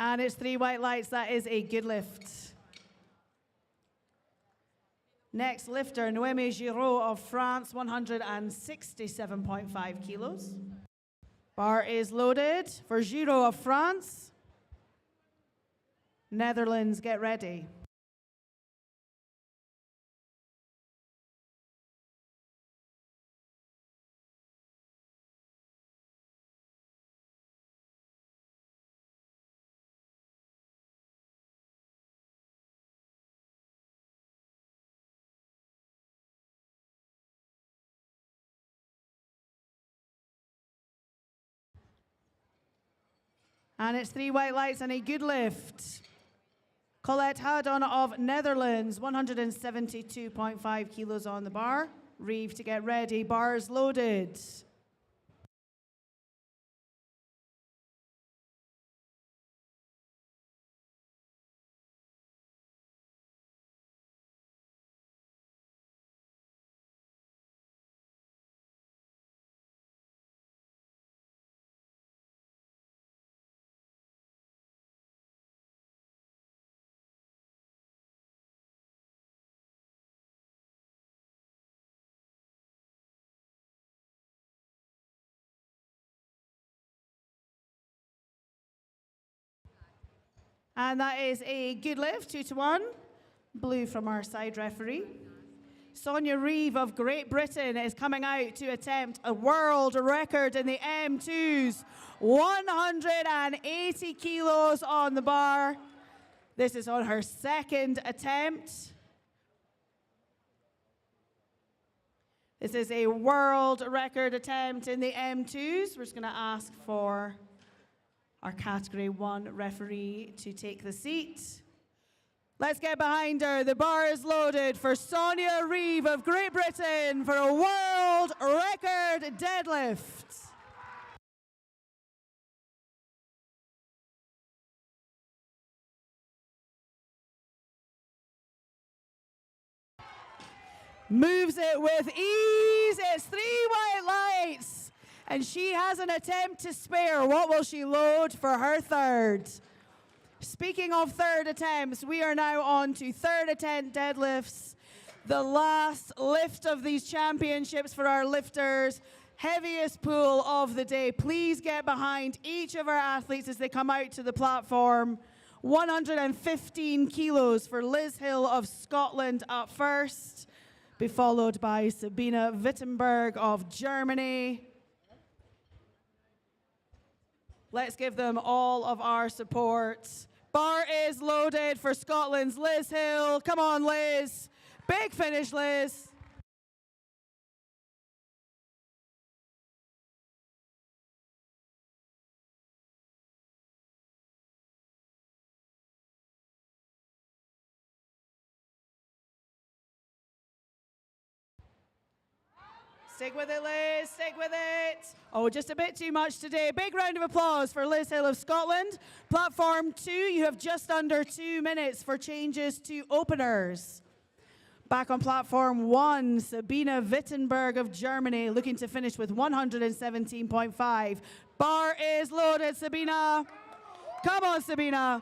And it's 3 white lights. That is a good lift. Next lifter, Noémie Giraud of France, 167.5 kilos. Bar is loaded for Giraud of France. Netherlands, get ready. And it's 3 white lights and a good lift. Colette Haddon of Netherlands, 172.5 kilos on the bar. Reeve to get ready, bars loaded. And that is a good lift, 2-1. Blue from our side referee. Sonia Reeve of Great Britain is coming out to attempt a world record in the M2s. 180 kilos on the bar. This is on her second attempt. This is a world record attempt in the M2s. We're just going to ask for our Category 1 referee to take the seat. Let's get behind her. The bar is loaded for Sonia Reeve of Great Britain for a world record deadlift. Moves it with ease. It's 3 white lights. And she has an attempt to spare. What will she load for her third? Speaking of third attempts, we are now on to third attempt deadlifts. The last lift of these championships for our lifters. Heaviest pull of the day. Please get behind each of our athletes as they come out to the platform. 115 kilos for Liz Hill of Scotland up first. Be followed by Sabina Wittenberg of Germany. Let's give them all of our support. Bar is loaded for Scotland's Liz Hill. Come on, Liz. Big finish, Liz. Stick with it, Liz. Stick with it. Oh, just a bit too much today. Big round of applause for Liz Hill of Scotland. Platform 2, you have just under 2 minutes for changes to openers. Back on platform 1, Sabina Wittenberg of Germany looking to finish with 117.5. Bar is loaded, Sabina. Come on, Sabina.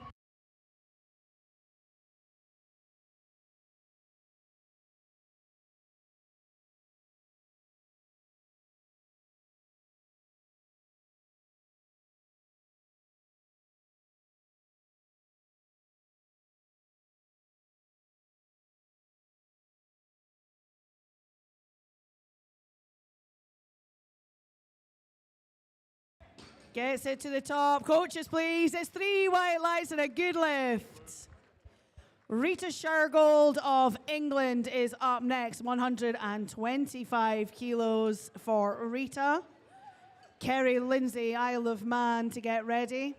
Gets it to the top. Coaches, please. It's 3 white lights and a good lift. Rita Shergold of England is up next. 125 kilos for Rita. Kerry Lindsay, Isle of Man, to get ready.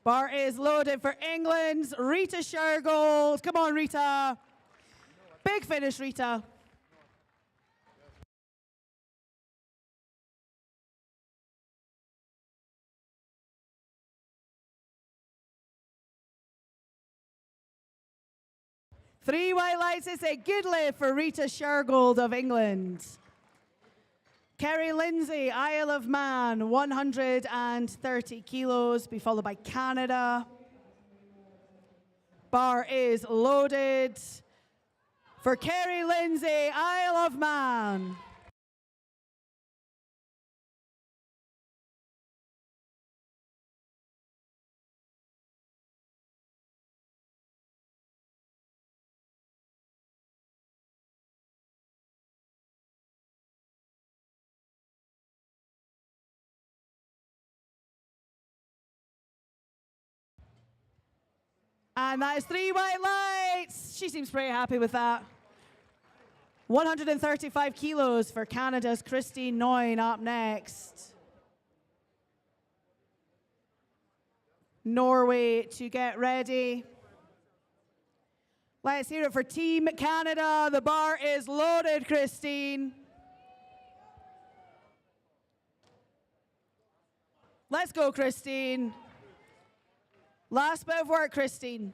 Bar is loaded for England's Rita Shergold. Come on, Rita. Big finish, Rita. 3 white lights. It's a good lift for Rita Shergold of England. Kerry Lindsay, Isle of Man, 130 kilos, be followed by Canada. Bar is loaded for Kerry Lindsay, Isle of Man. And that is 3 white lights. She seems pretty happy with that. 135 kilos for Canada's Christine Noyne up next. Norway to get ready. Let's hear it for Team Canada. The bar is loaded, Christine. Let's go, Christine. Last bit of work, Christine.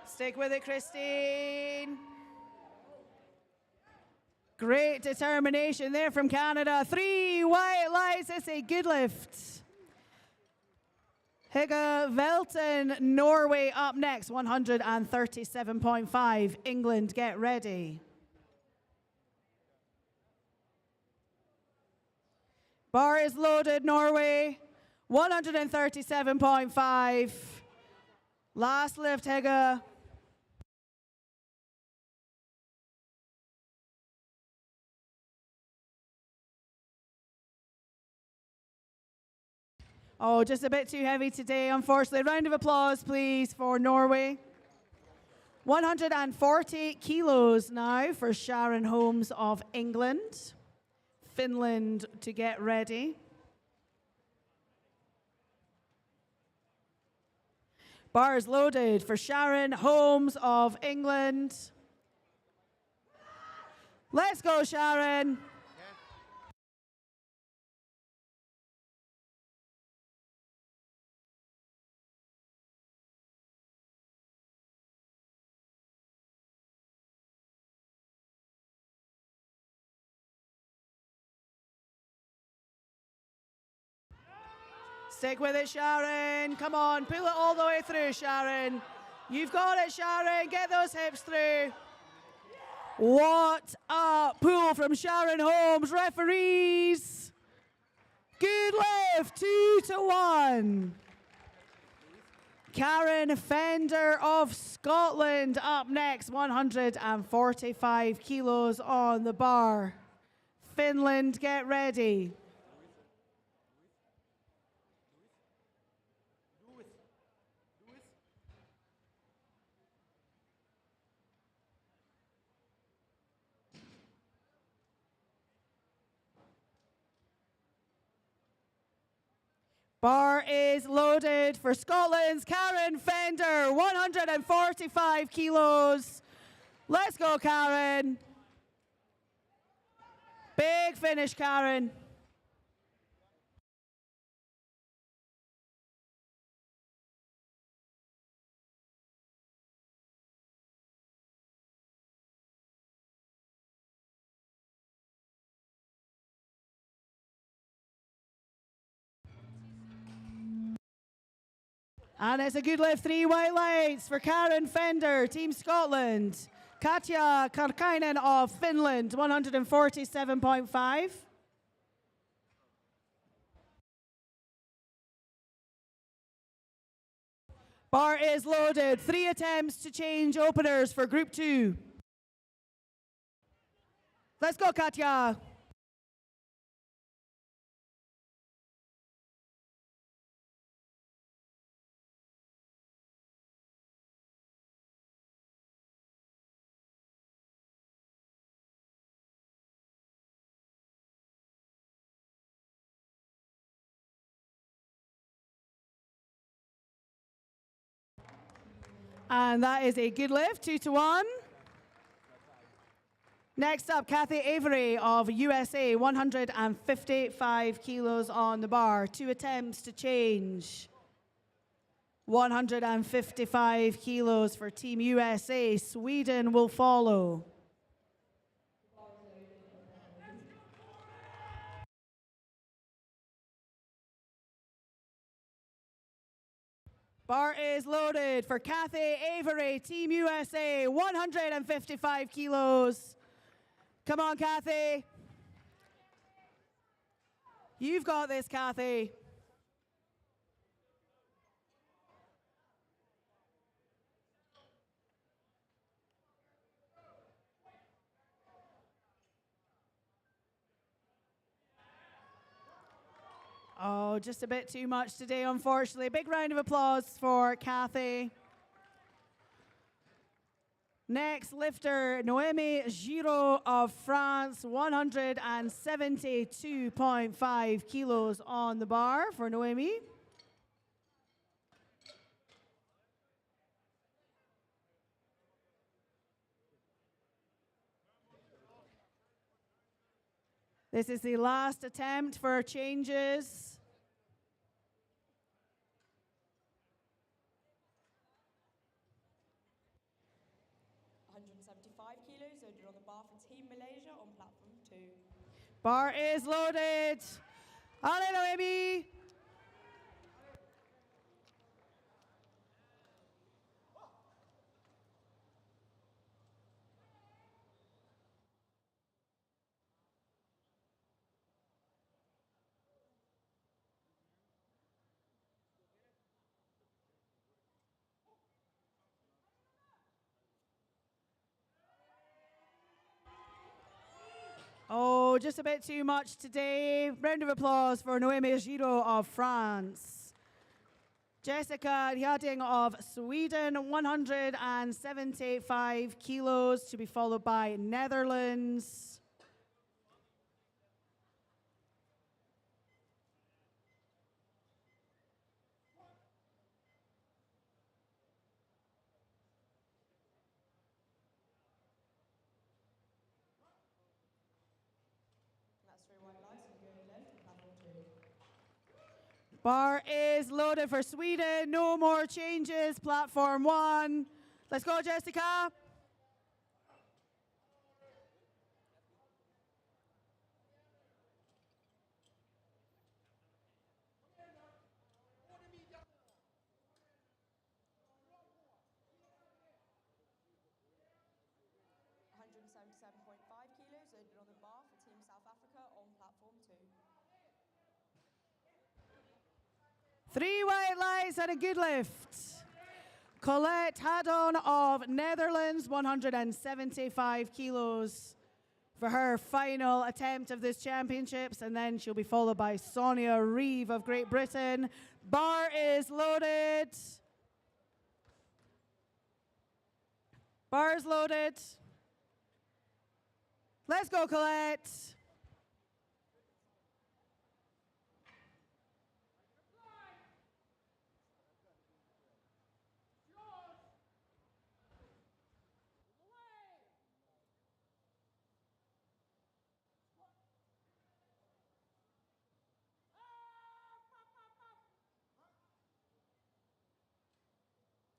Stick with it, Christine. Great determination there from Canada. 3 white lights. It's a good lift. Hege Velten, Norway up next, 137.5. England, get ready. Bar is loaded, Norway, 137.5. Last lift, Hege. Oh, just a bit too heavy today, unfortunately. Round of applause, please, for Norway. 140 kilos now for Sharon Holmes of England. Finland to get ready. Bars loaded for Sharon Holmes of England. Let's go, Sharon. Stick with it, Sharon. Come on, pull it all the way through, Sharon. You've got it, Sharon. Get those hips through. What a pull from Sharon Holmes. Referees. Good lift, 2-1. Karen Fender of Scotland up next, 145 kilos on the bar. Finland, get ready. Bar is loaded for Scotland's Karen Fender, 145 kilos. Let's go, Karen. Big finish, Karen. And it's a good lift, 3 white lights for Karen Fender, Team Scotland. Katja Karkainen of Finland, 147.5. Bar is loaded. 3 attempts to change openers for Group 2. Let's go, Katja. And that is a good lift, 2-1. Next up, Kathy Avery of USA, 155 kilos on the bar. 2 attempts to change. 155 kilos for Team USA. Sweden will follow. Bar is loaded for Kathy Avery, Team USA, 155 kilos. Come on, Kathy. You've got this, Kathy. Oh, just a bit too much today, unfortunately. Big round of applause for Kathy. Next lifter, Noémie Giraud of France, 172.5 kilos on the bar for Noémie. This is the last attempt for changes. 175 kilos loaded on the bar for Team Malaysia on platform 2. Bar is loaded. Allez, Noémie. Oh, just a bit too much today. Round of applause for Noémie Giraud of France. Jessica Hjading of Sweden, 175 kilos, to be followed by Netherlands. Bar is loaded for Sweden. No more changes. Platform 1. Let's go, Jessica. Kilos loaded on the bar for Team South Africa on platform 2. 3 white lights and a good lift. Colette Haddon of Netherlands, 175 kilos for her final attempt of this championships, and then she'll be followed by Sonia Reeve of Great Britain. Bar is loaded. Bar is loaded. Let's go, Colette.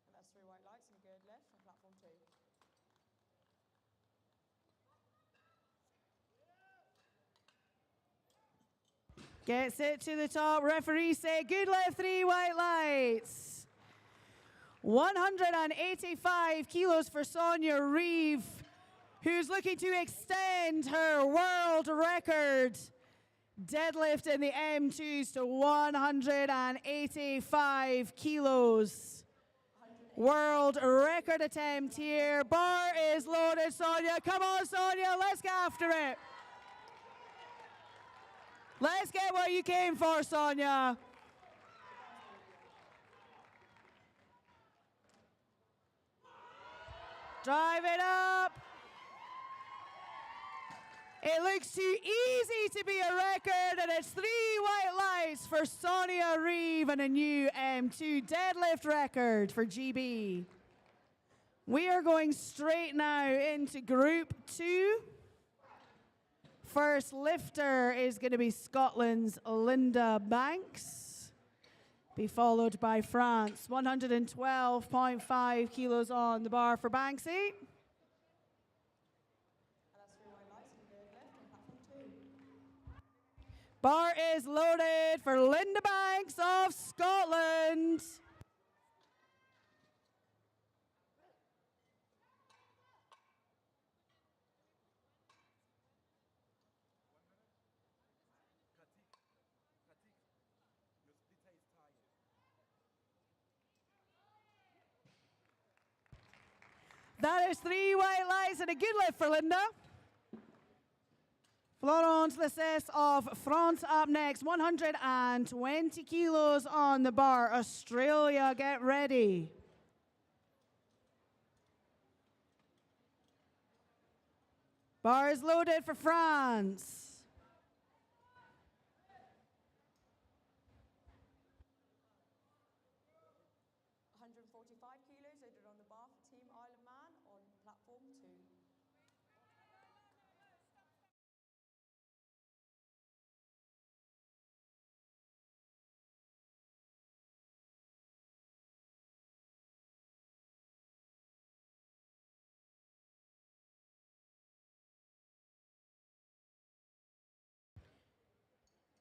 And that's 3 white lights and a good lift on platform 2. Gets it to the top. Referee say good lift, 3 white lights. 185 kilos for Sonia Reeve, who's looking to extend her world record deadlift in the M2s to 185 kilos. World record attempt here. Bar is loaded, Sonia. Come on, Sonia, let's get after it. Let's get what you came for, Sonia. Drive it up. It looks too easy to be a record, and it's 3 white lights for Sonia Reeve and a new M2 deadlift record for GB. We are going straight now into Group 2. First lifter is going to be Scotland's Linda Banks, be followed by France. 112.5 kilos on the bar for Banksy. And that's 3 white lights and deadlift on platform 2. Bar is loaded for Linda Banks of Scotland. That is 3 white lights and a good lift for Linda. Florence Lissès of France up next. 120 kilos on the bar. Australia, get ready. Bar is loaded for France. 145 kilos loaded on the bar for Team Isle of Man on platform 2.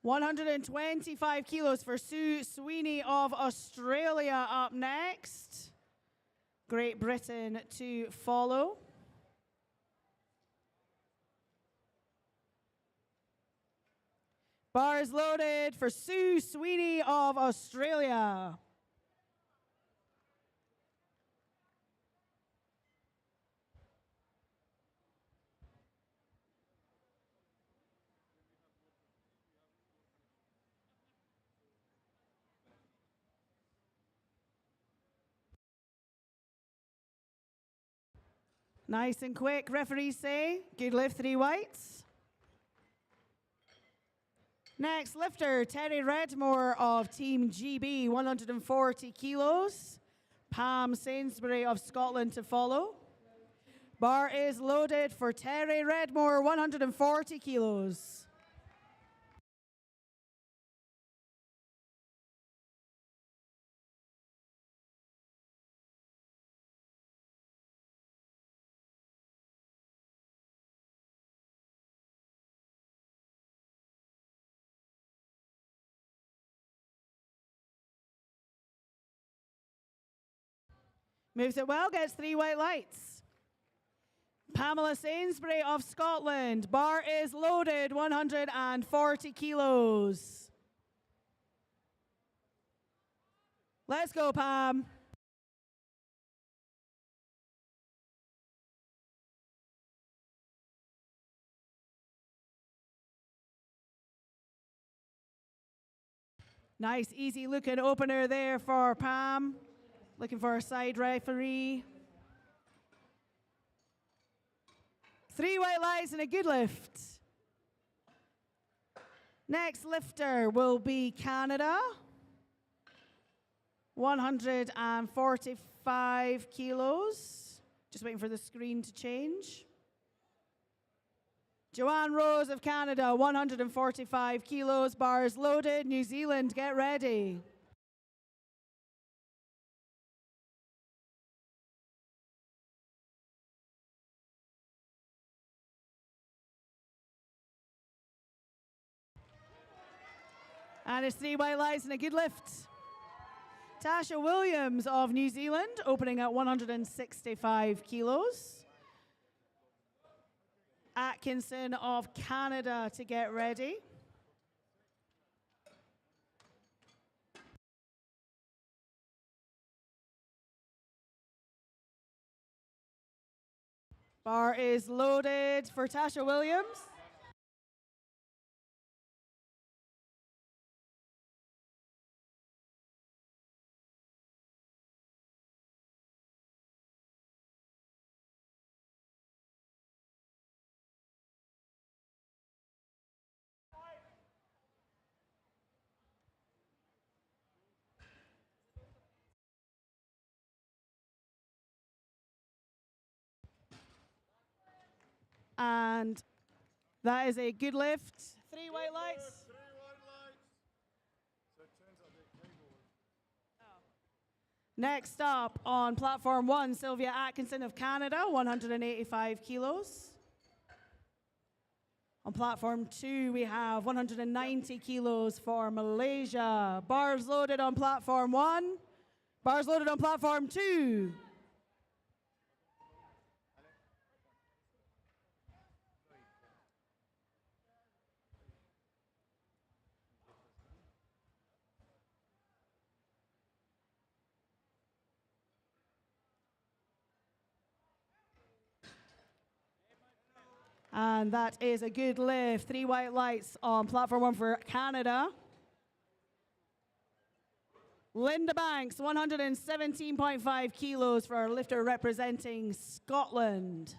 $125 kilos for Sue Sweeney of Australia up next. Great Britain to follow. Bar is loaded for Sue Sweeney of Australia. Nice and quick, referees say. Good lift, 3 whites. Next lifter, Terry Redmore of Team GB, 140 kilos. Pam Sainsbury of Scotland to follow. Bar is loaded for Terry Redmore, 140 kilos. Moves it well, gets 3 white lights. Pamela Sainsbury of Scotland. Bar is loaded, 140 kilos. Let's go, Pam. Nice, easy looking opener there for Pam. Looking for a side referee. 3 white lights and a good lift. Next lifter will be Canada. 145 kilos. Just waiting for the screen to change. Joanne Rose of Canada, 145 kilos. Bars loaded. New Zealand, get ready. And it's 3 white lights and a good lift. Tasha Williams of New Zealand, opening at 165 kilos. Atkinson of Canada to get ready. Bar is loaded for Tasha Williams. And That is a good lift. 3 white lights. Three white lights. So it turns out they're keyboard. Next up on platform 1, Sylvia Atkinson of Canada, 185 kilos. On platform 2, we have 190 kilos for Malaysia. Bars loaded on platform 1. Bars loaded on platform 2. And that is a good lift. 3 white lights on platform 1 for Canada. Linda Banks, 117.5 kilos for our lifter representing Scotland.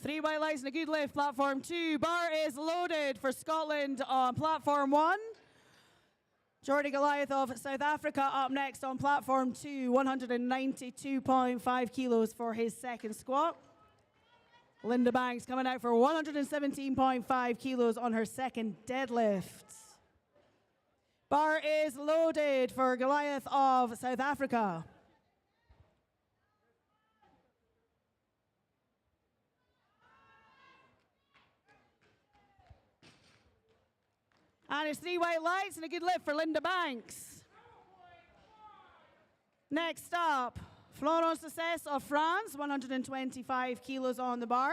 Three white lights and a good lift, platform 2. Bar is loaded for Scotland on platform 1. Jordy Goliath of South Africa up next on platform 2, 192.5 kilos for his second squat. Linda Banks coming out for 117.5 kilos on her second deadlift. Bar is loaded for Goliath of South Africa. And it's 3 white lights and a good lift for Linda Banks. Next up, Florence Cesse of France, 125 kilos on the bar.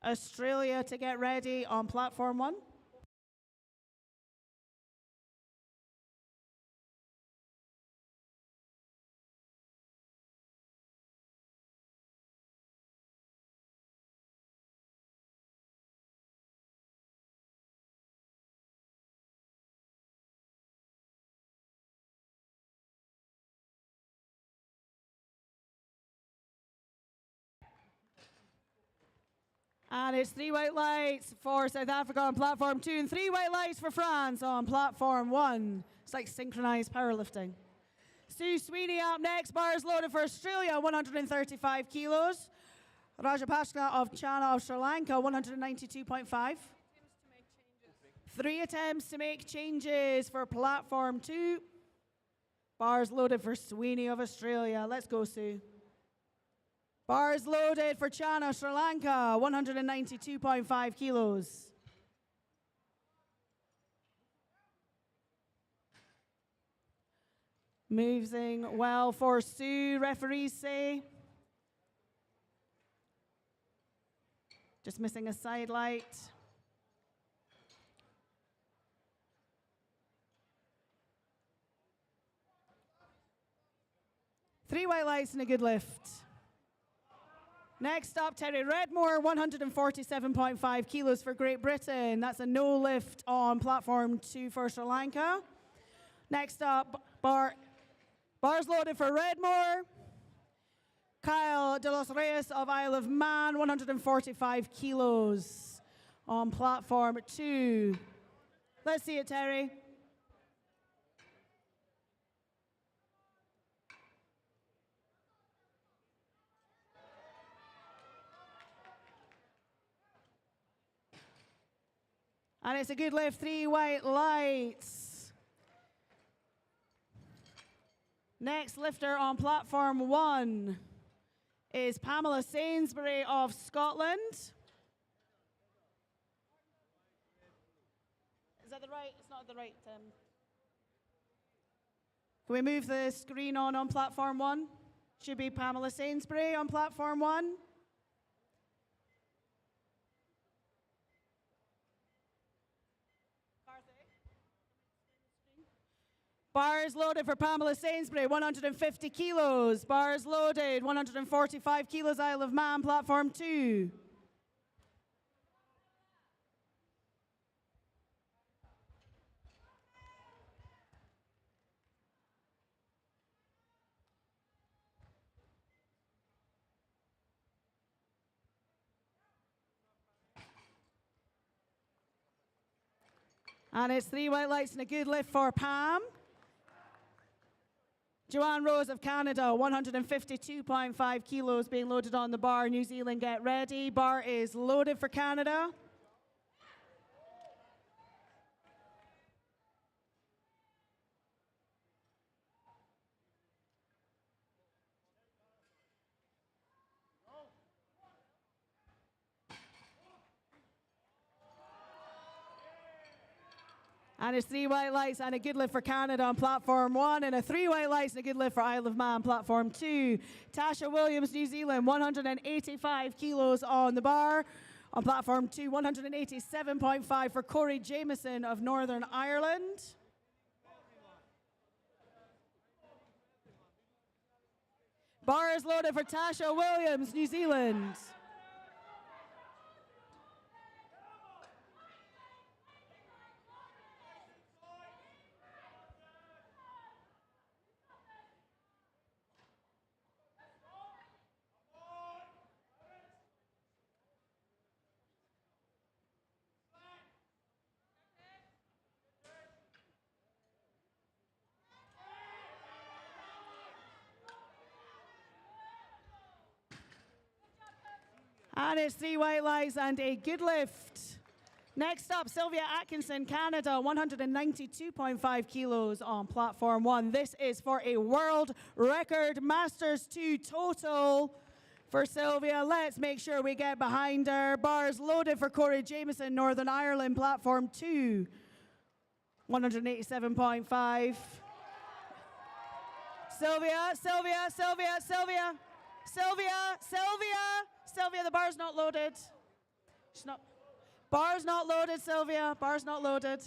Australia to get ready on platform 1. And it's 3 white lights for South Africa on platform 2 and 3 white lights for France on platform 1. It's like synchronized powerlifting. Sue Sweeney up next. Bars loaded for Australia, 135 kilos. Rajapaksa of China of Sri Lanka, 192.5. 3 attempts to make changes for platform 2. Bars loaded for Sweeney of Australia. Let's go, Sue. Bars loaded for China, Sri Lanka, 192.5 kilos. Moving well for Sue, referees say. Just missing a side light. Three white lights and a good lift. Next up, Terry Redmore, 147.5 kilos for Great Britain. That's a no lift on platform 2 for Sri Lanka. Next up, bars loaded for Redmore. Kyle De Los Reyes of Isle of Man, 145 kilos on platform 2. Let's see it, Terry. And it's a good lift, 3 white lights. Next lifter on platform 1 is Pamela Sainsbury of Scotland. Is that the right? It's not the right. Can we move the screen on platform 1? Should be Pamela Sainsbury on platform 1. Bar is loaded for Pamela Sainsbury, 150 kilos. Bar is loaded, 145 kilos, Isle of Man, platform 2. And it's 3 white lights and a good lift for Pam. Joanne Rose of Canada, 152.5 kilos being loaded on the bar. New Zealand, get ready. Bar is loaded for Canada. And it's 3 white lights and a good lift for Canada on platform 1, and a 3 white lights and a good lift for Isle of Man, platform 2. Tasha Williams, New Zealand, 185 kilos on the bar. On platform 2, 187.5 for Corey Jameson of Northern Ireland. Bar is loaded for Tasha Williams, New Zealand. And it's 3 white lights and a good lift. Next up, Sylvia Atkinson, Canada, 192.5 kilos on platform 1. This is for a world record Masters 2 total for Sylvia. Let's make sure we get behind her. Bars loaded for Corey Jameson, Northern Ireland, platform 2. 187.5. Sylvia, Sylvia, Sylvia, Sylvia, Sylvia, Sylvia. Sylvia, the bar's not loaded. She's not. Bar's not loaded, Sylvia. Bar's not loaded.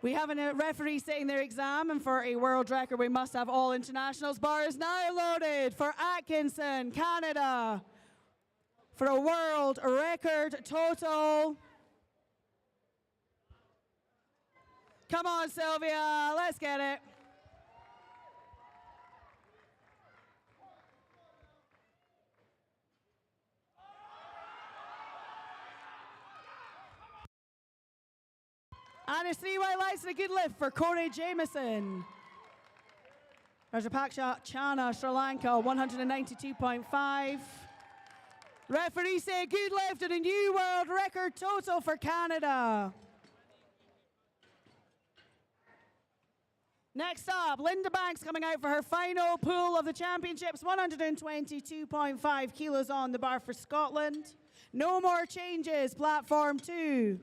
We have a referee sitting their exam, and for a world record, we must have all internationals. Bar is now loaded for Atkinson, Canada, for a world record total. Come on, Sylvia. Let's get it. And it's 3 white lights and a good lift for Corey Jameson. Rajapaksha Chana, Sri Lanka, 192.5. Referee say good lift and a new world record total for Canada. Next up, Linda Banks coming out for her final pull of the championships, 122.5 kilos on the bar for Scotland. No more changes, platform 2.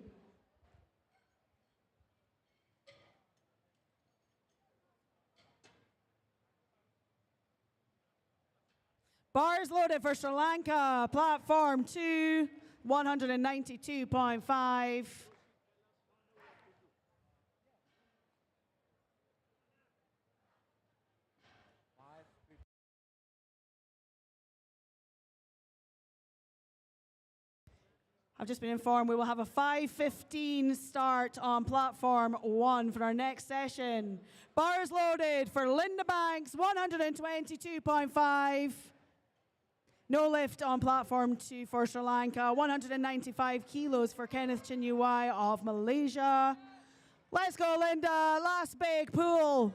Bars loaded for Sri Lanka, platform 2, 192.5. I've just been informed we will have a 5:15 start on platform 1 for our next session. Bars loaded for Linda Banks, 122.5. No lift on platform 2 for Sri Lanka. 195 kilos for Kenneth Chinyuwai of Malaysia. Let's go, Linda. Last big pull.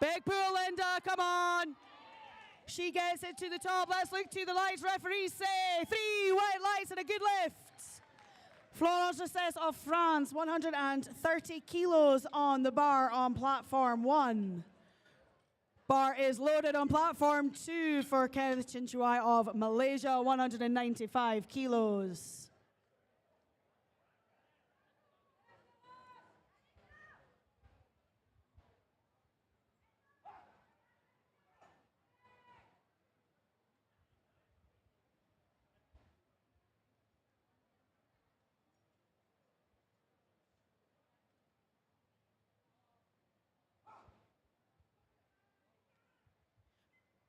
Big pull, Linda, come on. She gets it to the top. Let's look to the lights. Referees say 3 white lights and a good lift. Florence Recess of France, 130 kilos on the bar on platform 1. Bar is loaded on platform 2 for Kenneth Chinchuai of Malaysia, 195 kilos.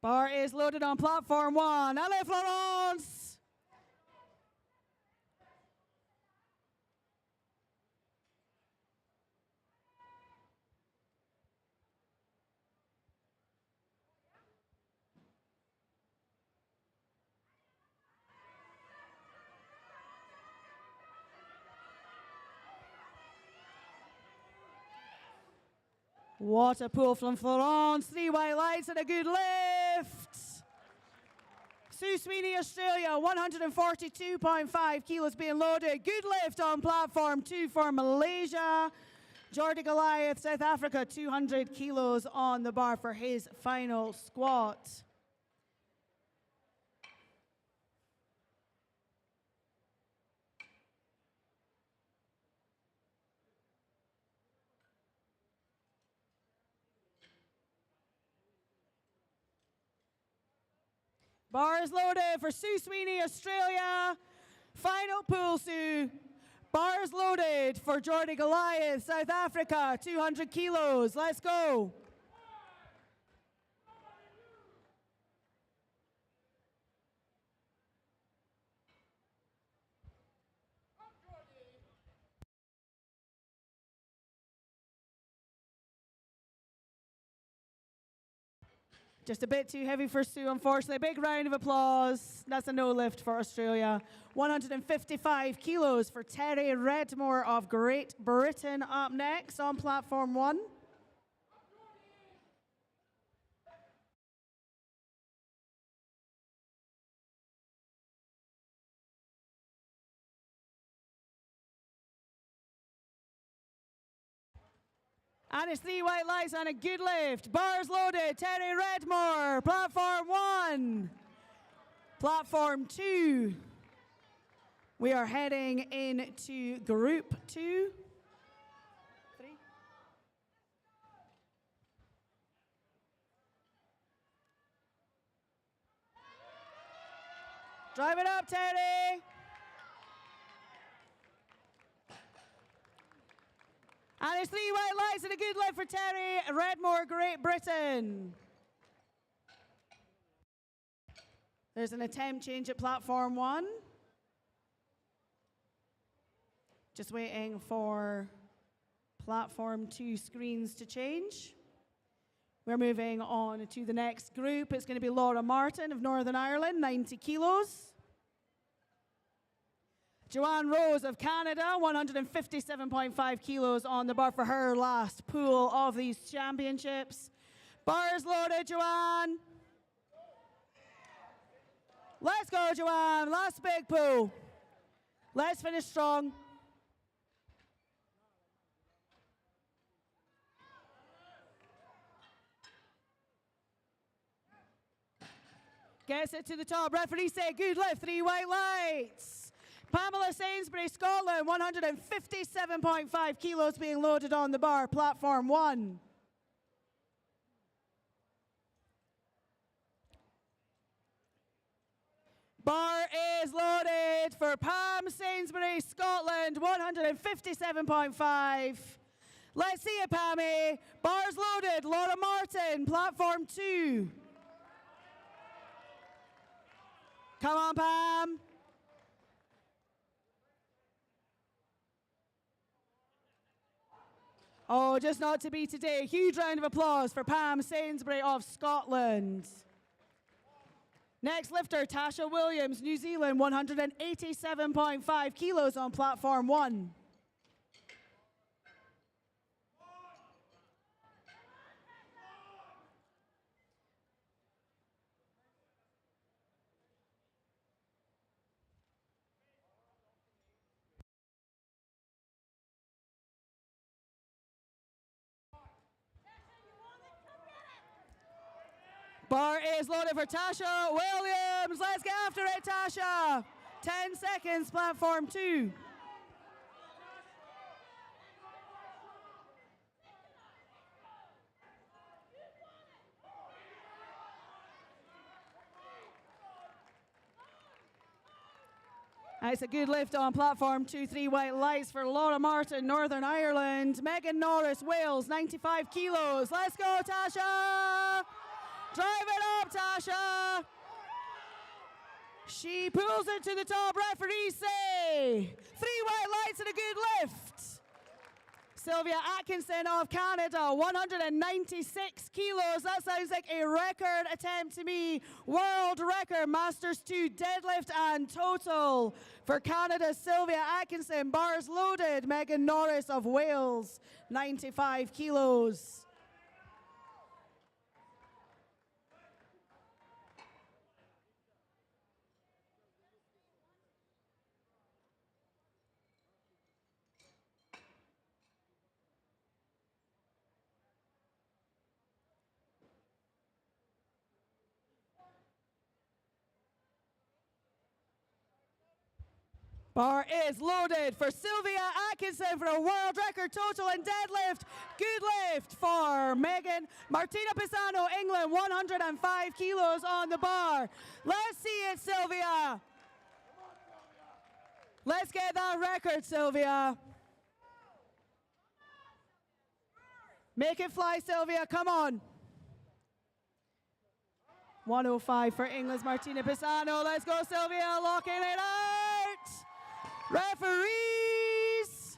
Bar is loaded on platform 1. Allez, Florence! What a pull from Florence. 3 white lights and a good lift. Sue Sweeney, Australia, 142.5 kilos being loaded. Good lift on platform 2 for Malaysia. Jordi Goliath, South Africa, 200 kilos on the bar for his final squat. Bar is loaded for Sue Sweeney, Australia. Final pull, Sue. Bar is loaded for Jordi Goliath, South Africa, 200 kilos. Let's go. Just a bit too heavy for Sue, unfortunately. Big round of applause. That's a no lift for Australia. 155 kilos for Terry Redmore of Great Britain up next on platform 1. And it's 3 white lights and a good lift. Bars loaded. Terry Redmore. Platform 1. Platform 2. We are heading into group 2. 3. Drive it up, Terry. And it's 3 white lights and a good lift for Terry Redmore, Great Britain. There's an attempt change at platform 1. Just waiting for platform 2 screens to change. We're moving on to the next group. It's going to be Laura Martin of Northern Ireland, 90 kilos. Joanne Rose of Canada, 157.5 kilos on the bar for her last pool of these championships. Bars loaded, Joanne. Let's go, Joanne. Last big pool. Let's finish strong. Gets it to the top. Referee say good lift, 3 white lights. Pamela Sainsbury, Scotland, 157.5 kilos being loaded on the bar, platform 1. Bar is loaded for Pam Sainsbury, Scotland, 157.5. Let's see it, Pammy. Bar's loaded. Laura Martin, platform 2. Come on, Pam. Oh, just not to be today. Huge round of applause for Pam Sainsbury of Scotland. Next lifter, Tasha Williams, New Zealand, 187.5 kilos on platform 1. Bar is loaded for Tasha Williams. Let's get after it, Tasha. 10 seconds, platform 2. It's a good lift on platform 2, 3 white lights for Laura Martin, Northern Ireland. Megan Norris, Wales, 95 kilos. Let's go, Tasha. Drive it up, Tasha. She pulls it to the top. Referees say 3 white lights and a good lift. Sylvia Atkinson of Canada, 196 kilos. That sounds like a record attempt to me. World record, Masters 2 deadlift and total for Canada. Sylvia Atkinson, bars loaded. Megan Norris of Wales, 95 kilos. Bar is loaded for Sylvia Atkinson for a world record total in deadlift. Good lift for Megan. Martina Pisano, England, 105 kilos on the bar. Let's see it, Sylvia. Let's get that record, Sylvia. Make it fly, Sylvia. Come on. 105 for England's Martina Pisano. Let's go, Sylvia. Locking it out. Referees.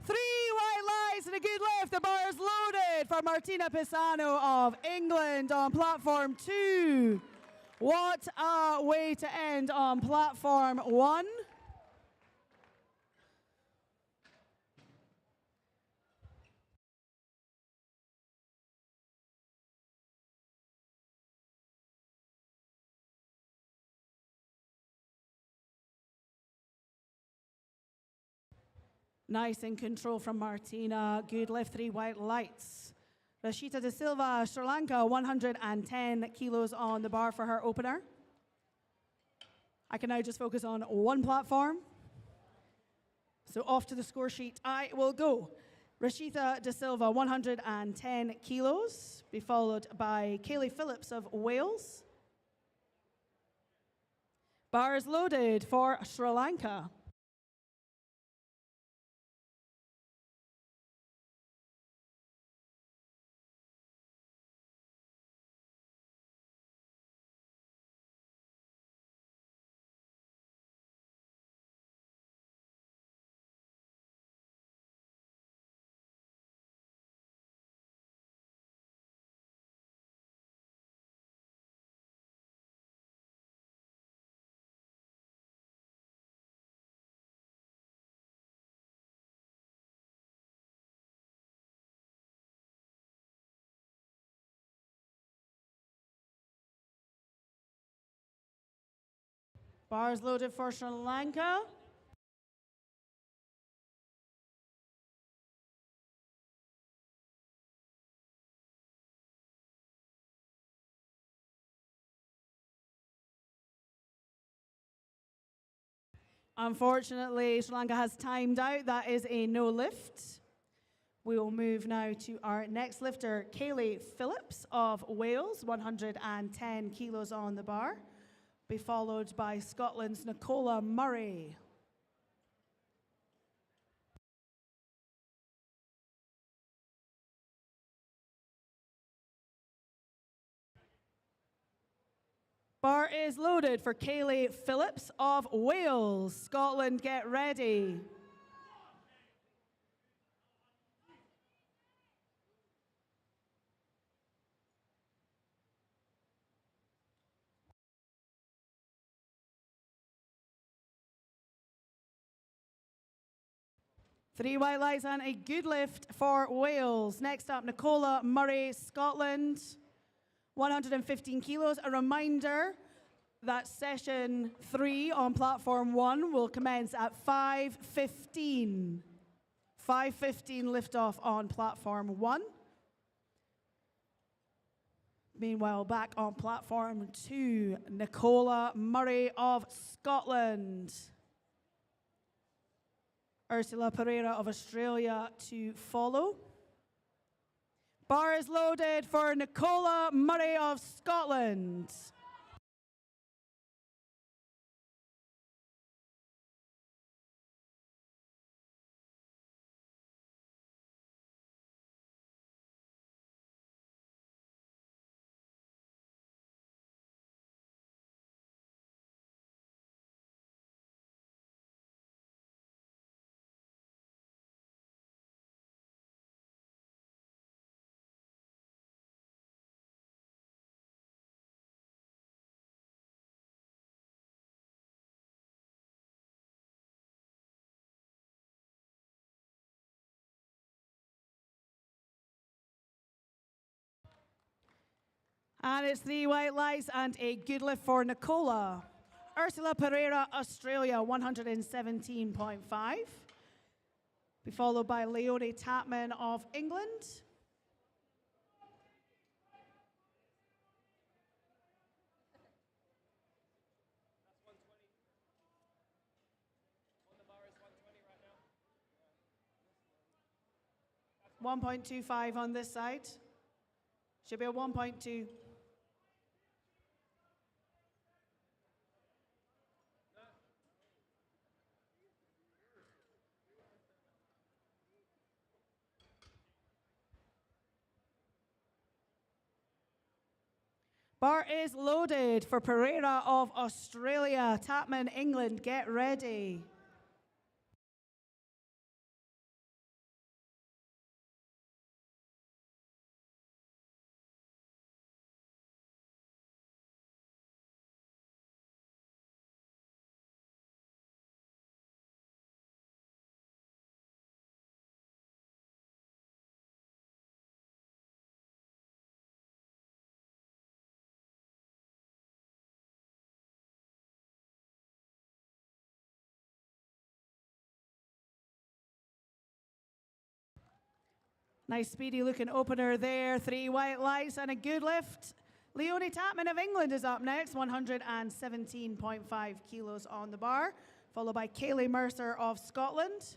3 white lights and a good lift. The bar is loaded for Martina Pisano of England on platform 2. What a way to end on platform 1. Nice in control from Martina. Good lift, 3 white lights. Rashita De Silva, Sri Lanka, 110 kilos on the bar for her opener. I can now just focus on one platform. So off to the score sheet I will go. Rashita De Silva, 110 kilos, be followed by Kaylee Phillips of Wales. Bars loaded for Sri Lanka. Bars loaded for Sri Lanka. Unfortunately, Sri Lanka has timed out. That is a no lift. We will move now to our next lifter, Kaylee Phillips of Wales, 110 kilos on the bar, be followed by Scotland's Nicola Murray. Bar is loaded for Kaylee Phillips of Wales. Scotland, get ready. Three white lights and a good lift for Wales. Next up, Nicola Murray, Scotland, 115 kilos. A reminder that session 3 on platform 1 will commence at 5:15. 5:15 liftoff on platform 1. Meanwhile, back on platform 2, Nicola Murray of Scotland. Ursula Pereira of Australia to follow. Bar is loaded for Nicola Murray of Scotland. And it's 3 white lights and a good lift for Nicola. Ursula Pereira, Australia, 117.5. Be followed by Leonie Tapman of England. That's 120. On the bar is 120 right now. 1.25 on this side. Should be a 1.2. Bar is loaded for Pereira of Australia. Tapman, England, get ready. Nice speedy looking opener there. 3 white lights and a good lift. Leonie Tapman of England is up next, 117.5 kilos on the bar, followed by Kayleigh Mercer of Scotland.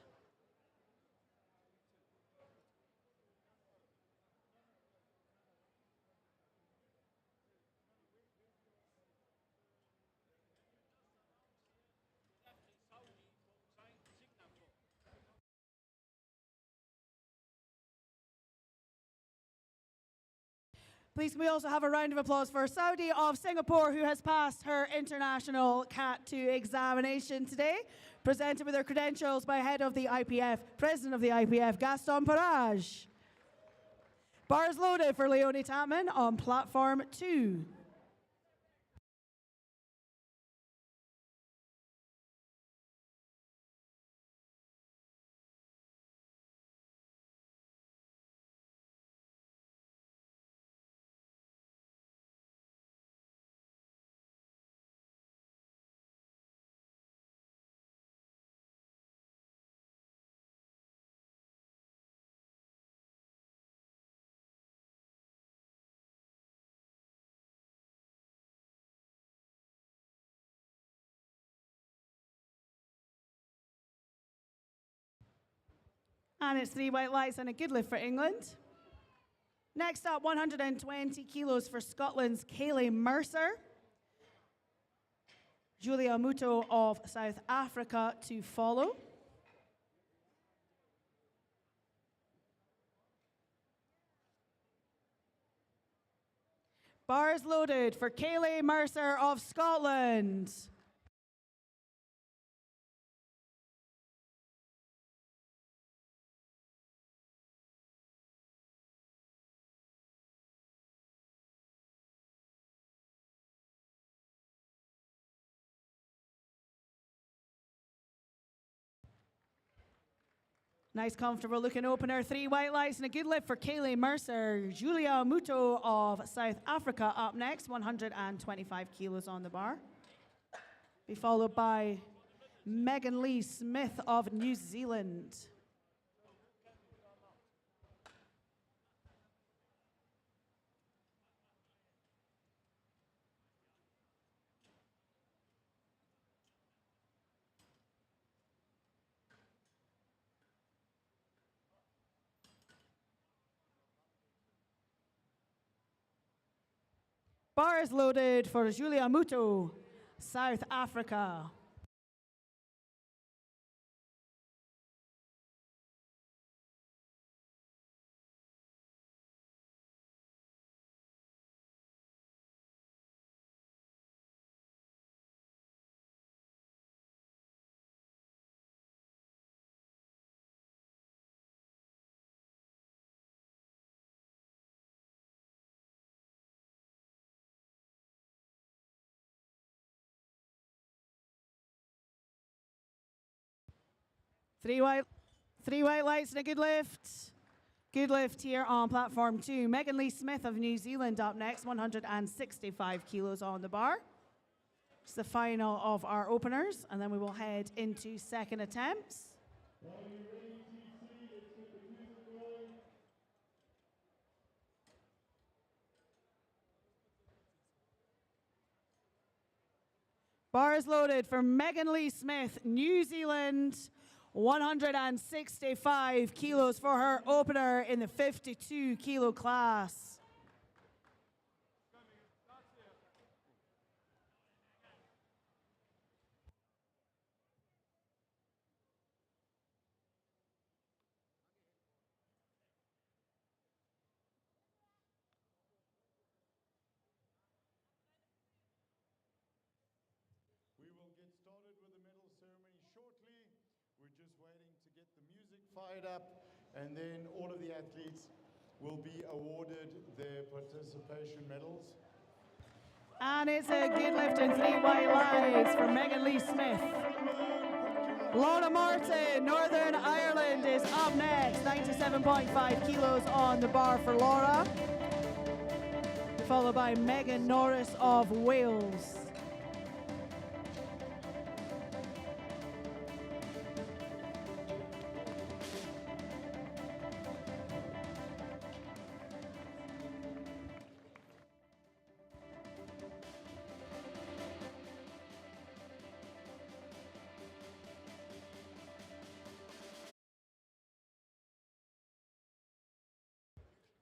Please, can we also have a round of applause for Saudi of Singapore, who has passed her international CAT 2 examination today, presented with her credentials by head of the IPF, president of the IPF, Gaston Parage. Bars loaded for Leonie Tapman on platform 2. And it's 3 white lights and a good lift for England. Next up, 120 kilos for Scotland's Kayleigh Mercer. Julia Muto of South Africa to follow. Bars loaded for Kayleigh Mercer of Scotland. Nice comfortable looking opener, 3 white lights and a good lift for Kayleigh Mercer. Julia Muto of South Africa up next, 125 kilos on the bar. Be followed by Megan Lee Smith of New Zealand. Bars loaded for Julia Muto, South Africa. Three white lights and a good lift. Good lift here on platform 2. Megan Lee Smith of New Zealand up next, 165 kilos on the bar. It's the final of our openers, and then we will head into second attempts. Bar is loaded for Megan Lee Smith, New Zealand, 165 kilos for her opener in the 52 kilo class. We will get started with the medal ceremony shortly. We're just waiting to get the music fired up, and then all of the athletes will be awarded their participation medals. And it's a good lift in 3 white lights for Megan Lee Smith. Laura Martin, Northern Ireland, is up next. 97.5 kilos on the bar for Laura. Followed by Megan Norris of Wales.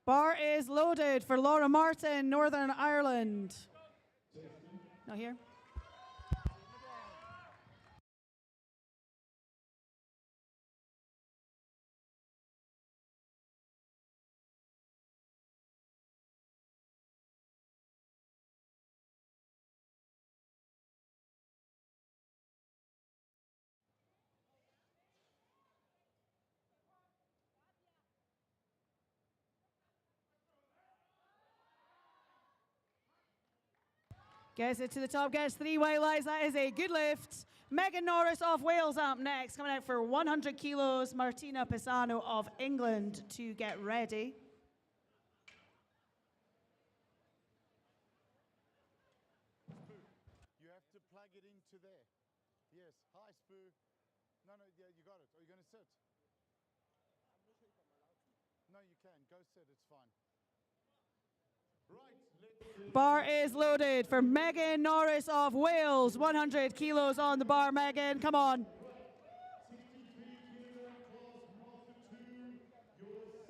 Bar is loaded for Laura Martin, Northern Ireland. Not here. Gets it to the top, gets 3 white lights. That is a good lift. Megan Norris of Wales up next. Coming out for 100 kilos, Martina Pisano of England to get ready. You have to plug it into there. Yes. Hi, Spoo. No, yeah, you got it. Are you going to sit? No, you can. Go sit. It's fine. Right. Bar is loaded for Megan Norris of Wales. 100 kilos on the bar, Megan. Come on.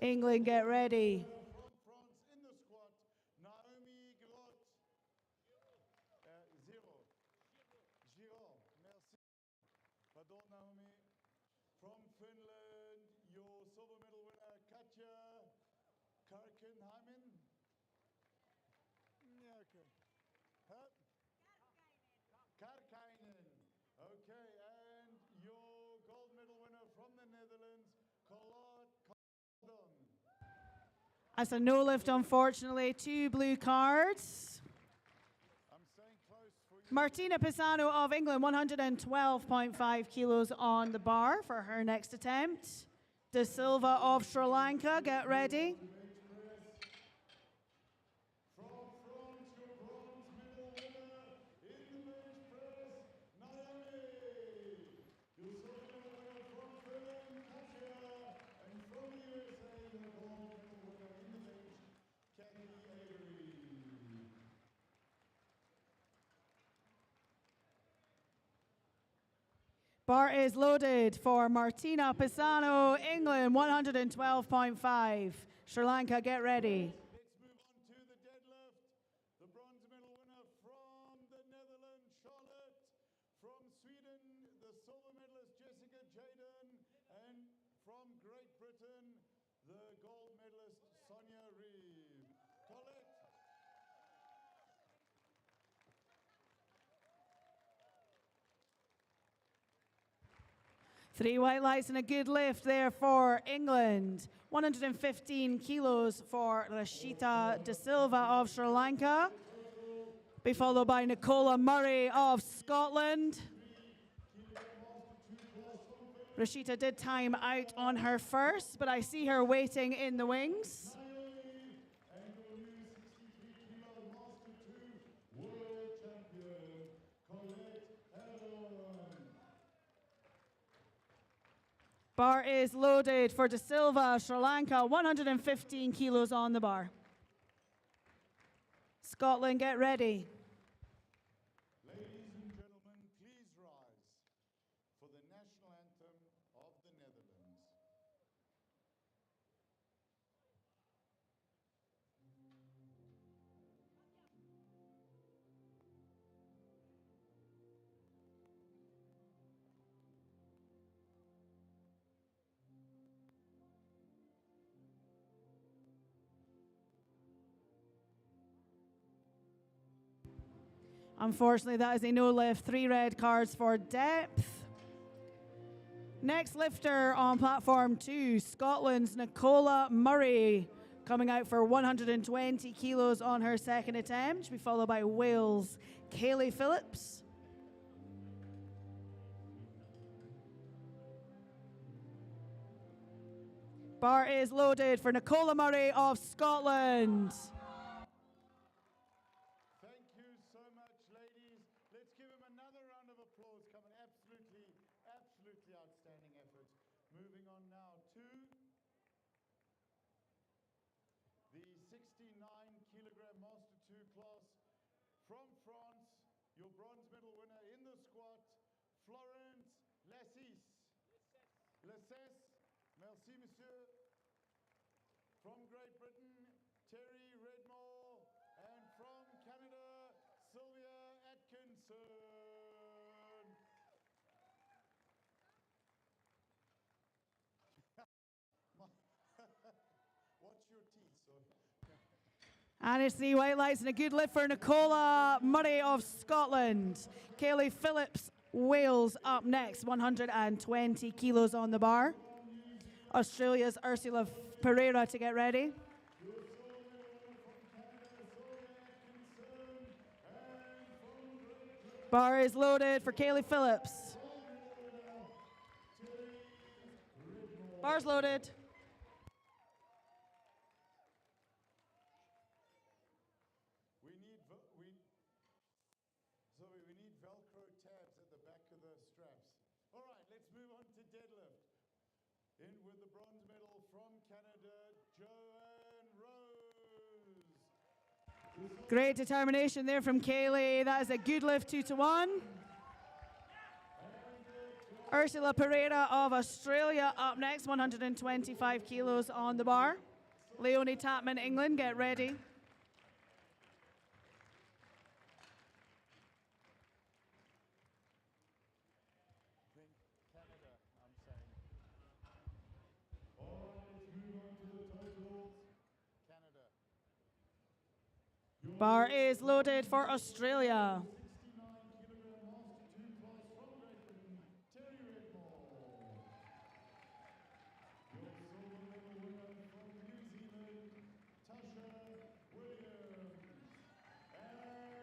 England, get ready. France in the squat. Naomi Glot. Zero. Merci. Pardon, Naomi. From Finland, your silver medal winner, Katja Karkenheimen. Yeah, okay. Huh? Karkainen. Okay, and your gold medal winner from the Netherlands, Colette Caldon. That's a no lift, unfortunately. 2 blue cards. I'm staying close for you. Martina Pisano of England, 112.5 kilos on the bar for her next attempt. De Silva of Sri Lanka, get ready. Bar is loaded for Martina Pisano, England, 112.5. Sri Lanka, get ready. Let's move on to the deadlift. The bronze medal winner from the Netherlands, Charlotte. From Sweden, the silver medalist, Jessica Jaden. And from Great Britain, the gold medalist, Sonia Reeve. Colette. 3 white lights and a good lift there for England. 115 kilos for Rashita De Silva of Sri Lanka. Be followed by Nicola Murray of Scotland. Rashida did time out on her first, but I see her waiting in the wings. And your new 63-kilo Master 2 World Champion, Colette Allen. Bar is loaded for De Silva, Sri Lanka, 115 kilos on the bar. Scotland, get ready. Ladies and gentlemen, please rise for the national anthem of the Netherlands. Unfortunately, that is a no lift. 3 red cards for depth. Next lifter on platform 2, Scotland's Nicola Murray, coming out for 120 kilos on her second attempt. She'll be followed by Wales' Kayleigh Phillips. Bar is loaded for Nicola Murray of Scotland. Thank you so much, ladies. Let's give them another round of applause. Coming absolutely outstanding effort. Moving on now to the 69-kilogram Master 2 class from France. Your bronze medal winner in the squat, Florence Lassis. Lasses. Merci, monsieur. From Great Britain, Terry Redmore. And from Canada, Sylvia Atkinson. Watch your teeth, so. And it's 3 white lights and a good lift for Nicola Murray of Scotland. Kayleigh Phillips, Wales, up next, 120 kilos on the bar. Australia's Ursula Pereira to get ready. Bar is loaded for Kayleigh Phillips. Bar's loaded. We need Velcro tabs at the back of the straps. All right, let's move on to deadlift. In with the bronze medal from Canada, Joanne Rose. Great determination there from Kayleigh. That is a good lift, 2-1. Ursula Pereira of Australia up next, 125 kilos on the bar. Leonie Tapman, England, get ready. Canada, I'm saying. All right, let's move on to the totals. Canada. Bar is loaded for Australia. 69-kilogram Master 2 class from Great Britain, Terry Redmore. Your silver medal winner from New Zealand, Tasha Williams. And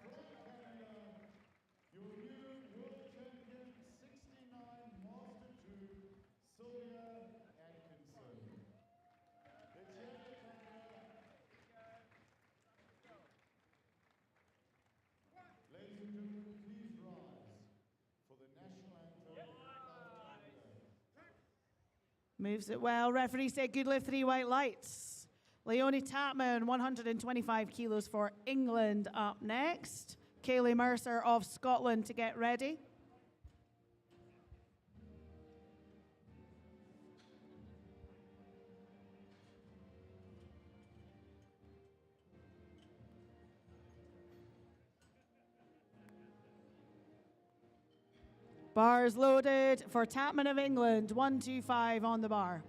from Canada, your new world champion, 69 Master 2, Sylvia Atkinson. Let's hear it, Canada. Ladies and gentlemen, please rise for the national anthem of Canada. Moves it well. Referee said good lift, 3 white lights. Leonie Tapman, 125 kilos for England up next. Kayleigh Mercer of Scotland to get ready. Bars loaded for Tapman of England, 125 on the bar.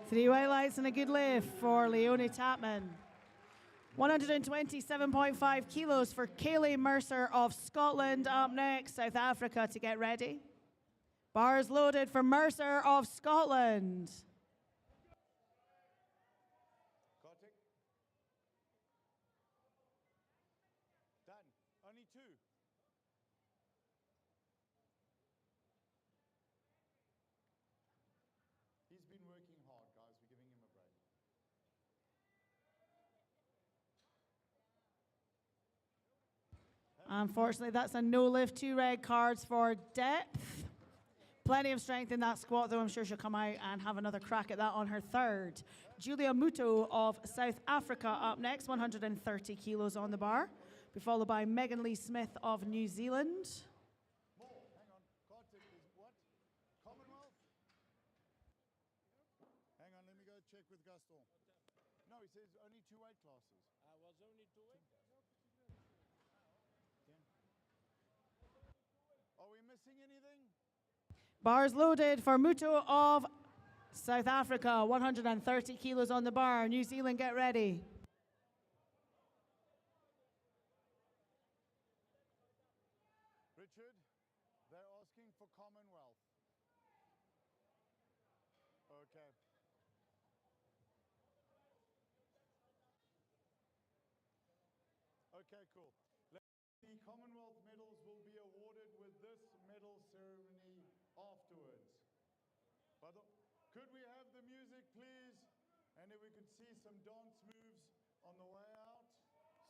3 white lights and a good lift for Leonie Tapman. 127.5 kilos for Kaylee Mercer of Scotland up next. South Africa to get ready. Bars loaded for Mercer of Scotland. Kartik. Done. Only two. He's been working hard, guys. We're giving him a break. Unfortunately, that's a no lift, 2 red cards for depth. Plenty of strength in that squat, though. I'm sure she'll come out and have another crack at that on her third. Julia Muto of South Africa up next, 130 kilos on the bar. Be followed by Megan Lee Smith of New Zealand. More. Hang on. Kartik is what? Commonwealth? Hang on, let me go check with Gaston. No, he says only 2 weight classes. Was only 2 weight? Are we missing anything? Bars loaded for Muto of South Africa, 130 kilos on the bar. New Zealand, get ready. Richard, they're asking for Commonwealth. Okay. Okay, cool. The Commonwealth medals will be awarded with this medal ceremony afterwards. Could we have the music, please? And if we could see some dance moves on the way out,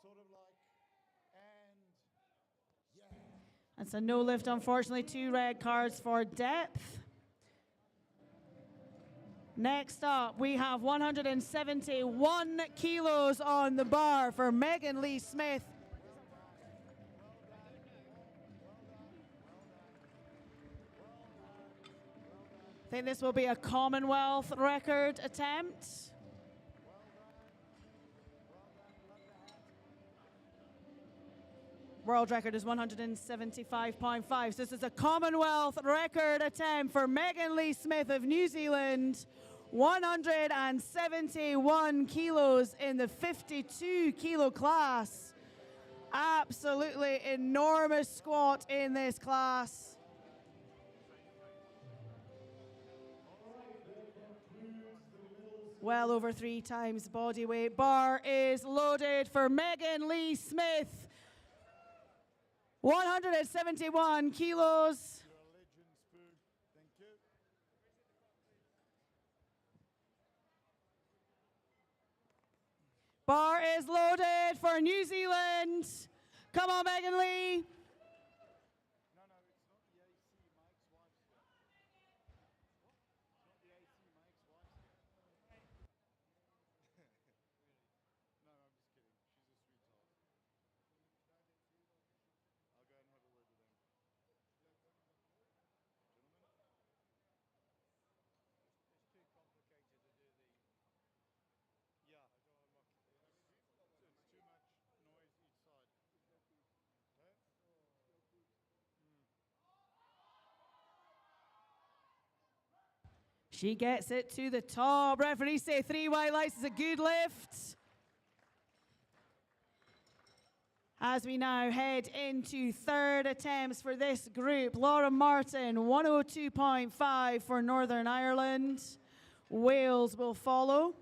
sort of like, and yeah. That's a no lift, unfortunately. 2 red cards for depth. Next up, we have 171 kilos on the bar for Megan Lee Smith. I think this will be a Commonwealth record attempt. World record is 175.5. So this is a Commonwealth record attempt for Megan Lee Smith of New Zealand. 171 kilos in the 52 kilo class. Absolutely enormous squat in this class. Well over 3 times body weight. Bar is loaded for Megan Lee Smith. 171 kilos. You're a legend, Spoon. Thank you. Bar is loaded for New Zealand. Come on, Megan Lee. No, it's not the AC. My ex-wife's here. It's not the AC. My ex-wife's here. No, I'm just kidding. She's a sweetheart. I'll go and have a word with them. Gentlemen? It's too complicated to do the... Yeah. It's too much noise each side. Okay? She gets it to the top. Referees say 3 white lights is a good lift. As we now head into third attempts for this group, Laura Martin, 102.5 for Northern Ireland. Wales will follow.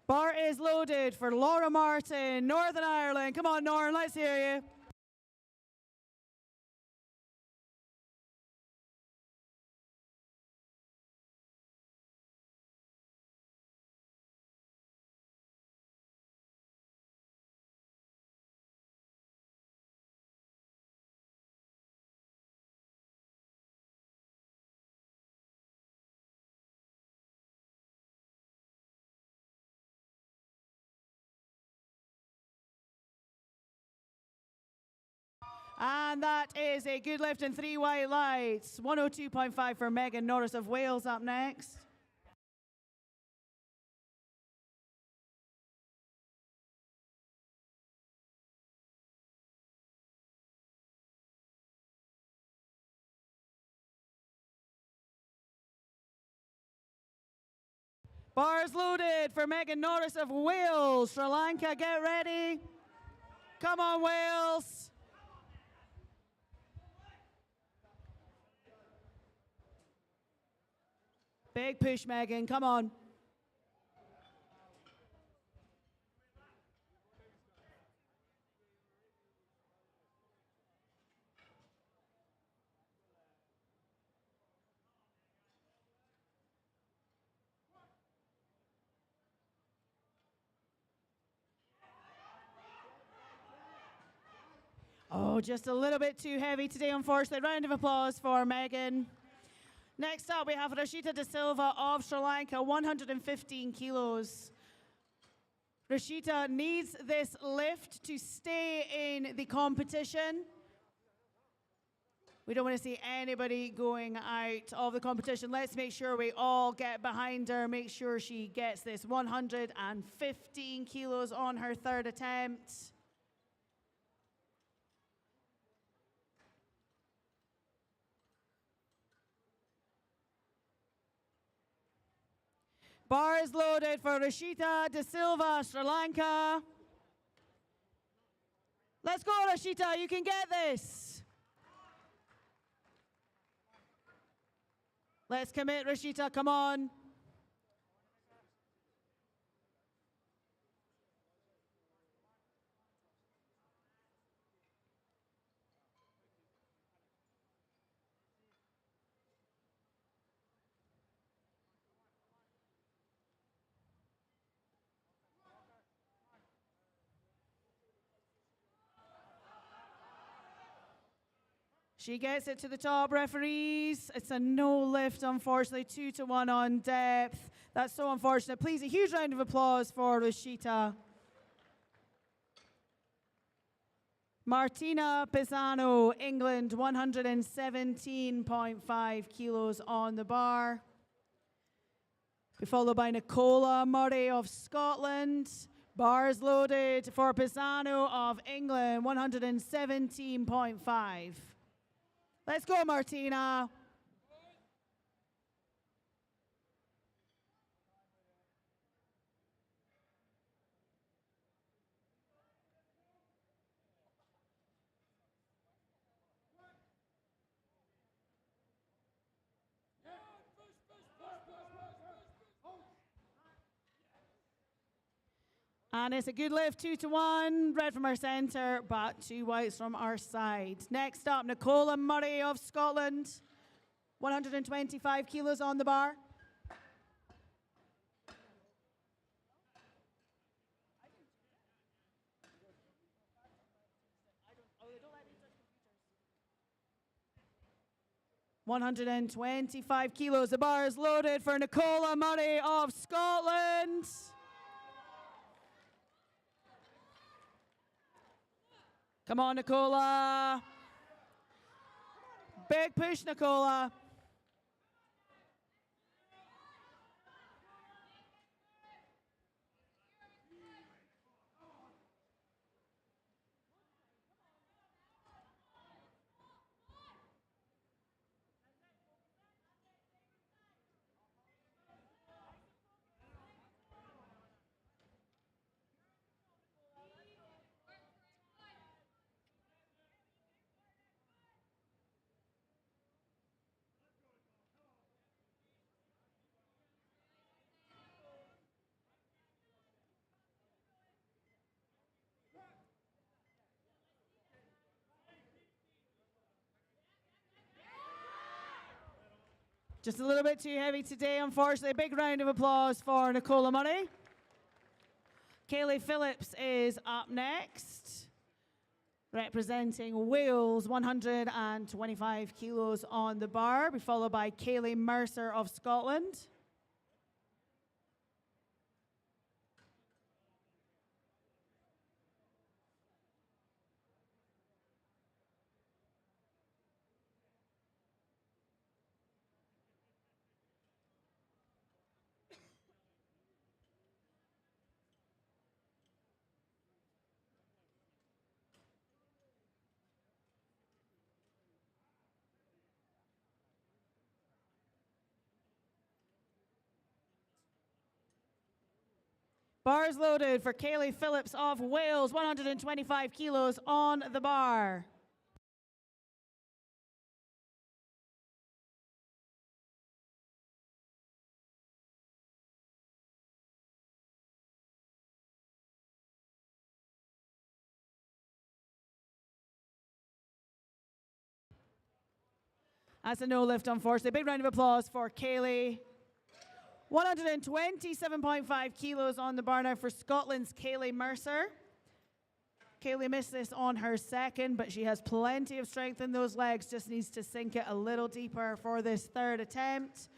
Bar is loaded for Laura Martin, Northern Ireland. Come on, Norn, let's hear you. And that is a good lift in 3 white lights. 102.5 for Megan Norris of Wales up next. Bars loaded for Megan Norris of Wales. Sri Lanka, get ready. Come on, Wales. Big push, Megan. Come on. Oh, just a little bit too heavy today, unfortunately. Round of applause for Megan. Next up, we have Rashita De Silva of Sri Lanka, 115 kilos. Rashita needs this lift to stay in the competition. We don't want to see anybody going out of the competition. Let's make sure we all get behind her, make sure she gets this 115 kilos on her third attempt. Bars loaded for Rashita De Silva, Sri Lanka. Let's go, Rashita, you can get this. Let's commit, Rashita, come on. She gets it to the top, referees. It's a no lift, unfortunately, 2-1 on depth. That's so unfortunate. Please, a huge round of applause for Rashita. Martina Pisano, England, 117.5 kilos on the bar. Followed by Nicola Murray of Scotland. Bars loaded for Pisano of England, 117.5. Let's go, Martina. And it's a good lift, 2-1. Red from our centre, but 2 whites from our side. Next up, Nicola Murray of Scotland. 125 kilos on the bar. $125. The bar is loaded for Nicola Murray of Scotland. Come on, Nicola. Big push, Nicola. Just a little bit too heavy today, unfortunately. A big round of applause for Nicola Murray. Kayleigh Phillips is up next, representing Wales, 125 kilos on the bar, be followed by Kayleigh Mercer of Scotland. Bars loaded for Kaylee Phillips of Wales, 125 kilos on the bar. That's a no lift, unfortunately. Big round of applause for Kaylee. 127.5 kilos on the bar now for Scotland's Kaylee Mercer. Kaylee missed this on her second, but she has plenty of strength in those legs, just needs to sink it a little deeper for this third attempt.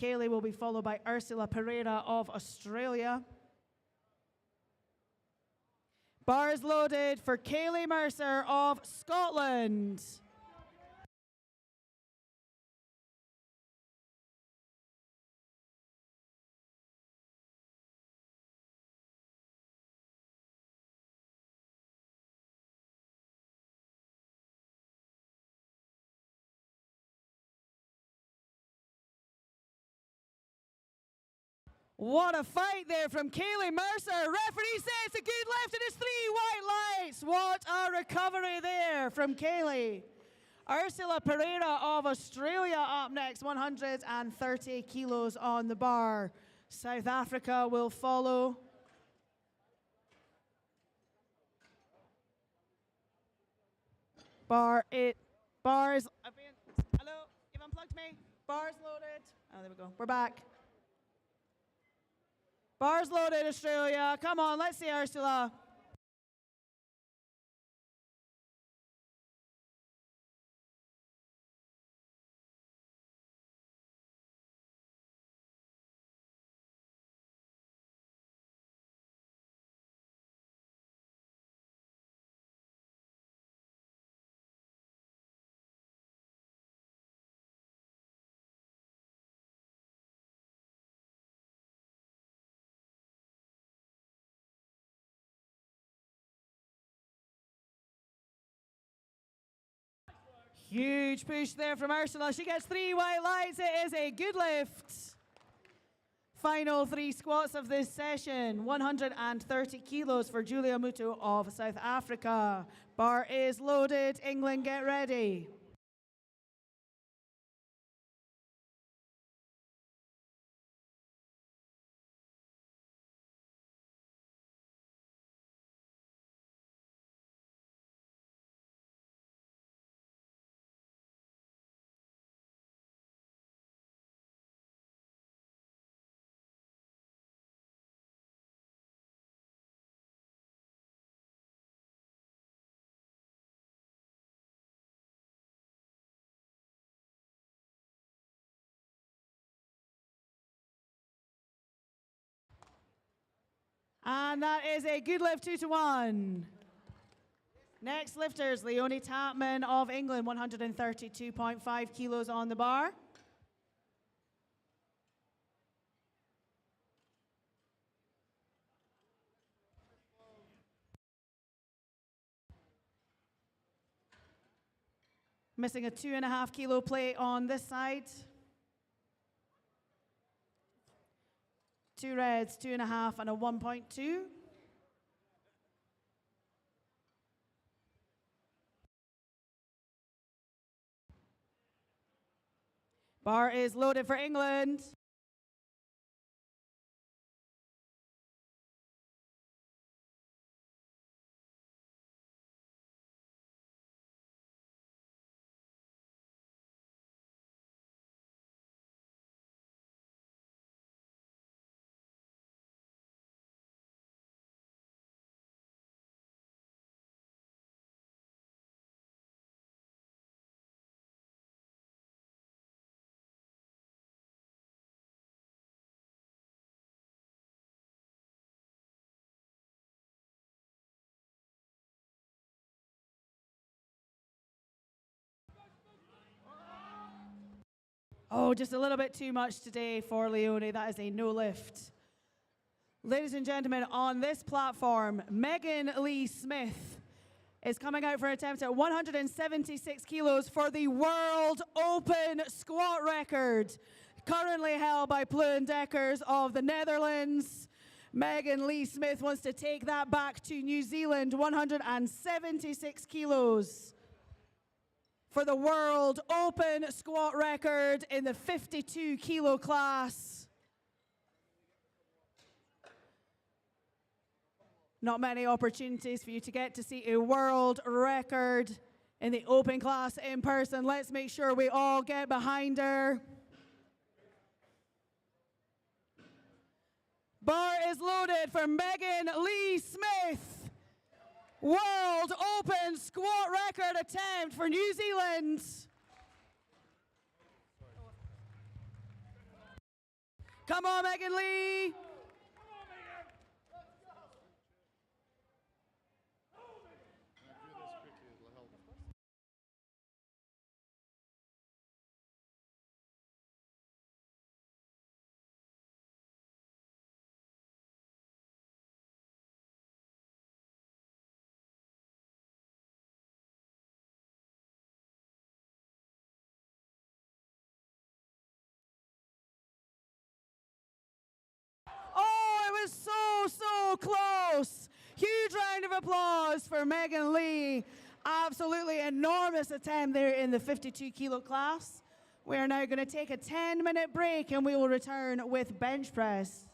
Kaylee will be followed by Ursula Pereira of Australia. Bars loaded for Kaylee Mercer of Scotland. What a fight there from Kaylee Mercer. Referee says it's a good lift and it's 3 white lights. What a recovery there from Kaylee. Ursula Pereira of Australia up next, 130 kilos on the bar. South Africa will follow. Bars, hello, you've unplugged me. Bars loaded. Oh, there we go, we're back. Bars loaded, Australia. Come on, let's see Ursula. Huge push there from Ursula. She gets 3 white lights. It is a good lift. Final 3 squats of this session. 130 kilos for Julia Muto of South Africa. Bar is loaded. England, get ready. And that is a good lift, 2-1. Next lifters, Leonie Tapman of England, 132.5 kilos on the bar. Missing a 2.5 kilo plate on this side. 2 reds, 2.5, and a 1.2. Bar is loaded for England. Oh, just a little bit too much today for Leonie. That is a no lift. Ladies and gentlemen, on this platform, Megan Lee Smith is coming out for an attempt at 176 kilos for the World Open squat record, currently held by Pluin Dekkers of the Netherlands. Megan Lee Smith wants to take that back to New Zealand, 176 kilos for the World Open squat record in the 52 kilo class. Not many opportunities for you to get to see a world record in the open class in person. Let's make sure we all get behind her. Bar is loaded for Megan Lee Smith. World Open squat record attempt for New Zealand. Come on, Megan Lee. Oh, it was so close. Huge round of applause for Megan Lee. Absolutely enormous attempt there in the 52 kilo class. We are now going to take a 10-minute break and we will return with bench press.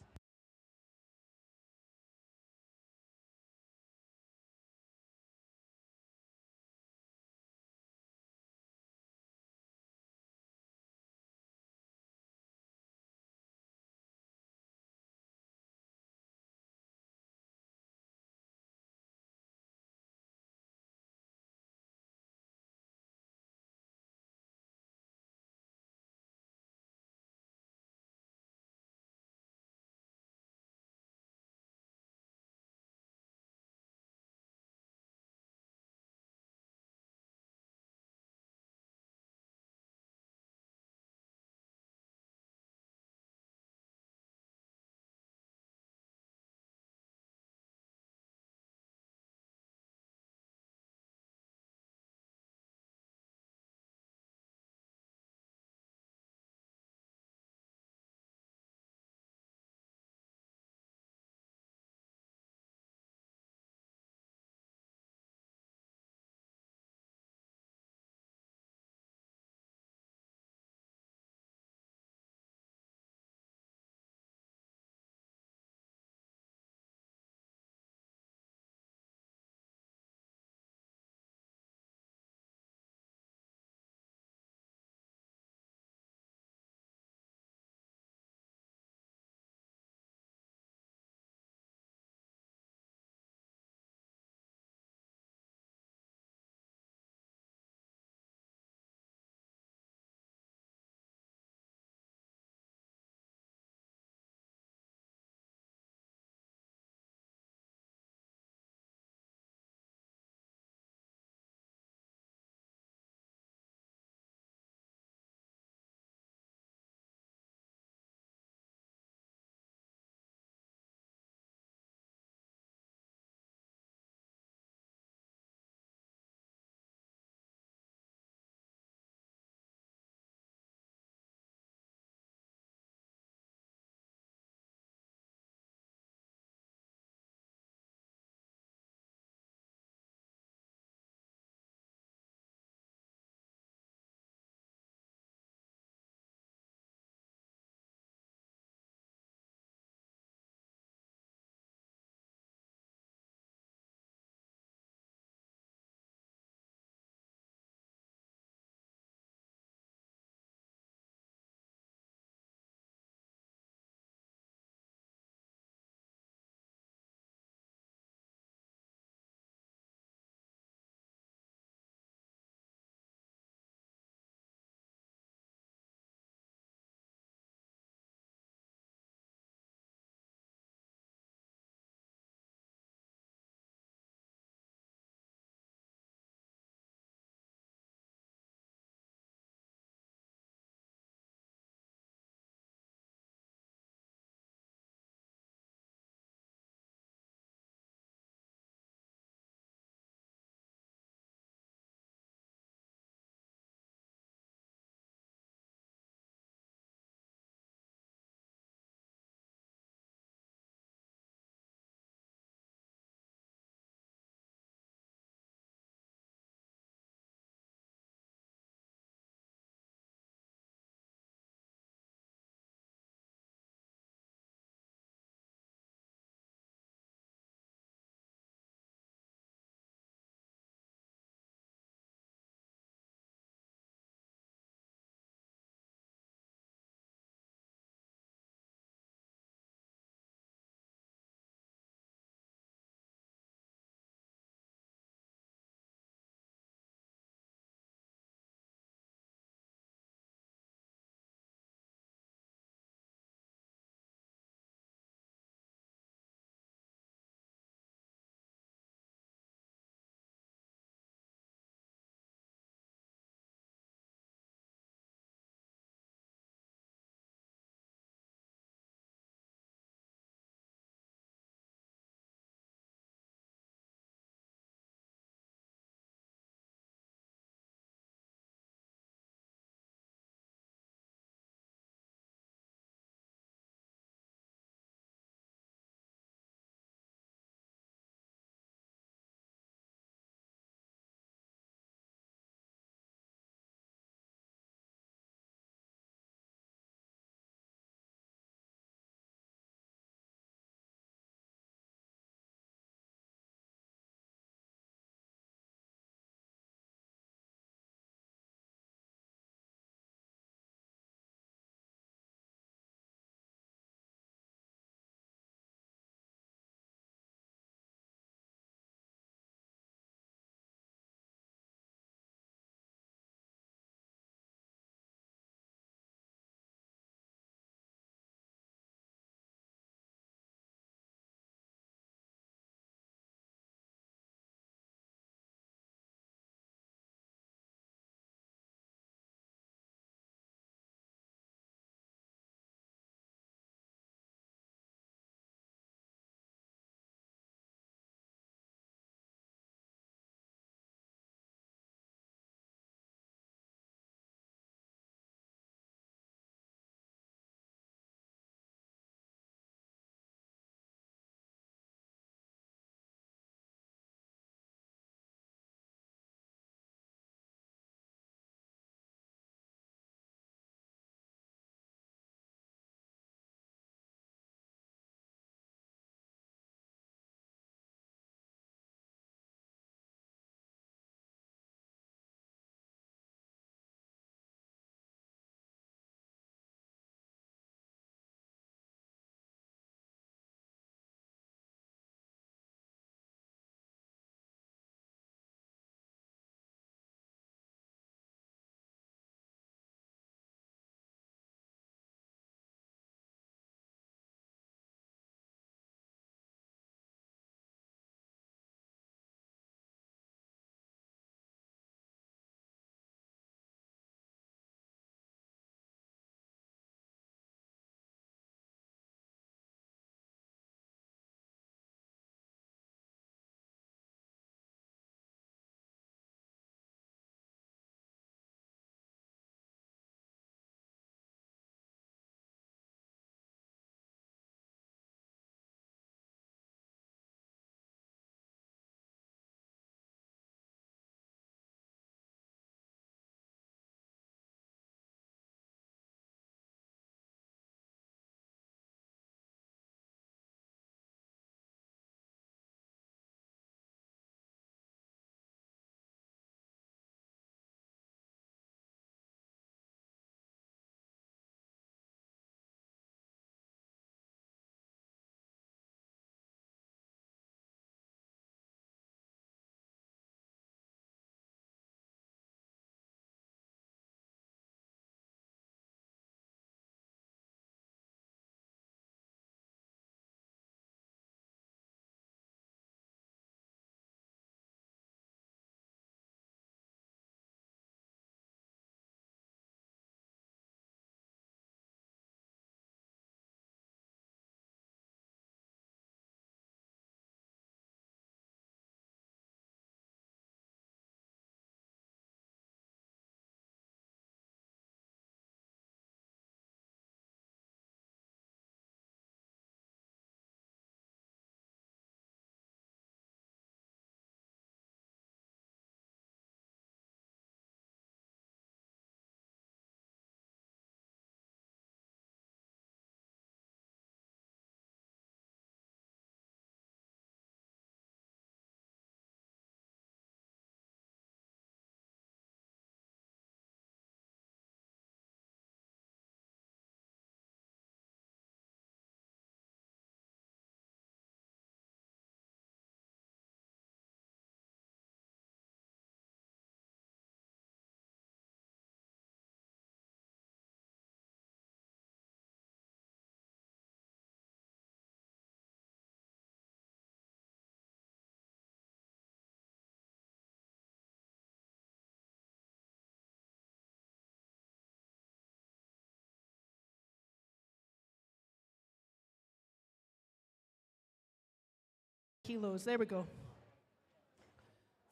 kilos. There we go.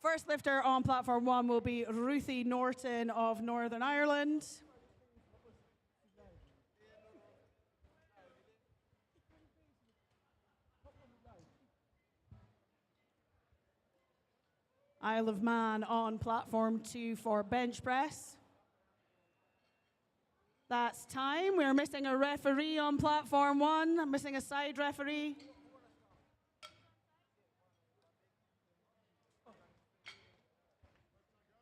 First lifter on platform 1 will be Ruthie Norton of Northern Ireland. Isle of Man on platform 2 for bench press. That's time. We're missing a referee on platform 1. I'm missing a side referee.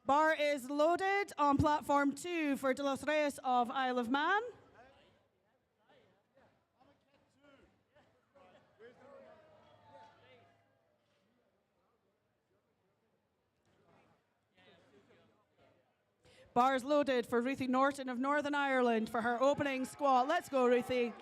Bar is loaded on platform 2 for De Los Reyes of Isle of Man. Bars loaded for Ruthie Norton of Northern Ireland for her opening squat. Let's go, Ruthie.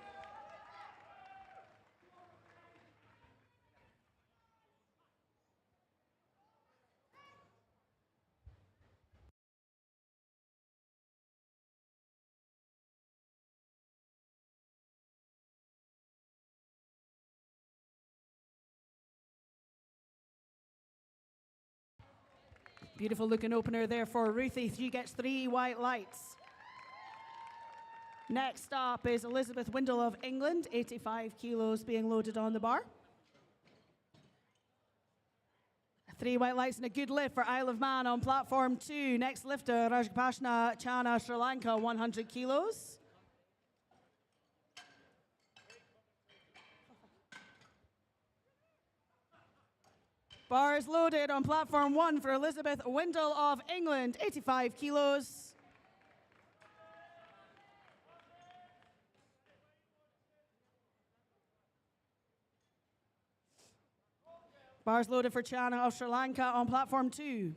Beautiful looking opener there for Ruthie. She gets 3 white lights. Next up is Elizabeth Windle of England, 85 kilos being loaded on the bar. 3 white lights and a good lift for Isle of Man on platform 2. Next lifter, Rajapashna Chana, Sri Lanka, 100 kilos. Bars loaded on platform 1 for Elizabeth Windle of England, 85 kilos. Bars loaded for Chana of Sri Lanka on platform 2.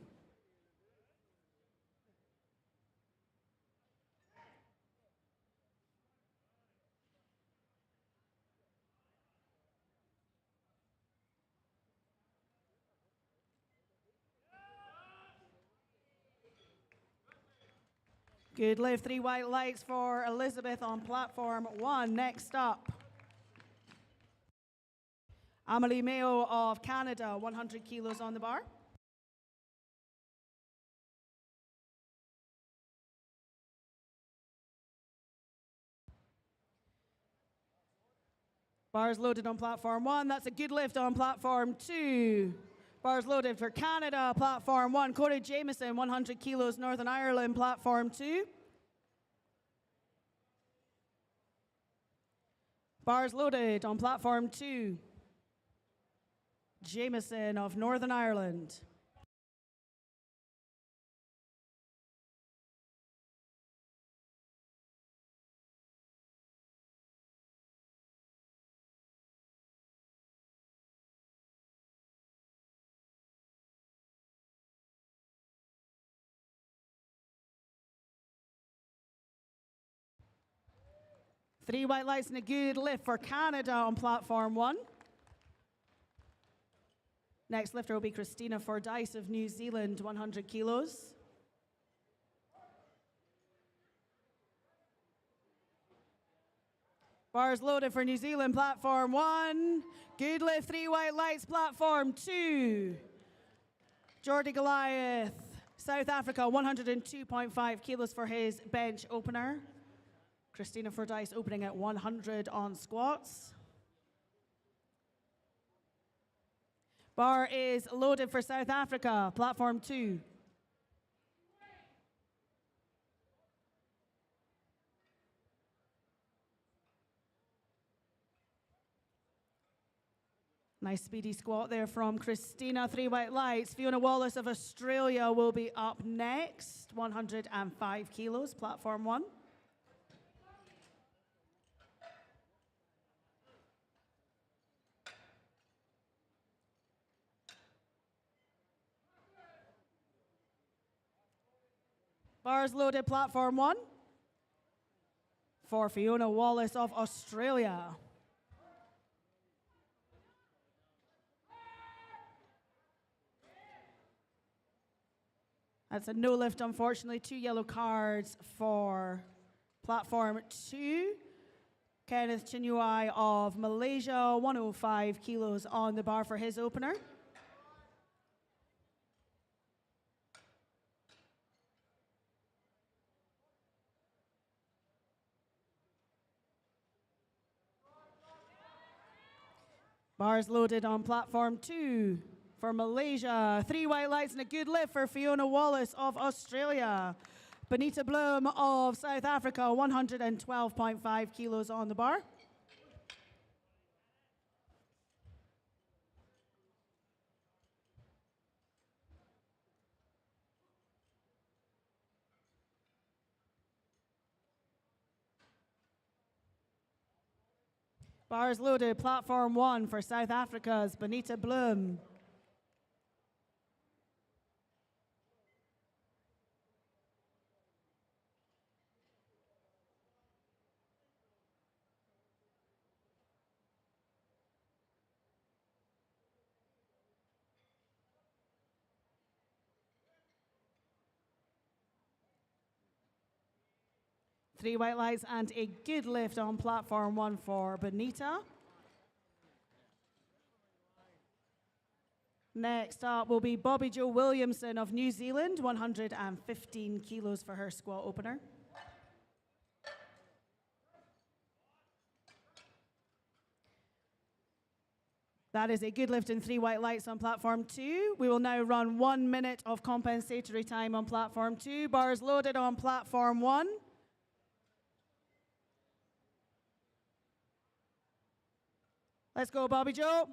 Good lift, 3 white lights for Elizabeth on platform 1. Next up, Amelie Mayo of Canada, 100 kilos on the bar. Bars loaded on platform 1. That's a good lift on platform 2. Bars loaded for Canada, platform 1. Corey Jameson, 100 kilos, Northern Ireland, platform 2. Bars loaded on platform 2. Jameson of Northern Ireland. Three white lights and a good lift for Canada on platform 1. Next lifter will be Christina Fordyce of New Zealand, 100 kilos. Bars loaded for New Zealand, platform 1. Good lift, 3 white lights, platform 2. Jordi Goliath, South Africa, 102.5 kilos for his bench opener. Christina Fordyce opening at 100 on squats. Bar is loaded for South Africa, platform 2. Nice speedy squat there from Christina. 3 white lights. Fiona Wallace of Australia will be up next. 105 kilos, platform 1. Bars loaded, platform 1. For Fiona Wallace of Australia. That's a no lift, unfortunately. 2 yellow cards for platform 2. Kenneth Chinuai of Malaysia, 105 kilos on the bar for his opener. Bars loaded on platform 2 for Malaysia. 3 white lights and a good lift for Fiona Wallace of Australia. Benita Bloom of South Africa, 112.5 kilos on the bar. Bars loaded, platform 1 for South Africa's Benita Bloom. Three white lights and a good lift on platform 1 for Benita. Next up will be Bobby Jo Williamson of New Zealand, 115 kilos for her squat opener. That is a good lift and 3 white lights on platform 2. We will now run 1 minute of compensatory time on platform 2. Bars loaded on platform 1. Let's go, Bobby Jo.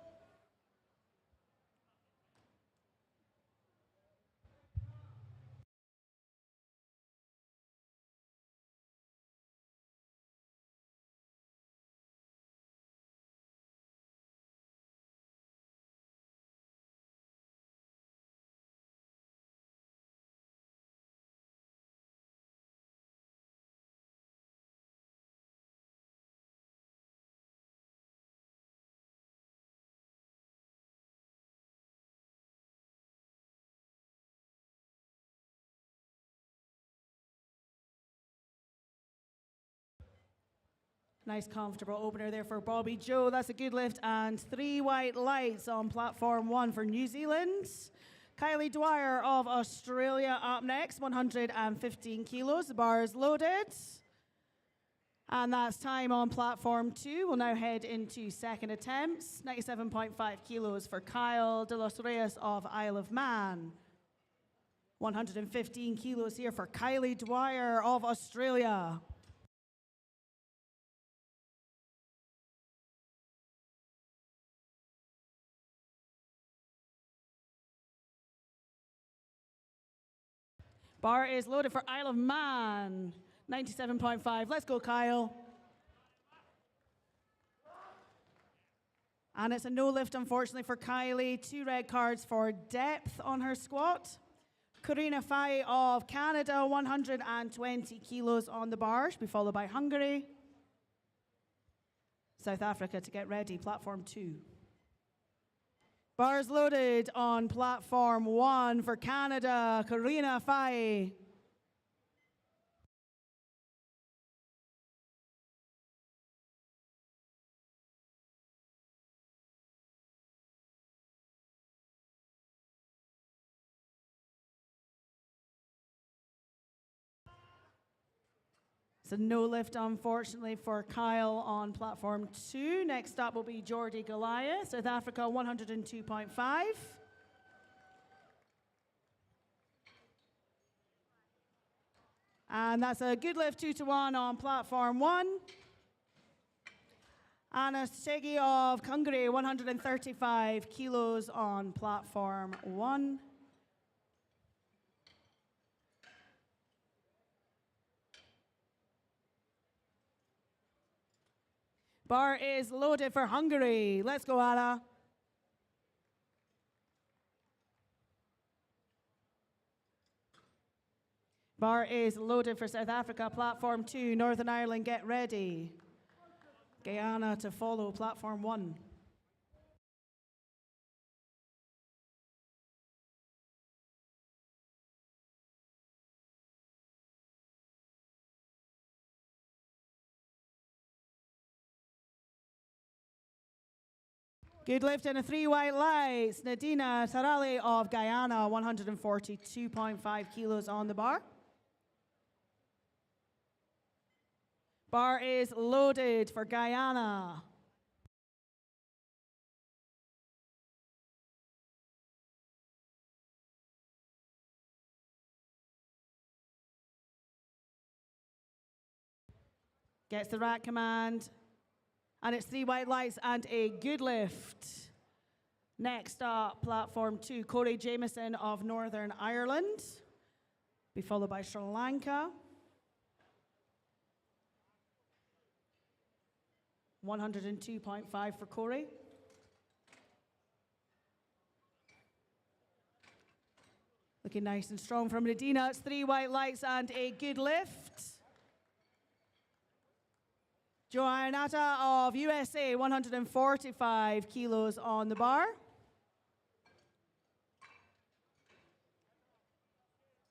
Nice comfortable opener there for Bobby Jo. That's a good lift and 3 white lights on platform 1 for New Zealand. Kylie Dwyer of Australia up next, 115 kilos. The bar is loaded. And that's time on platform 2. We'll now head into second attempts. 97.5 kilos for Kyle de los Reyes of Isle of Man. 115 kilos here for Kylie Dwyer of Australia. Bar is loaded for Isle of Man, 97.5. Let's go, Kyle. And it's a no lift, unfortunately, for Kylie. 2 red cards for depth on her squat. Karina Fai of Canada, 120 kilos on the bar. She'll be followed by Hungary. South Africa to get ready, platform 2. Bars loaded on platform 1 for Canada, Karina Fai. It's a no lift, unfortunately, for Kyle on platform 2. Next up will be Jordi Goliath, South Africa, 102.5. And that's a good lift, 2-1 on platform 1. Anna Stegi of Hungary, 135 kilos on platform 1. Bar is loaded for Hungary. Let's go, Anna. Bar is loaded for South Africa, platform 2. Northern Ireland, get ready. Guyana to follow, platform 1. Good lift in a 3 white lights. Nadina Tarale of Guyana, 142.5 kilos on the bar. Bar is loaded for Guyana. Gets the rack command. And it's 3 white lights and a good lift. Next up, platform 2, Corey Jameson of Northern Ireland. Be followed by Sri Lanka. 102.5 for Corey. Looking nice and strong from Nadina. It's 3 white lights and a good lift. Joanata of USA, 145 kilos on the bar.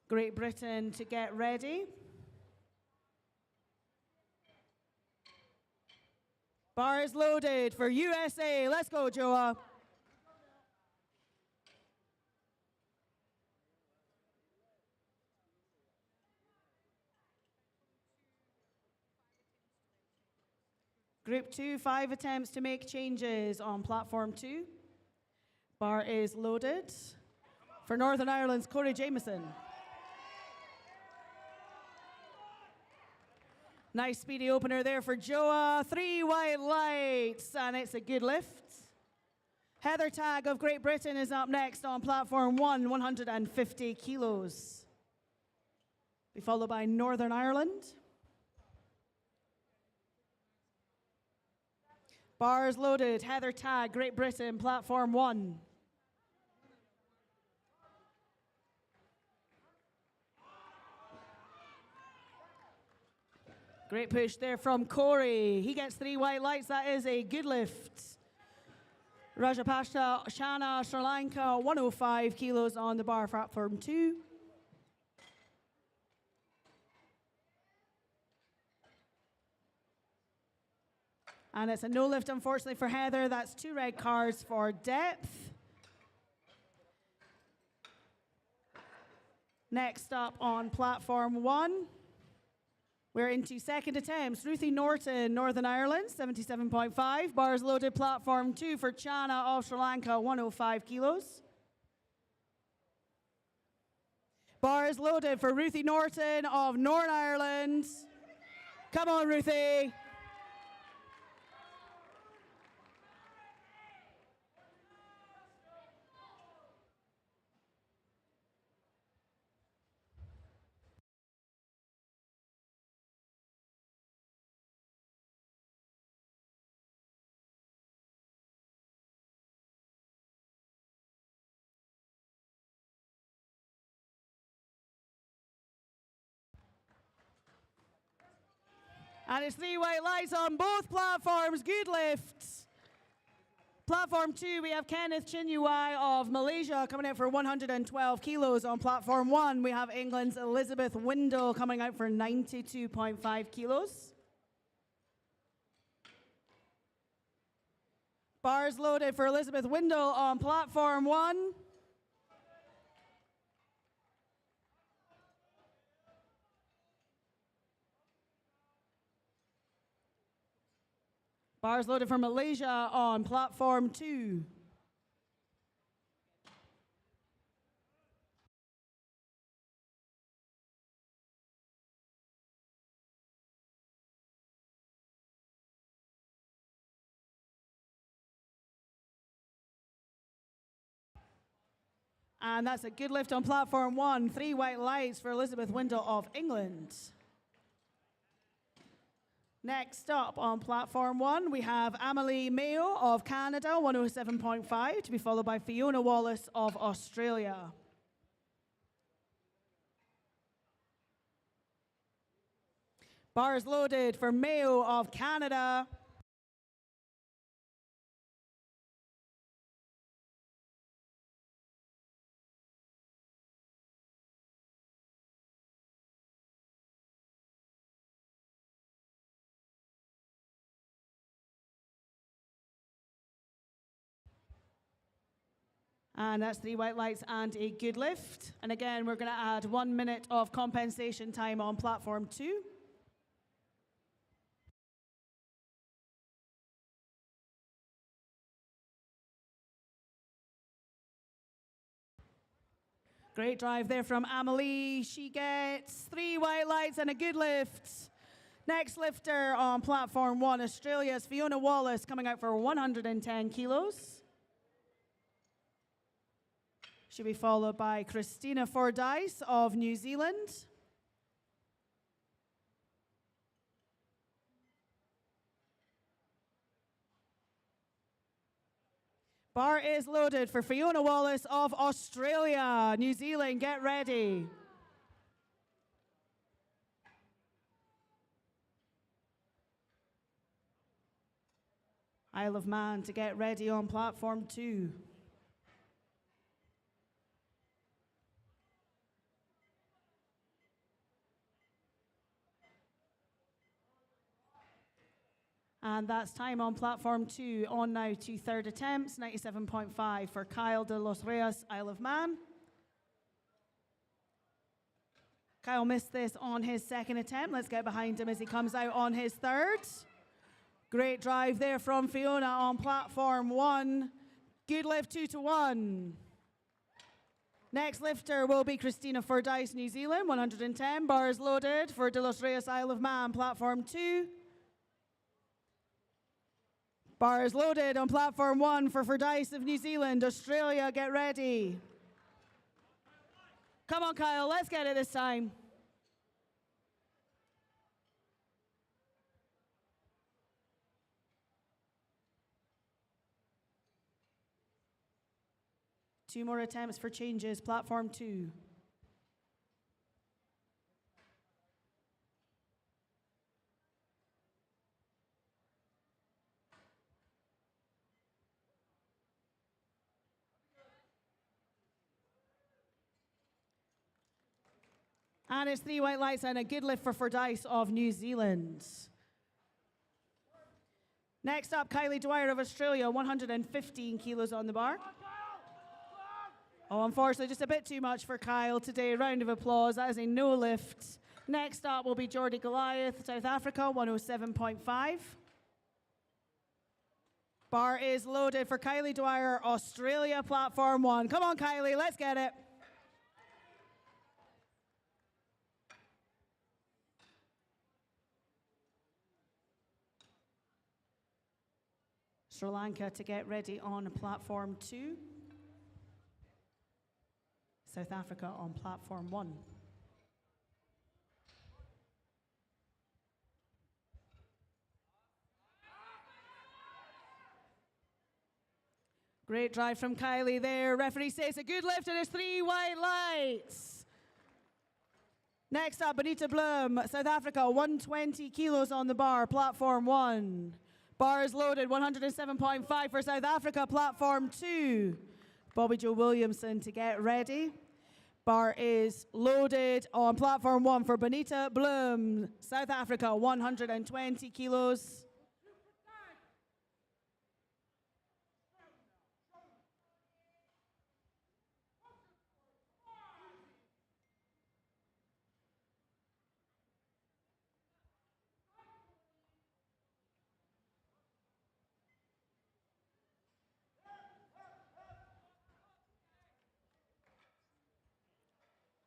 Great Britain to get ready. Bar is loaded for USA. Let's go, Joa. Group 2, 5 attempts to make changes on platform 2. Bar is loaded. For Northern Ireland's Corey Jameson. Nice speedy opener there for Joa. 3 white lights, and it's a good lift. Heather Tagg of Great Britain is up next on platform 1, 150 kilos. Be followed by Northern Ireland. Bars loaded. Heather Tagg, Great Britain, platform 1. Great push there from Corey. He gets 3 white lights. That is a good lift. Rajapaksa Shana, Sri Lanka, 105 kilos on the bar, platform 2. And it's a no lift, unfortunately, for Heather. That's 2 red cards for depth. Next up on platform 1, we're into second attempts. Ruthie Norton, Northern Ireland, 77.5. Bars loaded, platform 2 for Chana of Sri Lanka, 105 kilos. Bars loaded for Ruthie Norton of Northern Ireland. Come on, Ruthie. And it's 3 white lights on both platforms. Good lifts. Platform 2, we have Kenneth Chinyuwai of Malaysia coming out for 112 kilos. On platform 1, we have England's Elizabeth Windle coming out for 92.5 kilos. Bars loaded for Elizabeth Windle on platform 1. Bars loaded for Malaysia on platform 2. And that's a good lift on platform 1. 3 white lights for Elizabeth Windle of England. Next up on platform 1, we have Amelie Mayo of Canada, 107.5, to be followed by Fiona Wallace of Australia. Bars loaded for Mayo of Canada. And that's 3 white lights and a good lift. And again, we're going to add 1 minute of compensation time on platform 2. Great drive there from Amelie. She gets 3 white lights and a good lift. Next lifter on platform 1, Australia's Fiona Wallace, coming out for 110 kilos. She'll be followed by Christina Fordyce of New Zealand. Bar is loaded for Fiona Wallace of Australia. New Zealand, get ready. Isle of Man to get ready on platform 2. And that's time on platform 2. On now to third attempts, 97.5 for Kyle de los Reyes, Isle of Man. Kyle missed this on his second attempt. Let's get behind him as he comes out on his third. Great drive there from Fiona on platform 1. Good lift 2 to 1. Next lifter will be Christina Fordyce, New Zealand, 110. Bars loaded for De Los Reyes, Isle of Man, platform 2. Bars loaded on platform 1 for Fordyce of New Zealand. Australia, get ready. Come on, Kyle, let's get it this time. Two more attempts for changes, platform 2. And it's 3 white lights and a good lift for Fordyce of New Zealand. Next up, Kylie Dwyer of Australia, 115 kilos on the bar. Oh, unfortunately, just a bit too much for Kyle today. Round of applause. That is a no lift. Next up will be Geordie Goliath, South Africa, 107.5. Bar is loaded for Kylie Dwyer, Australia, platform 1. Come on, Kylie, let's get it. Sri Lanka to get ready on platform 2. South Africa on platform 1. Great drive from Kylie there. Referee says a good lift and it's 3 white lights. Next up, Bonita Bloom, South Africa, 120 kilos on the bar, platform 1. Bar is loaded, 107.5 for South Africa, platform 2. Bobby Joe Williamson to get ready. Bar is loaded on platform 1 for Bonita Bloom, South Africa, 120 kilos.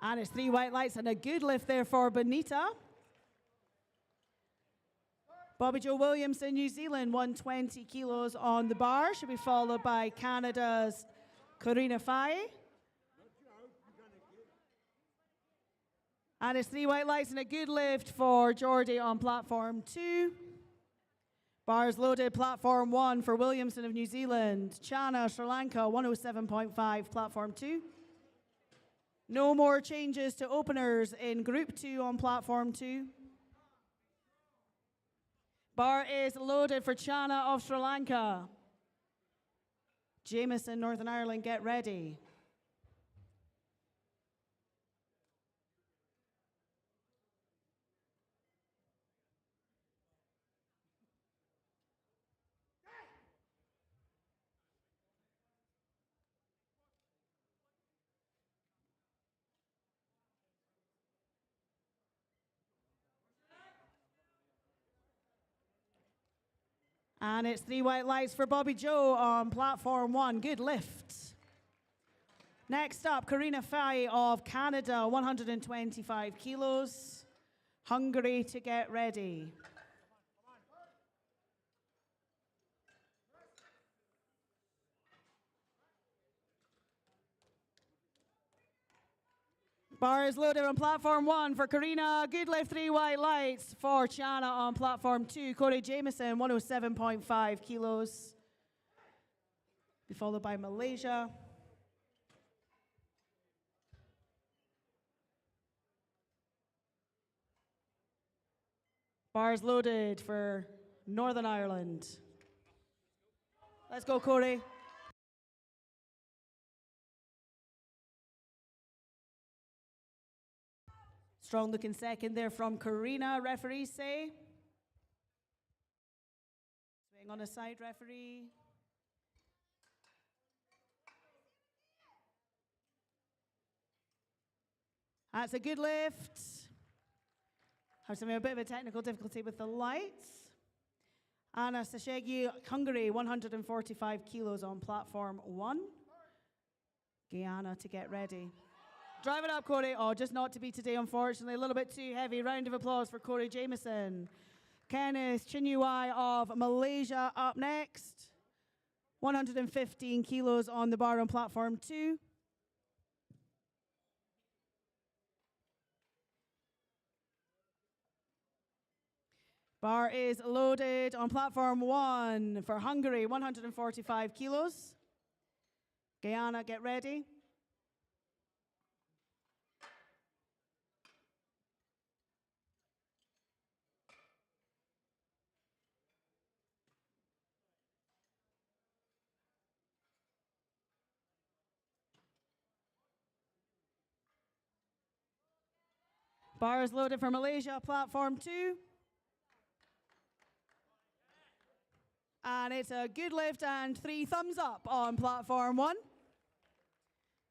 And it's 3 white lights and a good lift there for Bonita. Bobby Joe Williamson, New Zealand, 120 kilos on the bar. Should be followed by Canada's Corina Faye. And it's 3 white lights and a good lift for Geordie on platform 2. Bars loaded, platform 1 for Williamson of New Zealand. Chana, Sri Lanka, 107.5, platform 2. No more changes to openers in Group 2 on Platform 2. Bar is loaded for Chana of Sri Lanka. Jameson, Northern Ireland, get ready. And it's 3 white lights for Bobby Joe on platform 1. Good lift. Next up, Karina Fai of Canada, 125 kilos. Hungary to get ready. Bar is loaded on platform 1 for Karina. Good lift, 3 white lights for Chana on platform 2. Corey Jameson, 107.5 kilos. Be followed by Malaysia. Bars loaded for Northern Ireland. Let's go, Corey. Strong looking second there from Karina, referees say. Swing on a side, referee. That's a good lift. Having a bit of a technical difficulty with the lights. Anna Sashegi, Hungary, 145 kilos on platform 1. Guyana to get ready. Drive it up, Corey. Oh, just not to be today, unfortunately. A little bit too heavy. Round of applause for Corey Jameson. Kenneth Chinuai of Malaysia up next. 115 kilos on the bar on platform 2. Bar is loaded on platform 1 for Hungary, 145 kilos. Guyana, get ready. Bar is loaded for Malaysia, platform 2. And it's a good lift and 3 thumbs up on platform 1.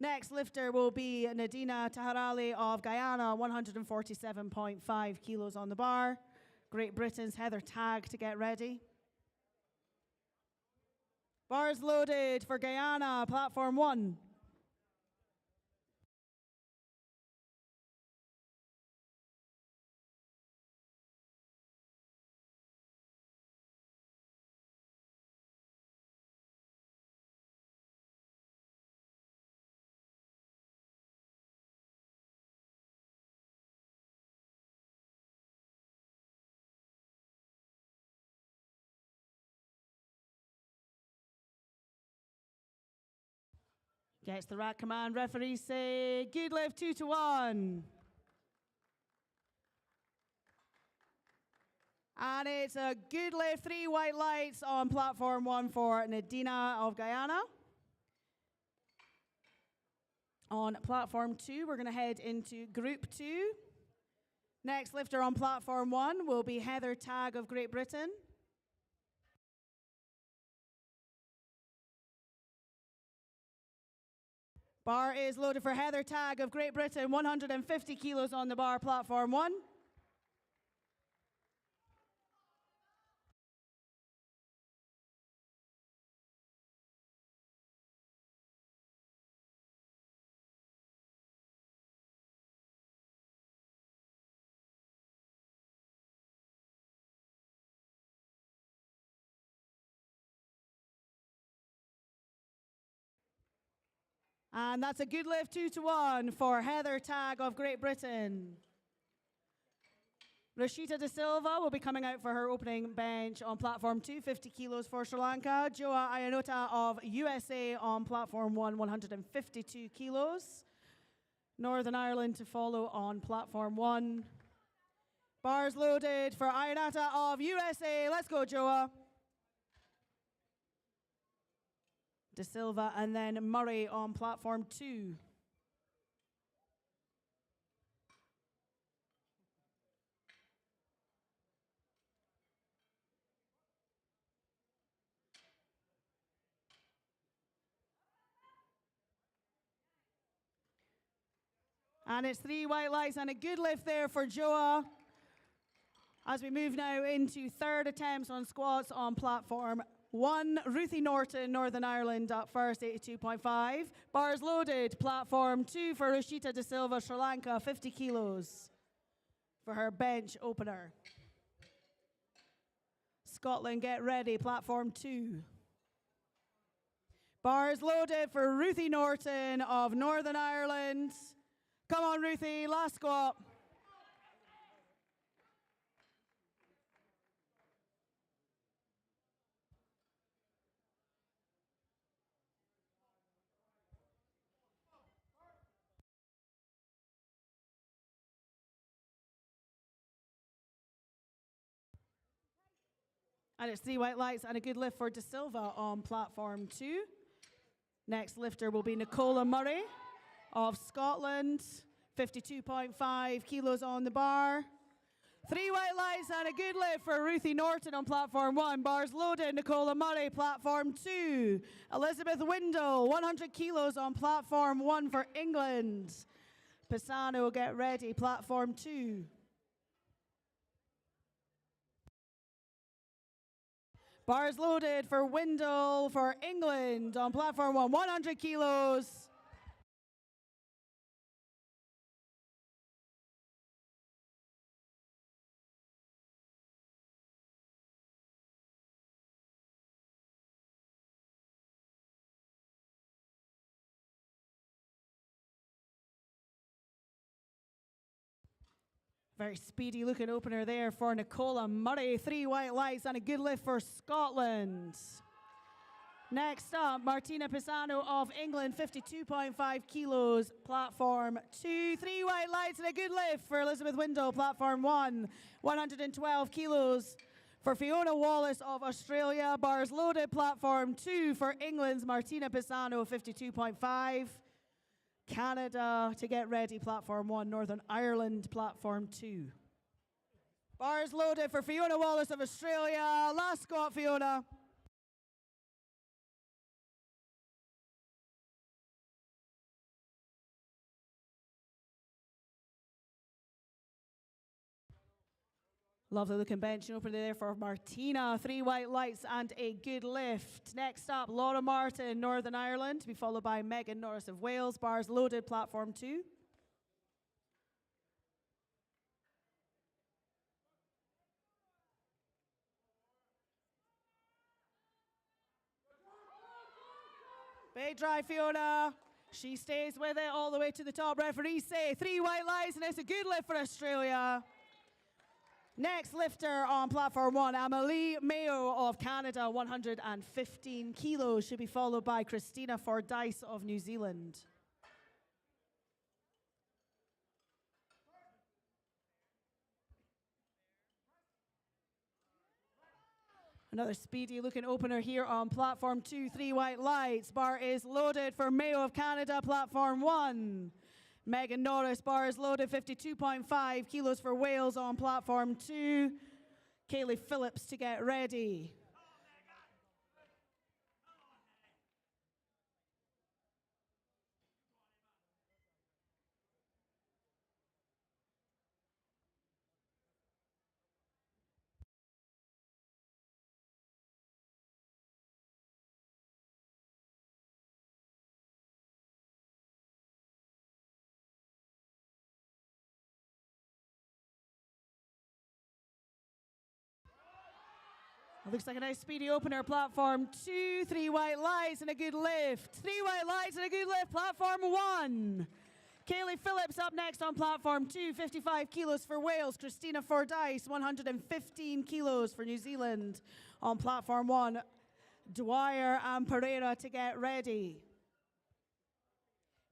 Next lifter will be Nadina Taharali of Guyana, 147.5 kilos on the bar. Great Britain's Heather Tagg to get ready. Bars loaded for Guyana, platform 1. Gets the rack command. Referees say good lift 2-1. And it's a good lift, 3 white lights on platform 1 for Nadina of Guyana. On platform 2, we're going to head into group 2. Next lifter on platform 1 will be Heather Tagg of Great Britain. Bar is loaded for Heather Tagg of Great Britain, 150 kilos on the bar, platform 1. And that's a good lift, 2-1 for Heather Tagg of Great Britain. Rashita De Silva will be coming out for her opening bench on platform 2, 50 kilos for Sri Lanka. Joa Ayanota of USA on platform 1, 152 kilos. Northern Ireland to follow on platform 1. Bars loaded for Ayanota of USA. Let's go, Joa. De Silva and then Murray on platform 2. And it's 3 white lights and a good lift there for Joa As we move now into third attempts on squats on platform 1, Ruthie Norton, Northern Ireland up first, 82.5. Bars loaded, platform 2 for Rashita De Silva, Sri Lanka, 50 kilos for her bench opener. Scotland, get ready, platform 2. Bars loaded for Ruthie Norton of Northern Ireland. Come on, Ruthie, last squat. And it's 3 white lights and a good lift for De Silva on platform 2. Next lifter will be Nicola Murray of Scotland, 52.5 kilos on the bar. 3 white lights and a good lift for Ruthie Norton on platform 1. Bars loaded, Nicola Murray, platform 2. Elizabeth Windle, 100 kilos on platform 1 for England. Pisano, get ready, platform 2. Bars loaded for Windle for England on platform 1, 100 kilos. Very speedy looking opener there for Nicola Murray. 3 white lights and a good lift for Scotland. Next up, Martina Pisano of England, 52.5 kilos, platform 2. 3 white lights and a good lift for Elizabeth Windle, platform 1. 112 kilos for Fiona Wallace of Australia. Bars loaded, platform 2 for England's Martina Pisano, 52.5. Canada to get ready, platform 1. Northern Ireland, platform 2. Bars loaded for Fiona Wallace of Australia. Last squat, Fiona. Lovely looking bench opener there for Martina. 3 white lights and a good lift. Next up, Laura Martin, Northern Ireland, to be followed by Megan Norris of Wales. Bars loaded, platform 2. Big drive, Fiona. She stays with it all the way to the top. Referees say 3 white lights, and it's a good lift for Australia. Next lifter on platform 1, Amelie Mayo of Canada, 115 kilos. Should be followed by Christina Fordyce of New Zealand. Another speedy looking opener here on platform 2, 3 white lights. Bar is loaded for Mayo of Canada, platform 1. Megan Norris, bar is loaded, 52.5 kilos for Wales on platform 2. Kaylee Phillips to get ready. Looks like a nice speedy opener, platform 2, 3 white lights and a good lift. 3 white lights and a good lift, platform 1. Kaylee Phillips up next on platform 2, 55 kilos for Wales. Christina Fordyce, 115 kilos for New Zealand on platform 1. Dwyer and Pereira to get ready.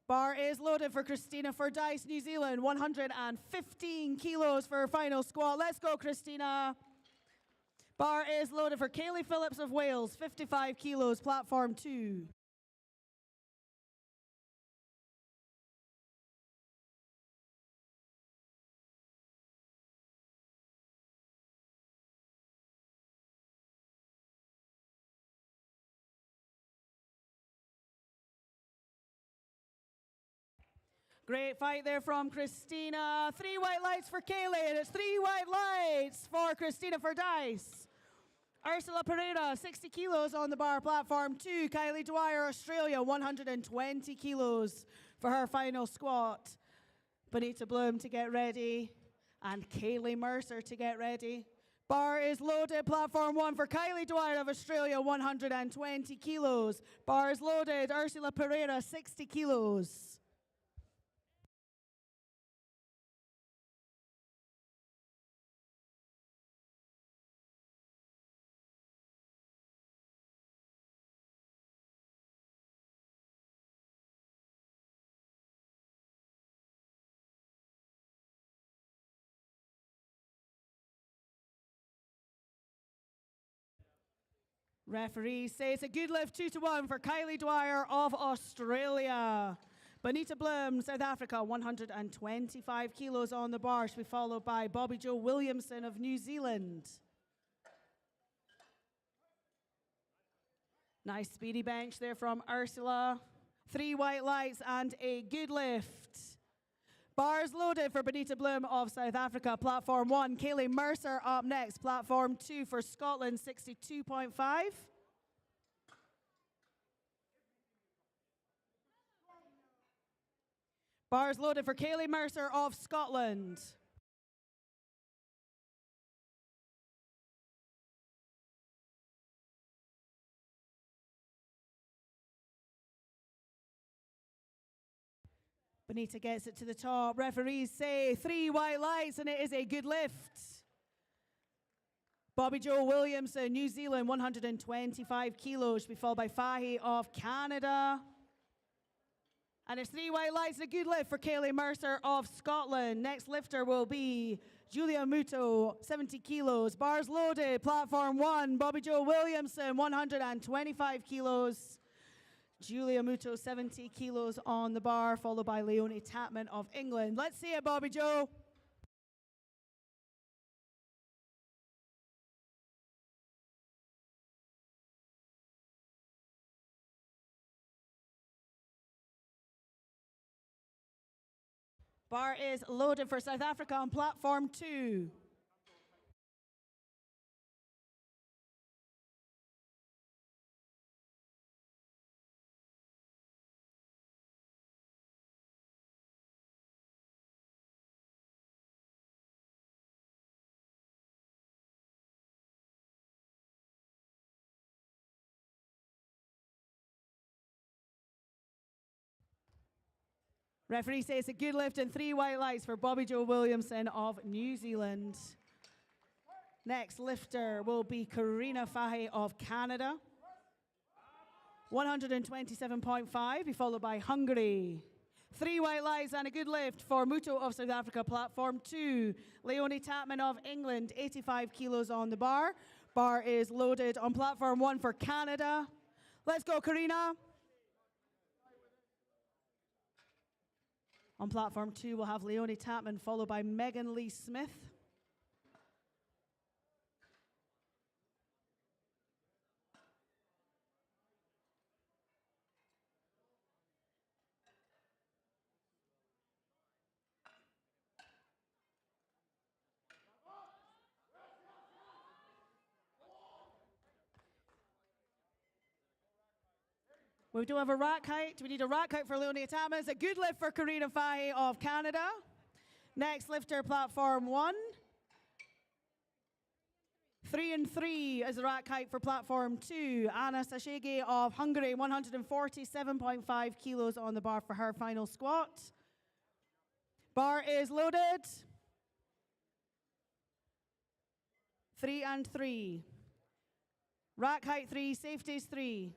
Bar is loaded for Christina Fordyce, New Zealand, 115 kilos for her final squat. Let's go, Christina. Bar is loaded for Kaylee Phillips of Wales, 55 kilos, platform 2. Great fight there from Christina. 3 white lights for Kaylee, and it's 3 white lights for Christina Fordyce. Ursula Pereira, 60 kilos on the bar, platform 2. Kylie Dwyer, Australia, 120 kilos for her final squat. Bonita Bloom to get ready, and Kaylee Mercer to get ready. Bar is loaded, platform 1 for Kylie Dwyer of Australia, 120 kilos. Bar is loaded, Ursula Pereira, 60 kilos. Referee says a good lift 2-1 for Kylie Dwyer of Australia. Bonita Bloom, South Africa, 125 kilos on the bar. She'll be followed by Bobby Jo Williamson of New Zealand. Nice speedy bench there from Ursula. 3 white lights and a good lift. Bars loaded for Bonita Bloom of South Africa, platform 1. Kaylee Mercer up next, platform 2 for Scotland, 62.5. Bars loaded for Kaylee Mercer of Scotland. Bonita gets it to the top. Referees say 3 white lights, and it is a good lift. Bobby Jo Williamson, New Zealand, 125 kilos. She'll be followed by Fahy of Canada. And it's 3 white lights and a good lift for Kaylee Mercer of Scotland. Next lifter will be Julia Muto, 70 kilos. Bars loaded, platform 1. Bobby Jo Williamson, 125 kilos. Julia Muto, 70 kilos on the bar, followed by Leonie Tapman of England. Let's see it, Bobby Jo. Bar is loaded for South Africa on platform 2. Referee says a good lift and 3 white lights for Bobby Jo Williamson of New Zealand. Next lifter will be Karina Fahy of Canada. 127.5, be followed by Hungary. 3 white lights and a good lift for Muto of South Africa, platform 2. Leonie Tapman of England, 85 kilos on the bar. Bar is loaded on platform 1 for Canada. Let's go, Karina. On platform 2, we'll have Leonie Tapman, followed by Megan Lee Smith. We do have a rack height. We need a rack height for Leonie Tapman. It's a good lift for Karina Fahy of Canada. Next lifter, platform 1. 3 and 3 is the rack height for platform 2. Anna Sashege of Hungary, 147.5 kilos on the bar for her final squat. Bar is loaded. 3 and 3. Rack height 3, safeties 3.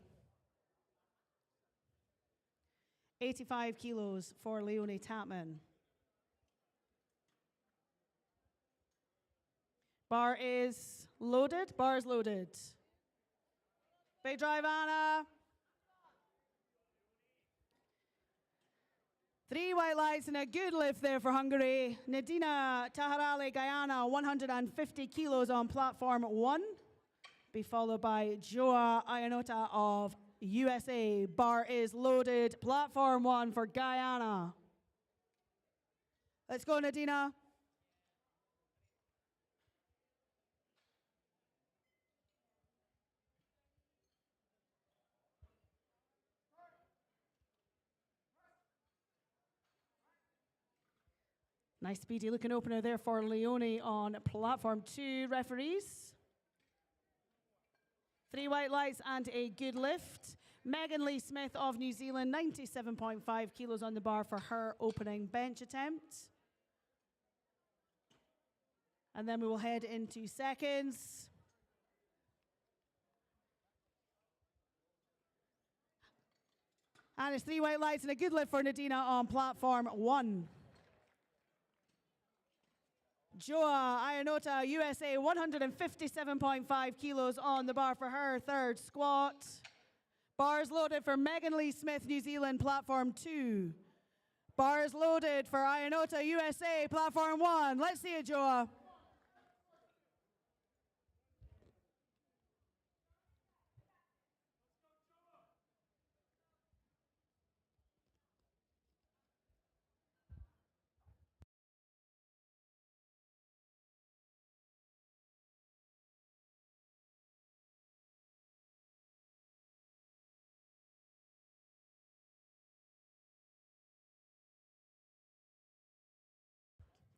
85 kilos for Leonie Tapman. Bar is loaded. Bar is loaded. Big drive, Anna. 3 white lights and a good lift there for Hungary. Nadina Taharale, Guyana, 150 kilos on platform 1. Be followed by Joa Ayanota of USA. Bar is loaded. Platform 1 for Guyana. Let's go, Nadina. Nice speedy looking opener there for Leonie on platform 2, referees. 3 white lights and a good lift. Megan Lee Smith of New Zealand, 97.5 kilos on the bar for her opening bench attempt. And then we will head into seconds. And it's 3 white lights and a good lift for Nadina on platform 1. Joa Ayanota, USA, 157.5 kilos on the bar for her third squat. Bars loaded for Megan Lee Smith, New Zealand, platform 2. Bars loaded for Ayanota, USA, platform 1. Let's see it, Joa.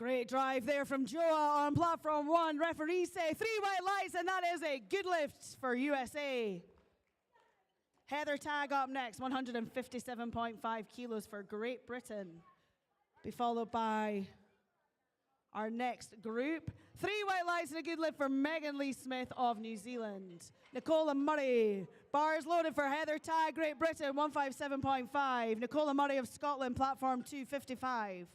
Great drive there from Joa on platform 1. Referees say 3 white lights, and that is a good lift for USA. Heather Tagg up next, 157.5 kilos for Great Britain. Be followed by our next group. 3 white lights and a good lift for Megan Lee Smith of New Zealand. Nicola Murray, bars loaded for Heather Tagg, Great Britain, 157.5. Nicola Murray of Scotland, platform 255.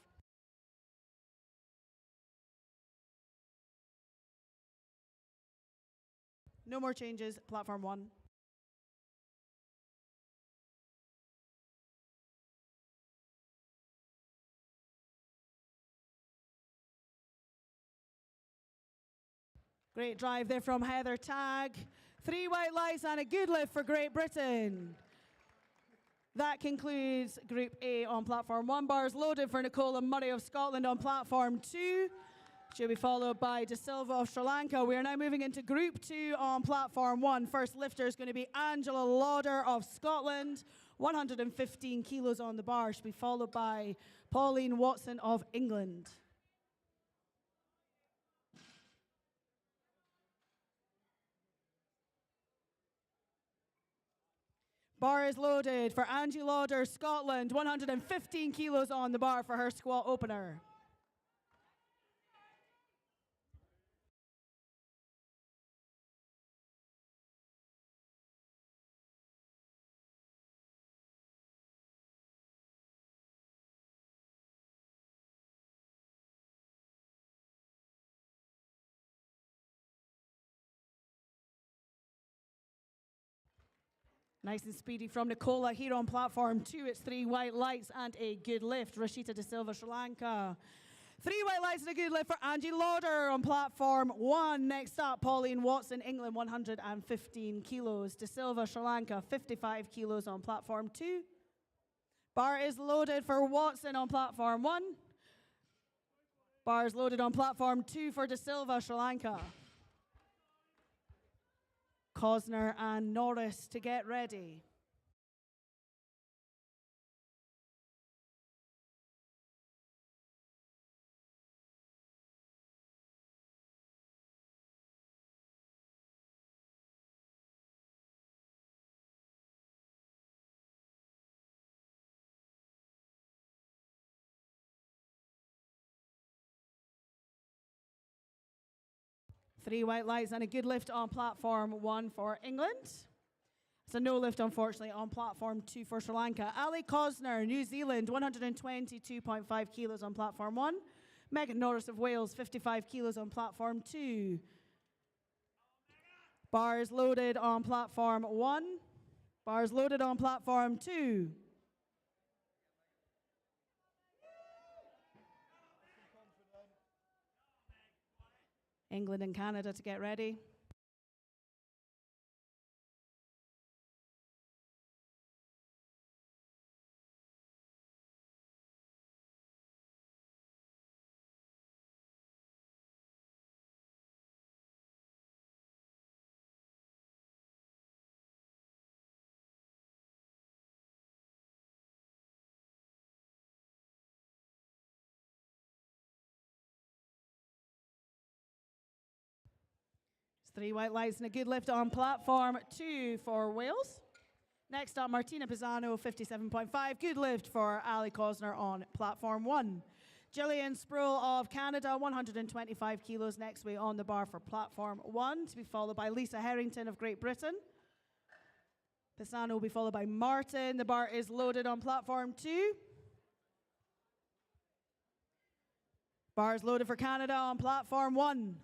No more changes, platform 1. Great drive there from Heather Tagg. 3 white lights and a good lift for Great Britain. That concludes Group A on platform 1. Bars loaded for Nicola Murray of Scotland on platform 2. She'll be followed by De Silva of Sri Lanka. We are now moving into Group 2 on platform 1. First lifter is going to be Angela Lauder of Scotland, 115 kilos on the bar. She'll be followed by Pauline Watson of England. Bar is loaded for Angie Lauder, Scotland, 115 kilos on the bar for her squat opener. Nice and speedy from Nicola here on platform 2. It's 3 white lights and a good lift. Rashita De Silva, Sri Lanka. 3 white lights and a good lift for Angie Lauder on platform 1. Next up, Pauline Watson, England, 115 kilos. De Silva, Sri Lanka, 55 kilos on platform 2. Bar is loaded for Watson on platform 1. Bar is loaded on platform 2 for De Silva, Sri Lanka. Cosner and Norris to get ready. Three white lights and a good lift on platform 1 for England. It's a no lift, unfortunately, on platform 2 for Sri Lanka. Ali Cosner, New Zealand, 122.5 kilos on platform 1. Megan Norris of Wales, 55 kilos on platform 2. Bars loaded on platform 1. Bars loaded on platform 2. England and Canada to get ready. 3 white lights and a good lift on platform 2 for Wales. Next up, Martina Pisano, 57.5. Good lift for Ali Cosner on platform 1. Gillian Sproul of Canada, 125 kilos next weight on the bar for platform 1, to be followed by Lisa Harrington of Great Britain. Pisano will be followed by Martin. The bar is loaded on platform 2. Bar is loaded for Canada on platform 1.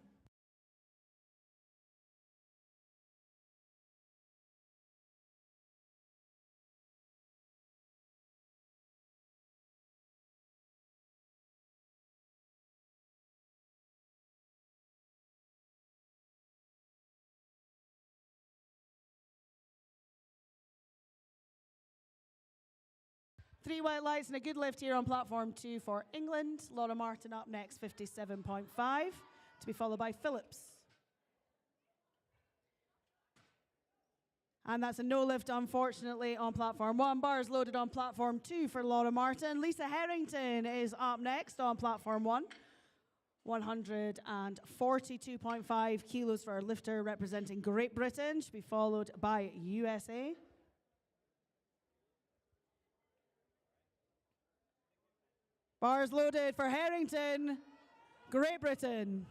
Three white lights and a good lift here on platform 2 for England. Laura Martin up next, 57.5, to be followed by Phillips. And that's a no lift, unfortunately, on platform 1. Bars loaded on platform 2 for Laura Martin. Lisa Harrington is up next on platform 1. 142.5 kilos for our lifter representing Great Britain. Should be followed by USA. Bars loaded for Harrington, Great Britain.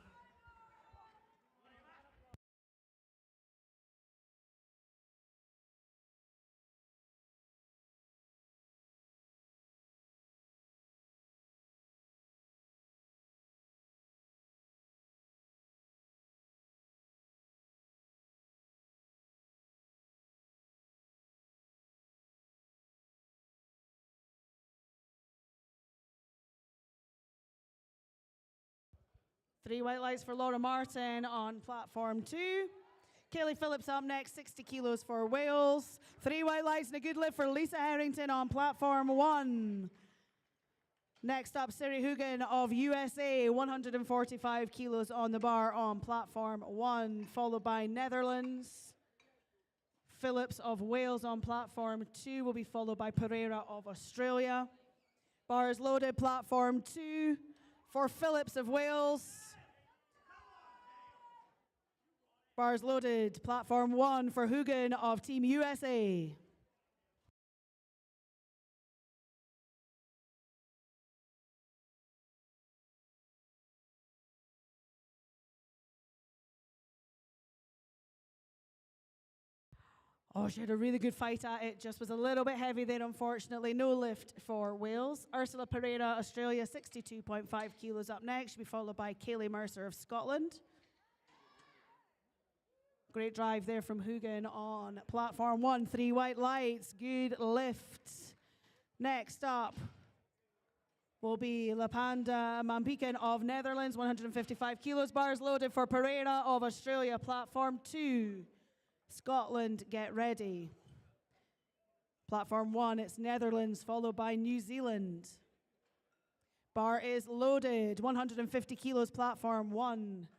Three white lights for Laura Martin on platform 2. Kaylee Phillips up next, 60 kilos for Wales. Three white lights and a good lift for Lisa Harrington on platform 1. Next up, Siri Hugan of USA, 145 kilos on the bar on platform 1, followed by Netherlands. Phillips of Wales on platform 2 will be followed by Pereira of Australia. Bars loaded, platform 2 for Phillips of Wales. Bars loaded, platform 1 for Hugan of Team USA. Oh, she had a really good fight at it, just was a little bit heavy there, unfortunately. No lift for Wales. Ursula Pereira, Australia, 62.5 kilos up next. She'll be followed by Kaylee Mercer of Scotland. Great drive there from Hugan on platform 1. Three white lights, good lift. Next up will be Lapanda Mampiken of Netherlands, 155 kilos. Bars loaded for Pereira of Australia, platform 2. Scotland, get ready. Platform 1, it's Netherlands, followed by New Zealand. Bar is loaded, 150 kilos, platform 1.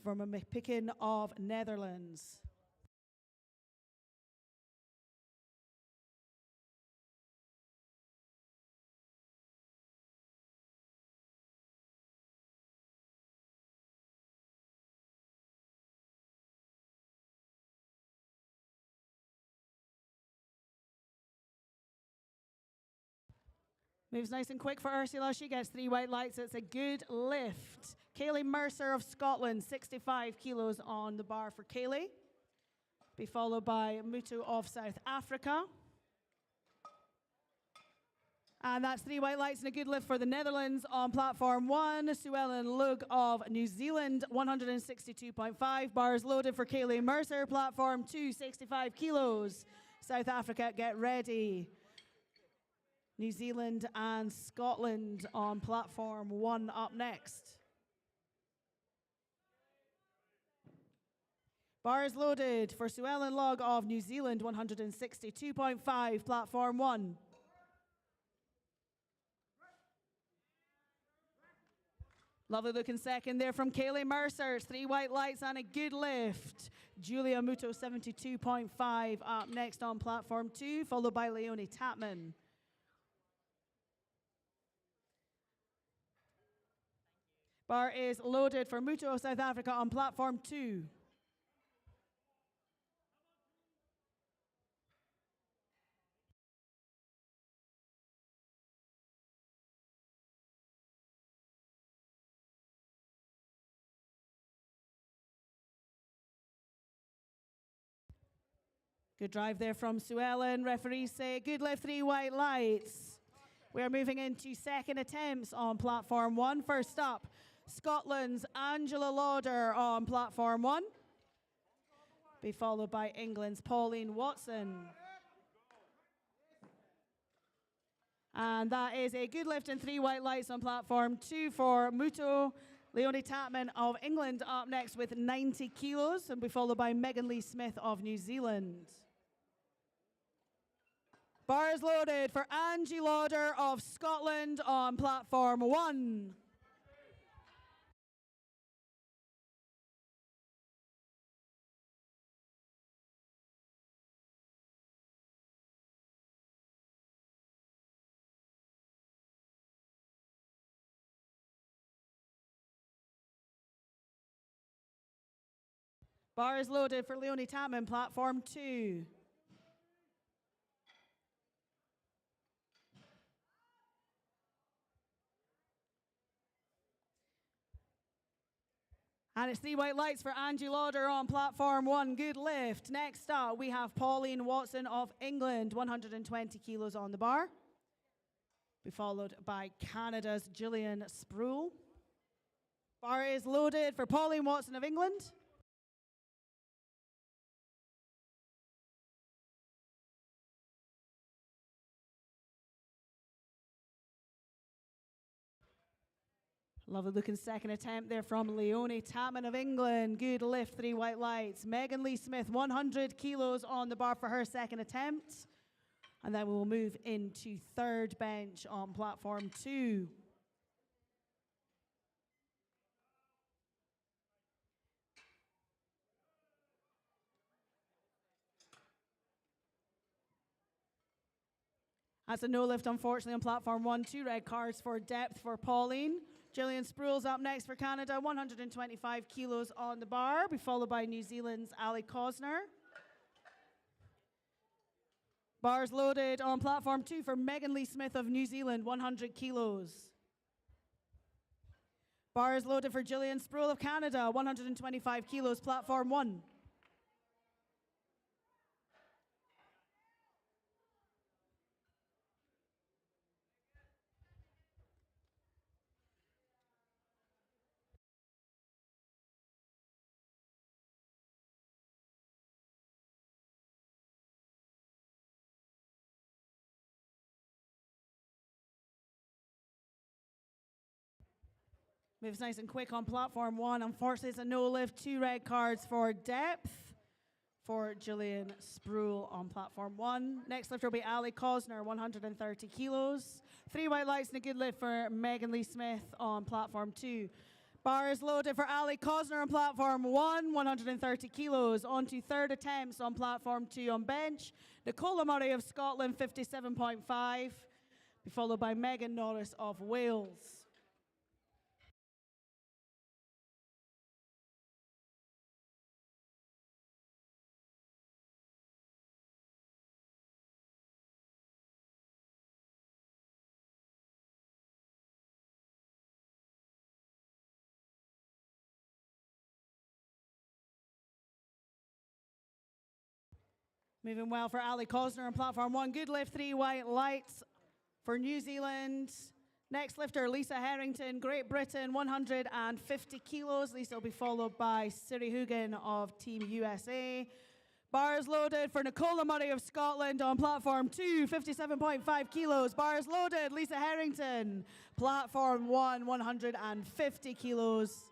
From a Mampiken of Netherlands. Moves nice and quick for Ursula. She gets three white lights. It's a good lift. Kaylee Mercer of Scotland, 65 kilos on the bar for Kaylee. Be followed by Mutu of South Africa. And that's three white lights and a good lift for the Netherlands on platform 1. Suellen Lug of New Zealand, 162.5. Bars loaded for Kaylee Mercer. Platform 2, 65 kilos. South Africa, get ready. New Zealand and Scotland on platform 1 up next. Bars loaded for Suellen Log of New Zealand, 162.5, platform 1. Lovely looking second there from Kaylee Mercer. Three white lights and a good lift. Julia Muto, 72.5 up next on platform 2, followed by Leonie Tapman. Bar is loaded for Muto of South Africa on platform 2. Good drive there from Sue Ellen. Referees say good lift, 3 white lights. We are moving into second attempts on platform 1. First up, Scotland's Angela Lauder on platform 1. Be followed by England's Pauline Watson. And that is a good lift and 3 white lights on platform 2 for Muto. Leonie Tatman of England up next with 90 kilos and be followed by Megan Lee Smith of New Zealand. Bar is loaded for Angie Lauder of Scotland on platform 1. Bar is loaded for Leonie Tatman, platform 2. And it's 3 white lights for Angie Lauder on platform 1. Good lift. Next up, we have Pauline Watson of England, 120 kilos on the bar. Be followed by Canada's Gillian Sproul. Bar is loaded for Pauline Watson of England. Lovely looking second attempt there from Leonie Tatman of England. Good lift, 3 white lights. Megan Lee Smith, 100 kilos on the bar for her second attempt. And then we will move into third bench on platform 2. That's a no lift, unfortunately, on platform 1. 2 red cards for depth for Pauline. Gillian Sproul's up next for Canada, 125 kilos on the bar, be followed by New Zealand's Ali Cosner. Bars loaded on platform 2 for Megan Lee Smith of New Zealand, 100 kilos. Bars loaded for Gillian Sproul of Canada, 125 kilos, platform 1. Moves nice and quick on platform 1. Unfortunately, it's a no lift. 2 red cards for depth for Gillian Sproul on platform 1. Next lifter will be Ali Cosner, 130 kilos. 3 white lights and a good lift for Megan Lee Smith on platform 2. Bar is loaded for Ali Cosner on platform 1, 130 kilos. On to third attempts on platform 2 on bench. Nicola Murray of Scotland, 57.5. Be followed by Megan Norris of Wales. Moving well for Ali Cosner on platform 1. Good lift, 3 white lights for New Zealand. Next lifter, Lisa Harrington, Great Britain, 150 kilos. Lisa will be followed by Siri Hugan of Team USA. Bars loaded for Nicola Murray of Scotland on platform 2, 57.5 kilos. Bars loaded, Lisa Harrington. Platform 1, 150 kilos.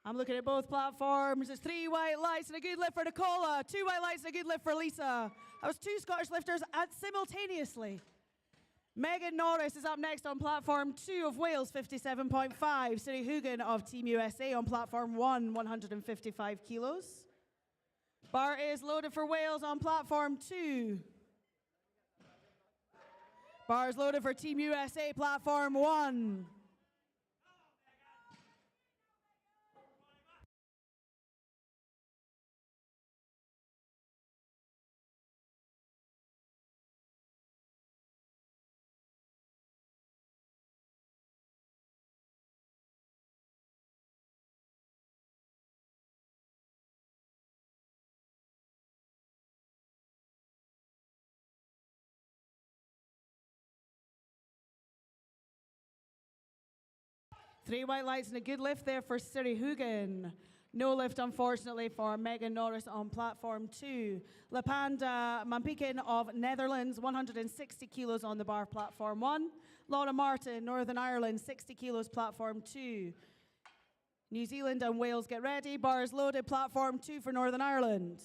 I'm looking at both platforms. There's 3 white lights and a good lift for Nicola. 2 white lights and a good lift for Lisa. That was 2 Scottish lifters simultaneously. Megan Norris is up next on platform 2 of Wales, 57.5. Siri Hugan of Team USA on platform 1, 155 kilos. Bar is loaded for Wales on platform 2. Bar is loaded for Team USA, platform 1. Three white lights and a good lift there for Siri Hugen. No lift, unfortunately, for Megan Norris on platform 2. Lapanda Mampikin of Netherlands, 160 kilos on the bar, platform 1. Laura Martin, Northern Ireland, 60 kilos, platform 2. New Zealand and Wales, get ready. Bars loaded, platform 2 for Northern Ireland.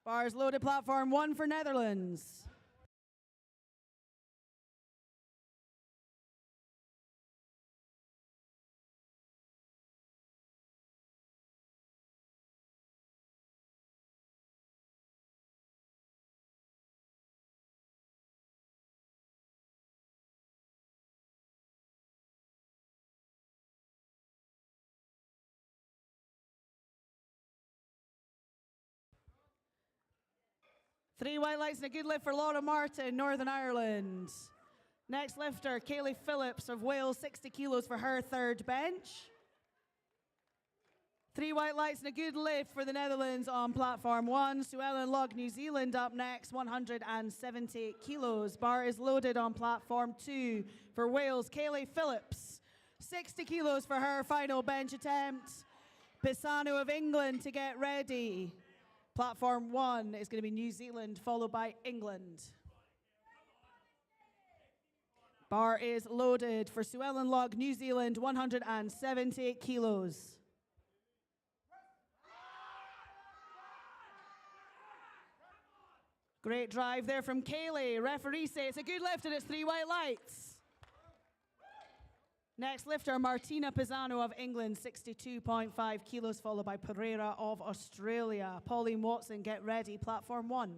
Bars loaded, platform 1 for Netherlands. Three white lights and a good lift for Laura Martin, Northern Ireland. Next lifter, Kaylee Phillips of Wales, 60 kilos for her third bench. Three white lights and a good lift for the Netherlands on platform 1. Sue Ellen Logg, New Zealand, up next, 170 kilos. Bar is loaded on platform 2 for Wales, Kaylee Phillips, 60 kilos for her final bench attempt. Pisano of England to get ready. Platform 1 is going to be New Zealand, followed by England. Bar is loaded for Sue Ellen Logg, New Zealand, 170 kilos. Great drive there from Kaylee. Referee say it's a good lift and it's three white lights. Next lifter, Martina Pisano of England, 62.5 kilos, followed by Pereira of Australia. Pauline Watson, get ready, platform 1.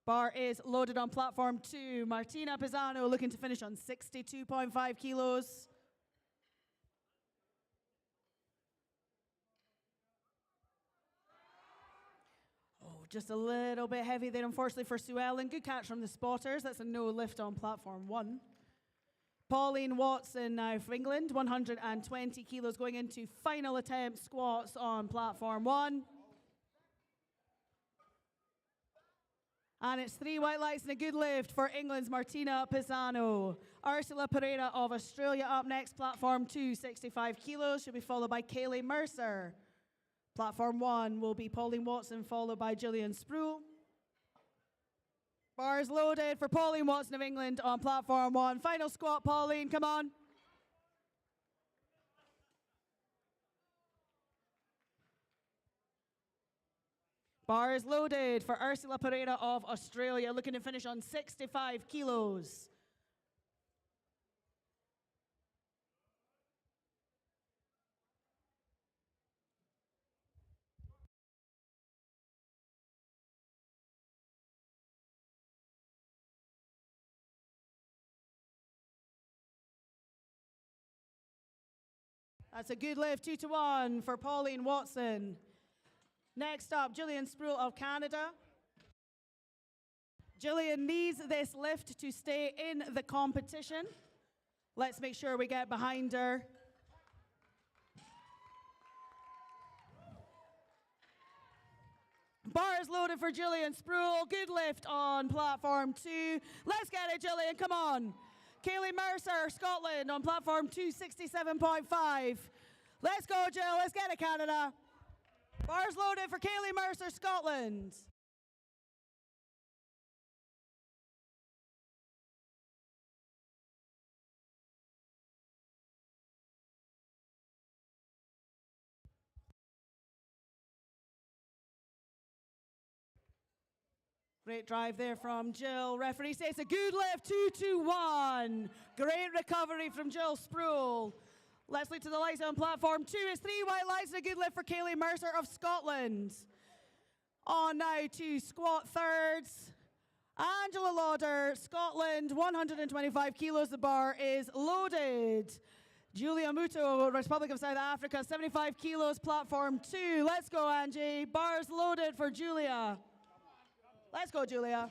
Bar is loaded on platform 2. Martina Pisano looking to finish on 62.5 kilos. Just a little bit heavy there, unfortunately, for Sue Ellen. Good catch from the spotters. That's a no lift on platform 1. Pauline Watson now for England, 120 kilos, going into final attempt squats on platform 1. And it's three white lights and a good lift for England's Martina Pisano. Ursula Pereira of Australia up next, platform 2, 65 kilos. She'll be followed by Kaylee Mercer. Platform 1 will be Pauline Watson, followed by Gillian Sproul. Bars loaded for Pauline Watson of England on platform 1. Final squat, Pauline, come on. Bars loaded for Ursula Pereira of Australia, looking to finish on 65 kilos. That's a good lift, 2-1 for Pauline Watson. Next up, Gillian Sproul of Canada. Gillian needs this lift to stay in the competition. Let's make sure we get behind her. Bars loaded for Gillian Sproul. Good lift on platform 2. Let's get it, Gillian, come on. Kaylee Mercer, Scotland, on platform 2, 67.5. Let's go, Jill. Let's get it, Canada. Bars loaded for Kaylee Mercer, Scotland. Great drive there from Jill. Referee says a good lift, 2-2-1. Great recovery from Jill Sproul. Let's lead to the lights on platform 2. It's 3 white lights and a good lift for Kaylee Mercer of Scotland. On now to squat thirds. Angela Lauder, Scotland, 125 kilos. The bar is loaded. Julia Muto, Republic of South Africa, 75 kilos, platform 2. Let's go, Angie. Bars loaded for Julia. Let's go, Julia.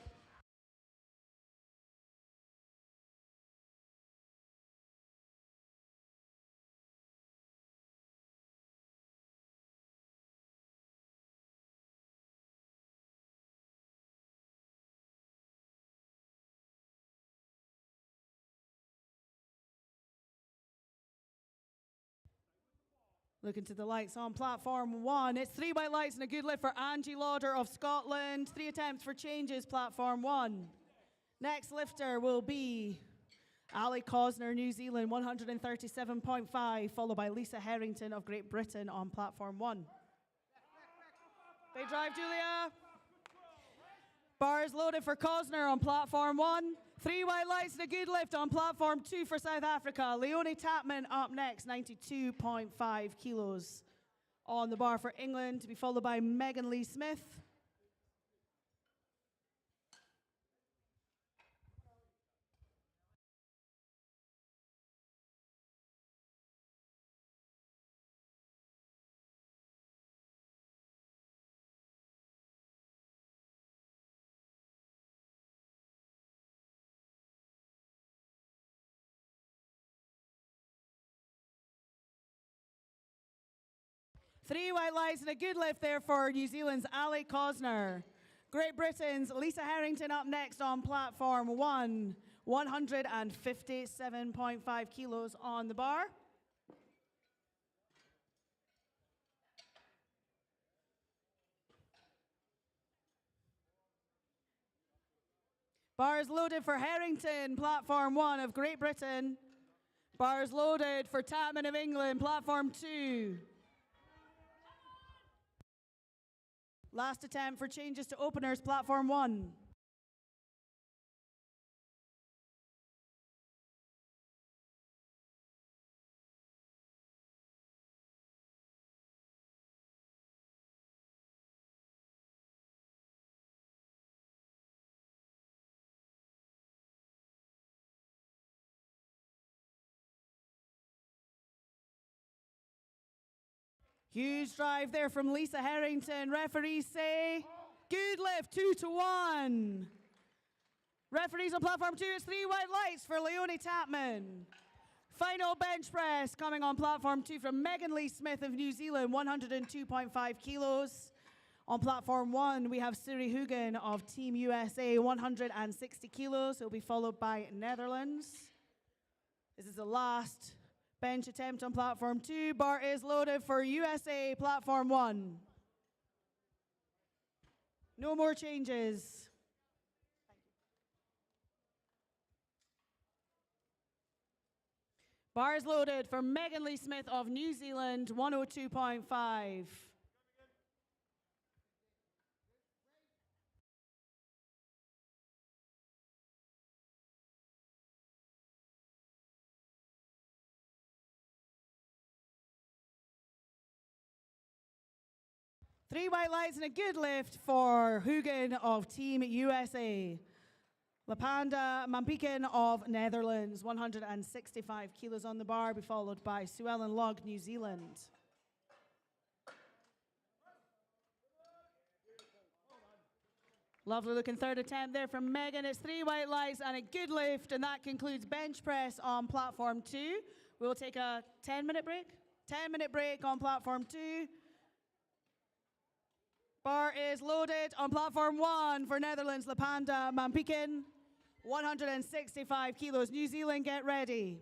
Looking to the lights on platform 1. It's 3 white lights and a good lift for Angie Lauder of Scotland. 3 attempts for changes, platform 1. Next lifter will be Ali Cosner, New Zealand, 137.5, followed by Lisa Harrington of Great Britain on platform 1. Big drive, Julia. Bars loaded for Cosner on platform 1. 3 white lights and a good lift on platform 2 for South Africa. Leonie Tapman up next, 92.5 kilos on the bar for England, to be followed by Megan Lee Smith. Three white lights and a good lift there for New Zealand's Ali Cosner. Great Britain's Lisa Harrington up next on platform 1. 157.5 kilos on the bar. Bars loaded for Harrington, platform 1 of Great Britain. Bars loaded for Tapman of England, platform 2. Last attempt for changes to openers, platform 1. Huge drive there from Lisa Harrington. Referees say good lift, 2-1. Referees on platform 2, it's 3 white lights for Leonie Tapman. Final bench press coming on platform 2 from Megan Lee Smith of New Zealand, 102.5 kilos. On platform 1, we have Suri Hugen of Team USA, 160 kilos. It will be followed by Netherlands. This is the last bench attempt on platform 2. Bar is loaded for USA, platform 1. No more changes. Bar is loaded for Megan Lee Smith of New Zealand, 102.5. Three white lights and a good lift for Hugen of Team USA. Lapanda Mampiken of Netherlands, 165 kilos on the bar, be followed by Sue Ellen Logg, New Zealand. Lovely looking third attempt there from Megan. It's 3 white lights and a good lift, and that concludes bench press on platform 2. We'll take a 10-minute break. 10-minute break on platform 2. Bar is loaded on platform 1 for Netherlands, Lapanda Mampiken, 165 kilos. New Zealand, get ready.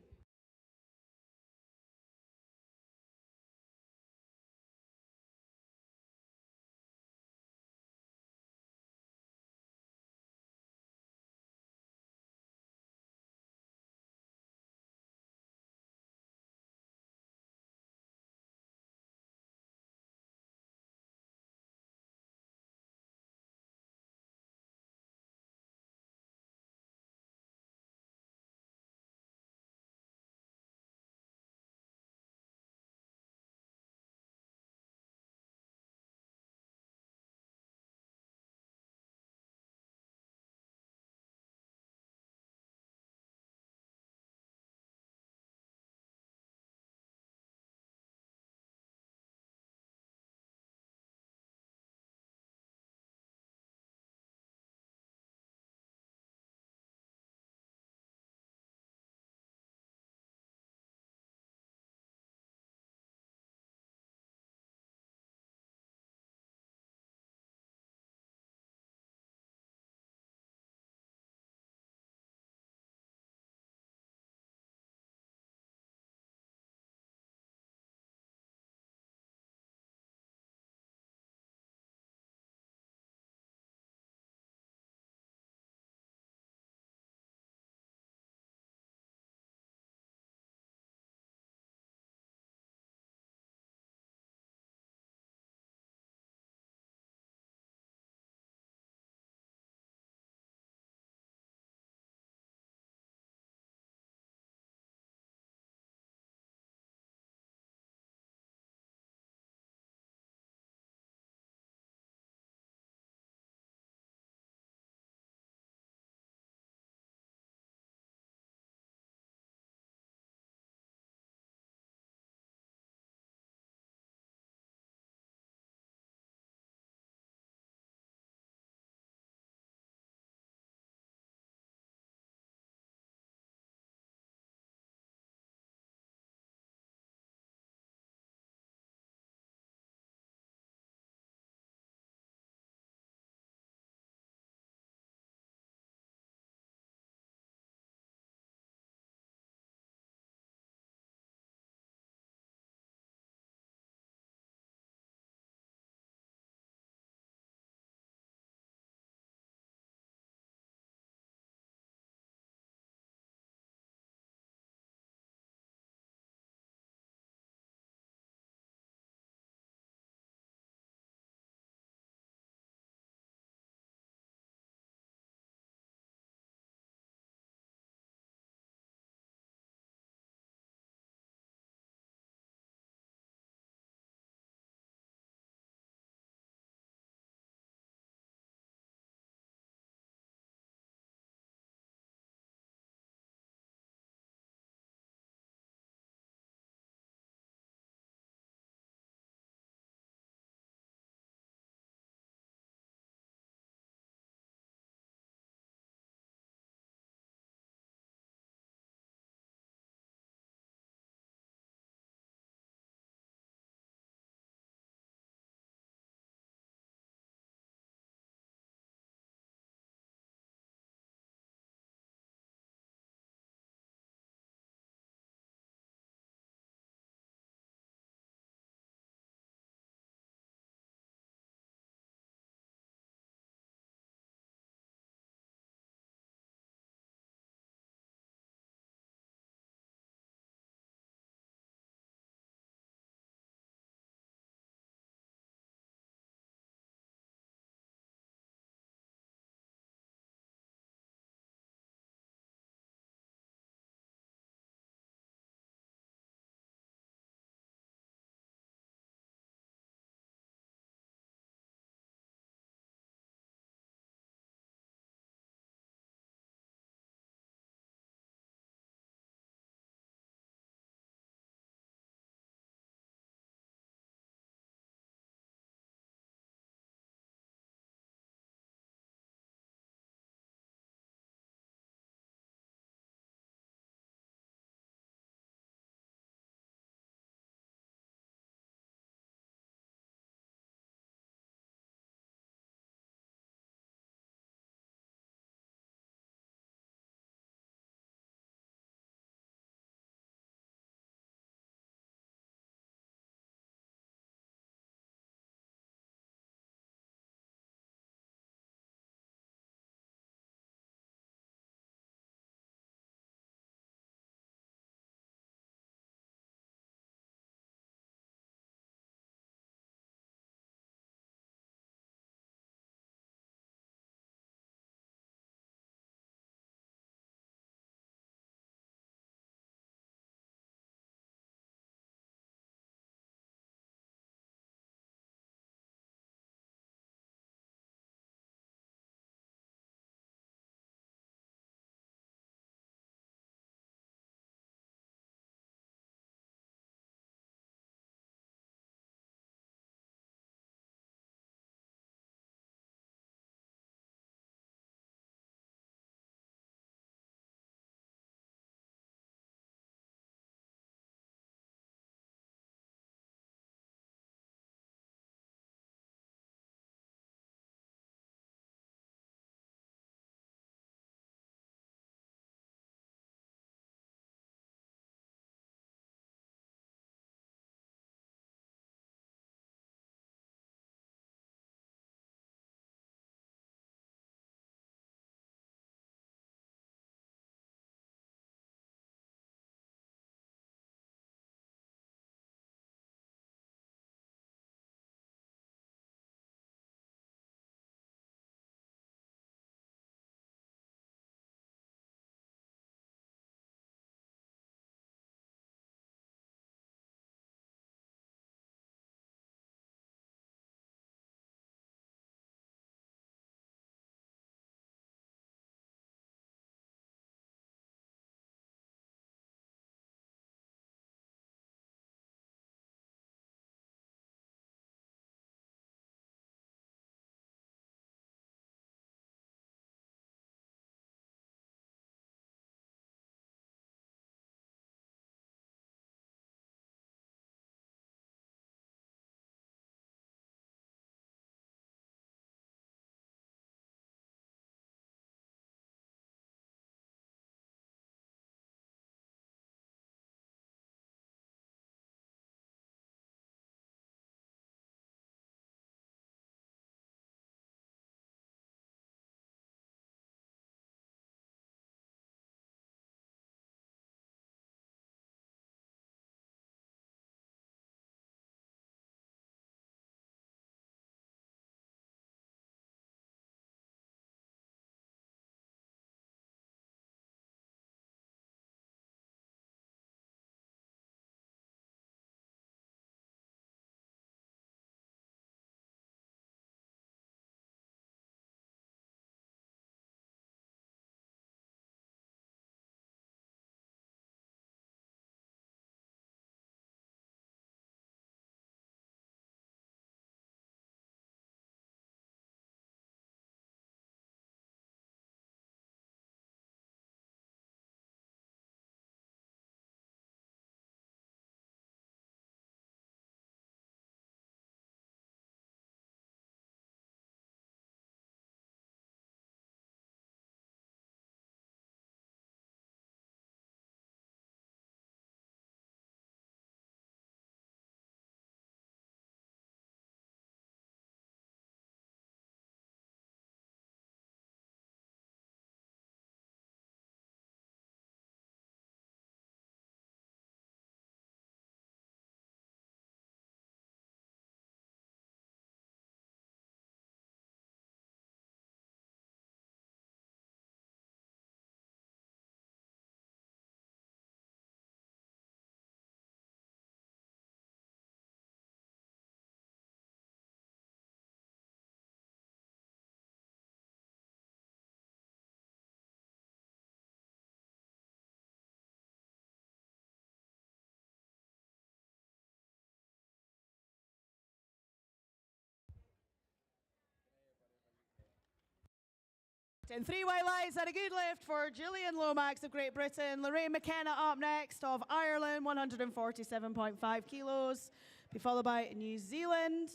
And 3 white lights and a good lift for Gillian Lomax of Great Britain. Lorraine McKenna up next of Ireland, 147.5 kilos. Be followed by New Zealand.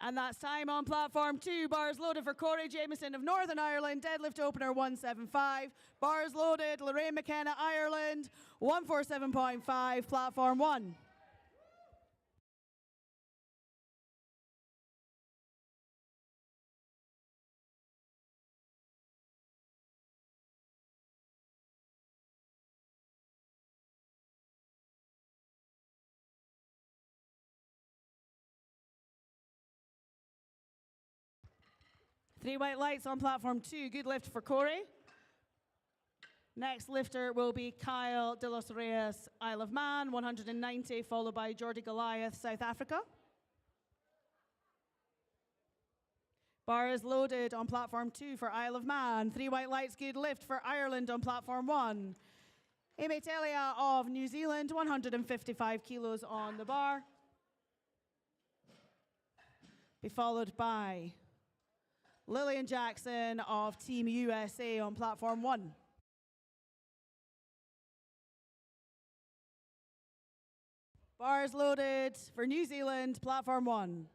And that's time on platform 2. Bars loaded for Corey Jameson of Northern Ireland. Deadlift opener 175. Bars loaded, Lorraine McKenna, Ireland, 147.5. Platform 1. Three white lights on platform 2. Good lift for Corey. Next lifter will be Kyle De Los Reyes, Isle of Man, 190, followed by Jordi Goliath, South Africa. Bar is loaded on platform 2 for Isle of Man. Three white lights, good lift for Ireland on platform 1. Amy Telia of New Zealand, 155 kilos on the bar. Be followed by Lillian Jackson of Team USA on platform 1. Bars loaded for New Zealand, platform 1.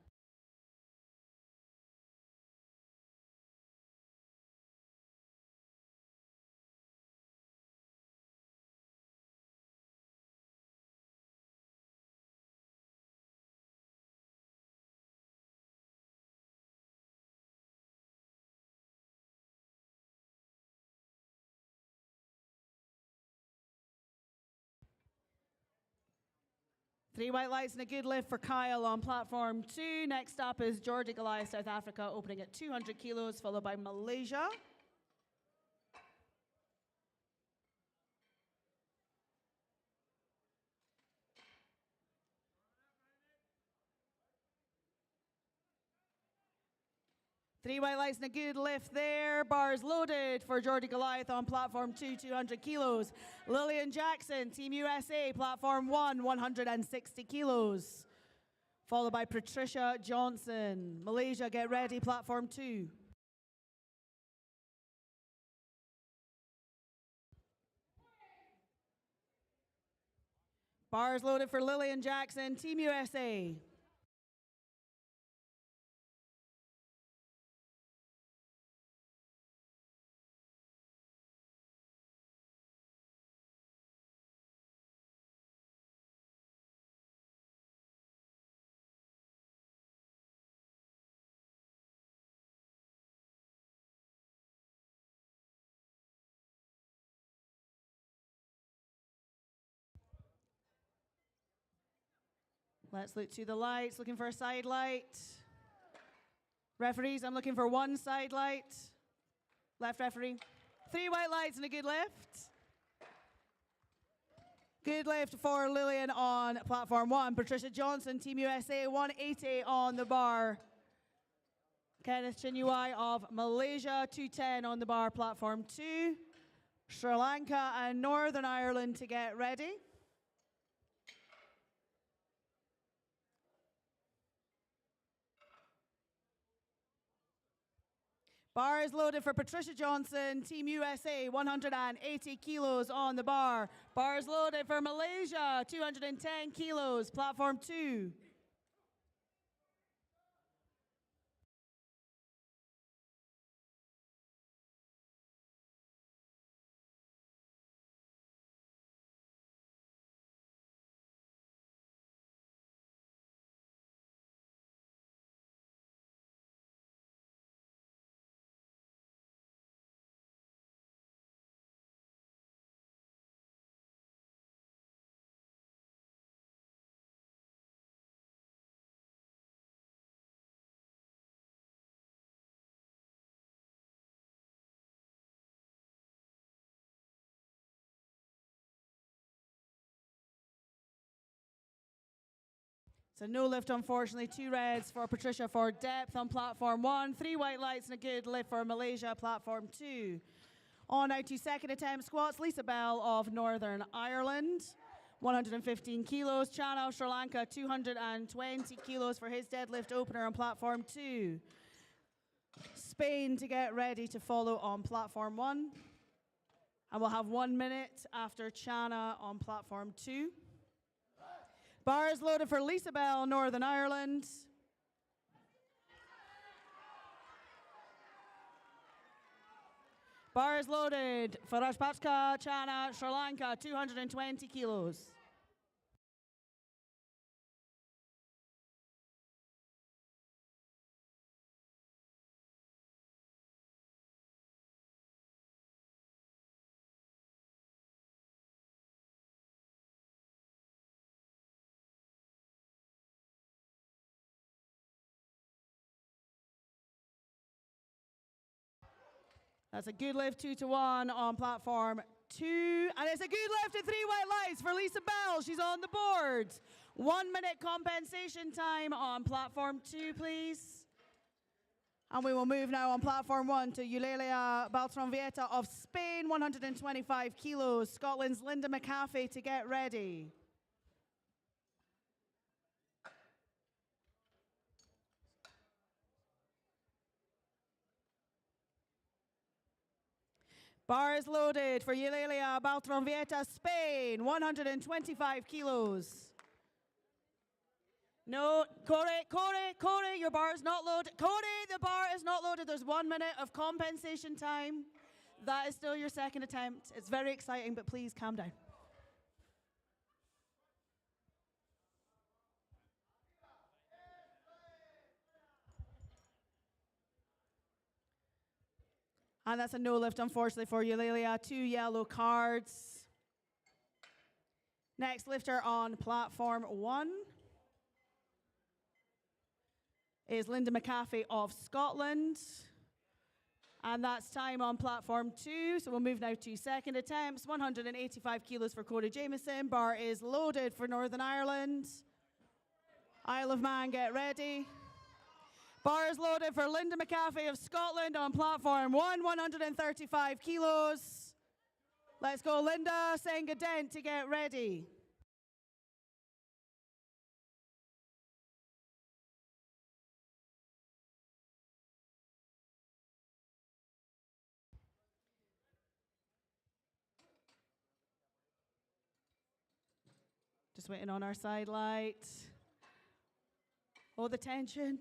Three white lights and a good lift for Kyle on platform 2. Next up is Jordi Goliath, South Africa, opening at 200 kilos, followed by Malaysia. Three white lights and a good lift there. Bars loaded for Jordi Goliath on platform 2, 200 kilos. Lillian Jackson, Team USA, platform 1, 160 kilos. Followed by Patricia Johnson. Malaysia, get ready, platform 2. Bars loaded for Lillian Jackson, Team USA. Let's look to the lights, looking for a side light. Referees, I'm looking for one side light. Left referee. Three white lights and a good lift. Good lift for Lillian on platform 1. Patricia Johnson, Team USA, 180 on the bar. Kenneth Chinuai of Malaysia, 210 on the bar, platform 2. Sri Lanka and Northern Ireland to get ready. Bar is loaded for Patricia Johnson, Team USA, 180 kilos on the bar. Bar is loaded for Malaysia, 210 kilos, platform 2. So no lift, unfortunately. 2 reds for Patricia for depth on platform 1. 3 white lights and a good lift for Malaysia, platform 2. On now to second attempt squats. Lisa Bell of Northern Ireland. 115 kilos. Chana of Sri Lanka, 220 kilos for his deadlift opener on platform 2. Spain to get ready to follow on platform 1. And we'll have 1 minute after Chana on platform 2. Bars loaded for Lisa Bell, Northern Ireland. Bars loaded for Rajpatska Chana, Sri Lanka, 220 kilos. That's a good lift, 2-1 on platform 2. And it's a good lift at 3 white lights for Lisa Bell. She's on the board. 1 minute compensation time on platform 2, please. And we will move now on platform 1 to Eulalia Baltronvieta of Spain, 125 kilos. Scotland's Linda McAfee to get ready. Bars loaded for Eulalia Baltronvieta, Spain, 125 kilos. No, Corey, your bar is not loaded. Corey, the bar is not loaded. There's 1 minute of compensation time. That is still your second attempt. It's very exciting, but please calm down. And that's a no lift, unfortunately, for Eulalia. 2 yellow cards. Next lifter on platform 1 is Linda McAfee of Scotland. And that's time on platform 2. So we'll move now to second attempts. 185 kilos for Corey Jameson. Bar is loaded for Northern Ireland. Isle of Man, get ready. Bar is loaded for Linda McAfee of Scotland on platform 1, 135 kilos. Let's go, Linda Sengadent to get ready. Just waiting on our side light. Oh, the tension.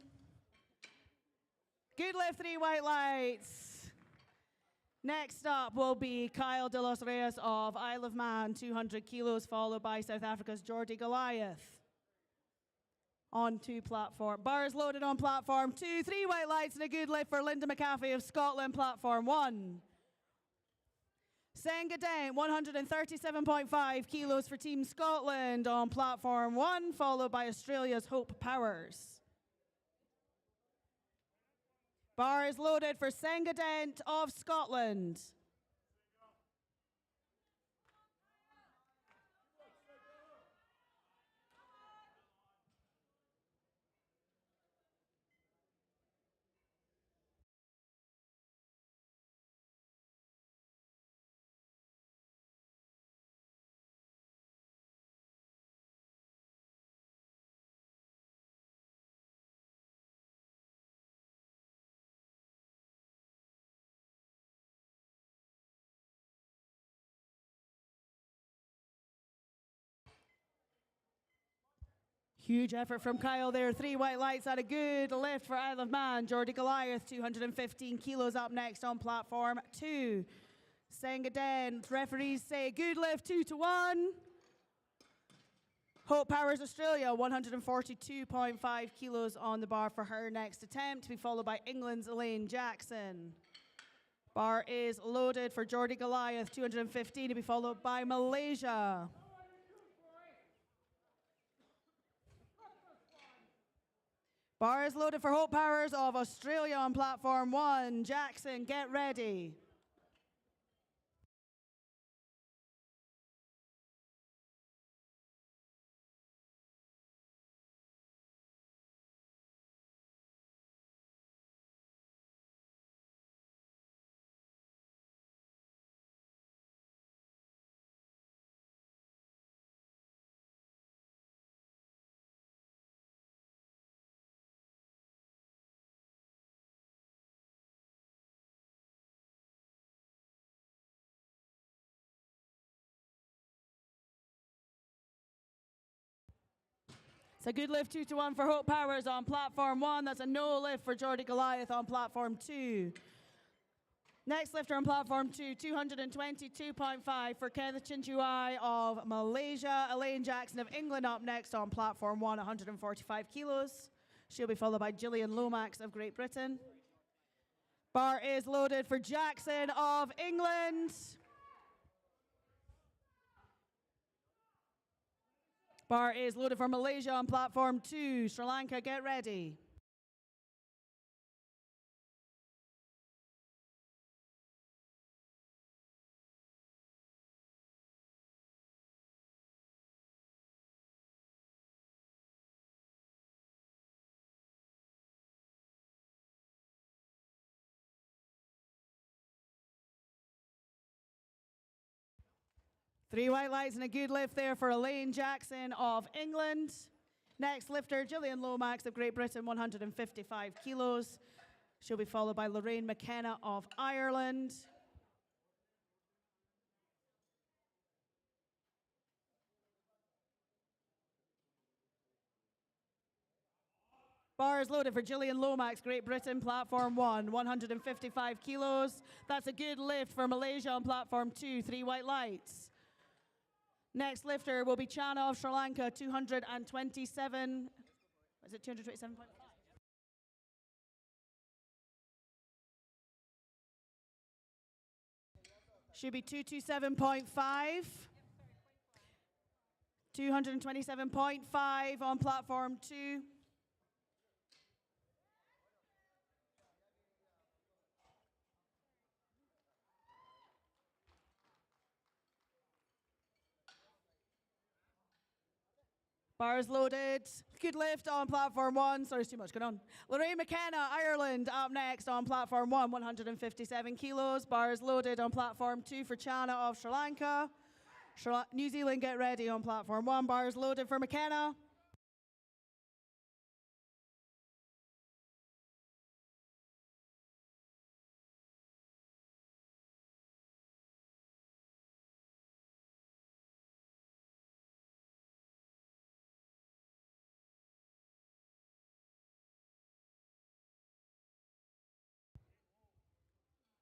Good lift, 3 white lights. Next up will be Kyle de los Reyes of Isle of Man, 200 kilos, followed by South Africa's Jordi Goliath. On 2 platform. Bars loaded on platform 2. 3 white lights and a good lift for Linda McAfee of Scotland, platform 1. Sengadent, 137.5 kilos for Team Scotland on platform 1, followed by Australia's Hope Powers. Bar is loaded for Sengadent of Scotland. Huge effort from Kyle there. 3 white lights at a good lift for Isle of Man. Jordi Goliath, 215 kilos up next on platform 2. Sengadent, referees say good lift, 2-1. Hope Powers Australia, 142.5 kilos on the bar for her next attempt, to be followed by England's Elaine Jackson. Bar is loaded for Jordi Goliath, 215, to be followed by Malaysia. Bar is loaded for Hope Powers of Australia on platform 1. Jackson, get ready. It's a good lift 2-1 for Hope Powers on platform 1. That's a no lift for Jordy Goliath on platform 2. Next lifter on platform 2, 222.5 for Kenneth Chinchuai of Malaysia. Elaine Jackson of England up next on platform 1, 145 kilos. She'll be followed by Gillian Lomax of Great Britain. Bar is loaded for Jackson of England. Bar is loaded for Malaysia on platform 2. Sri Lanka, get ready. Three white lights and a good lift there for Elaine Jackson of England. Next lifter, Gillian Lomax of Great Britain, 155 kilos. She'll be followed by Lorraine McKenna of Ireland. Bar is loaded for Gillian Lomax, Great Britain, platform 1, 155 kilos. That's a good lift for Malaysia on platform 2, 3 white lights. Next lifter will be Chana of Sri Lanka, 227. Is it 227.5? Should be 227.5. 227.5 on platform 2. Bars loaded. Good lift on platform 1. Sorry, it's too much going on. Lorraine McKenna, Ireland, up next on platform 1, 157 kilos. Bars loaded on platform 2 for Chana of Sri Lanka. New Zealand, get ready on platform 1. Bars loaded for McKenna.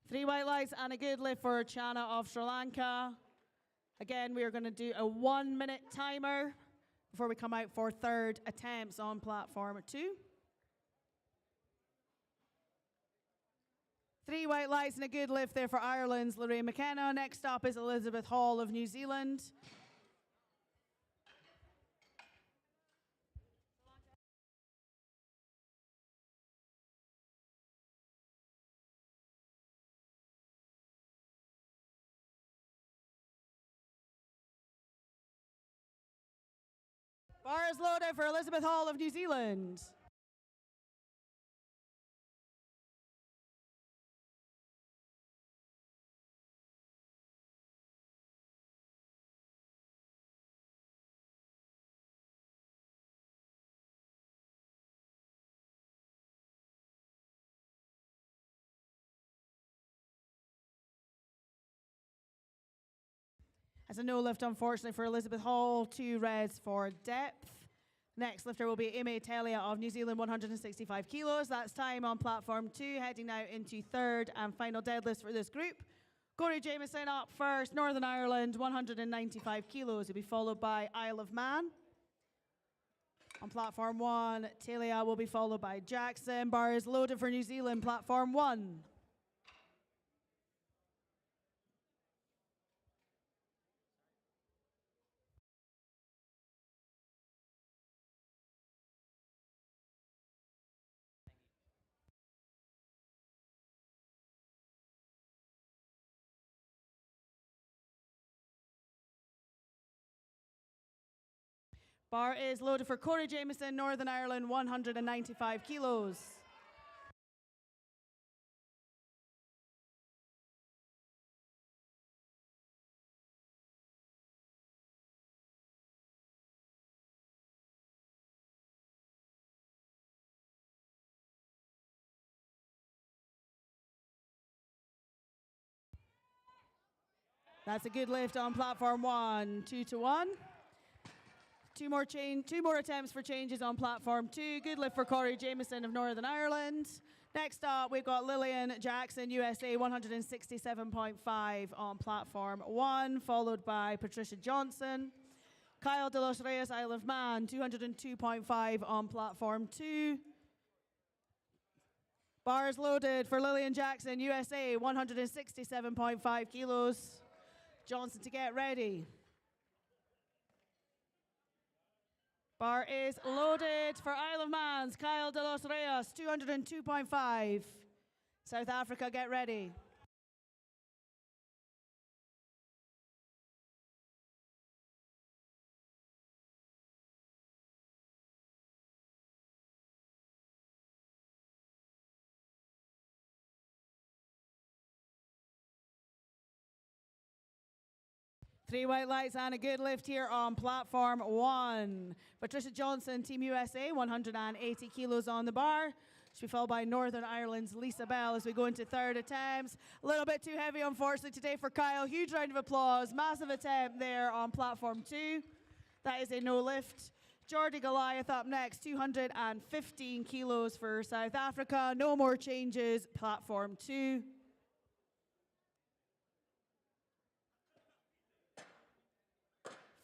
Three white lights and a good lift for Chana of Sri Lanka. Again, we are going to do a 1-minute timer before we come out for third attempts on platform 2. Three white lights and a good lift there for Ireland's Lorraine McKenna. Next up is Elizabeth Hall of New Zealand. Bar is loaded for Elizabeth Hall of New Zealand. As a no lift, unfortunately, for Elizabeth Hall, 2 reds for depth. Next lifter will be Ime Telia of New Zealand, 165 kilos. That's time on platform 2, heading now into third and final deadlifts for this group. Corey Jameson up first, Northern Ireland, 195 kilos. He'll be followed by Isle of Man. On platform 1, Telia will be followed by Jackson. Bar is loaded for New Zealand, platform 1. Bar is loaded for Corey Jameson, Northern Ireland, 195 kilos. That's a good lift on platform 1, 2-1. Two more attempts for changes on platform 2. Good lift for Corey Jameson of Northern Ireland. Next up, we've got Lillian Jackson, USA, 167.5 on platform 1, followed by Patricia Johnson. Kyle de los Reyes, Isle of Man, 202.5 on platform 2. Bars loaded for Lillian Jackson, USA, 167.5 kilos. Johnson to get ready. Bar is loaded for Isle of Man's Kyle de los Reyes, 202.5. South Africa, get ready. Three white lights and a good lift here on platform 1. Patricia Johnson, Team USA, 180 kilos on the bar. She'll be followed by Northern Ireland's Lisa Bell as we go into third attempts. A little bit too heavy, unfortunately, today for Kyle. Huge round of applause. Massive attempt there on platform 2. That is a no lift. Geordie Goliath up next, 215 kilos for South Africa. No more changes, platform 2.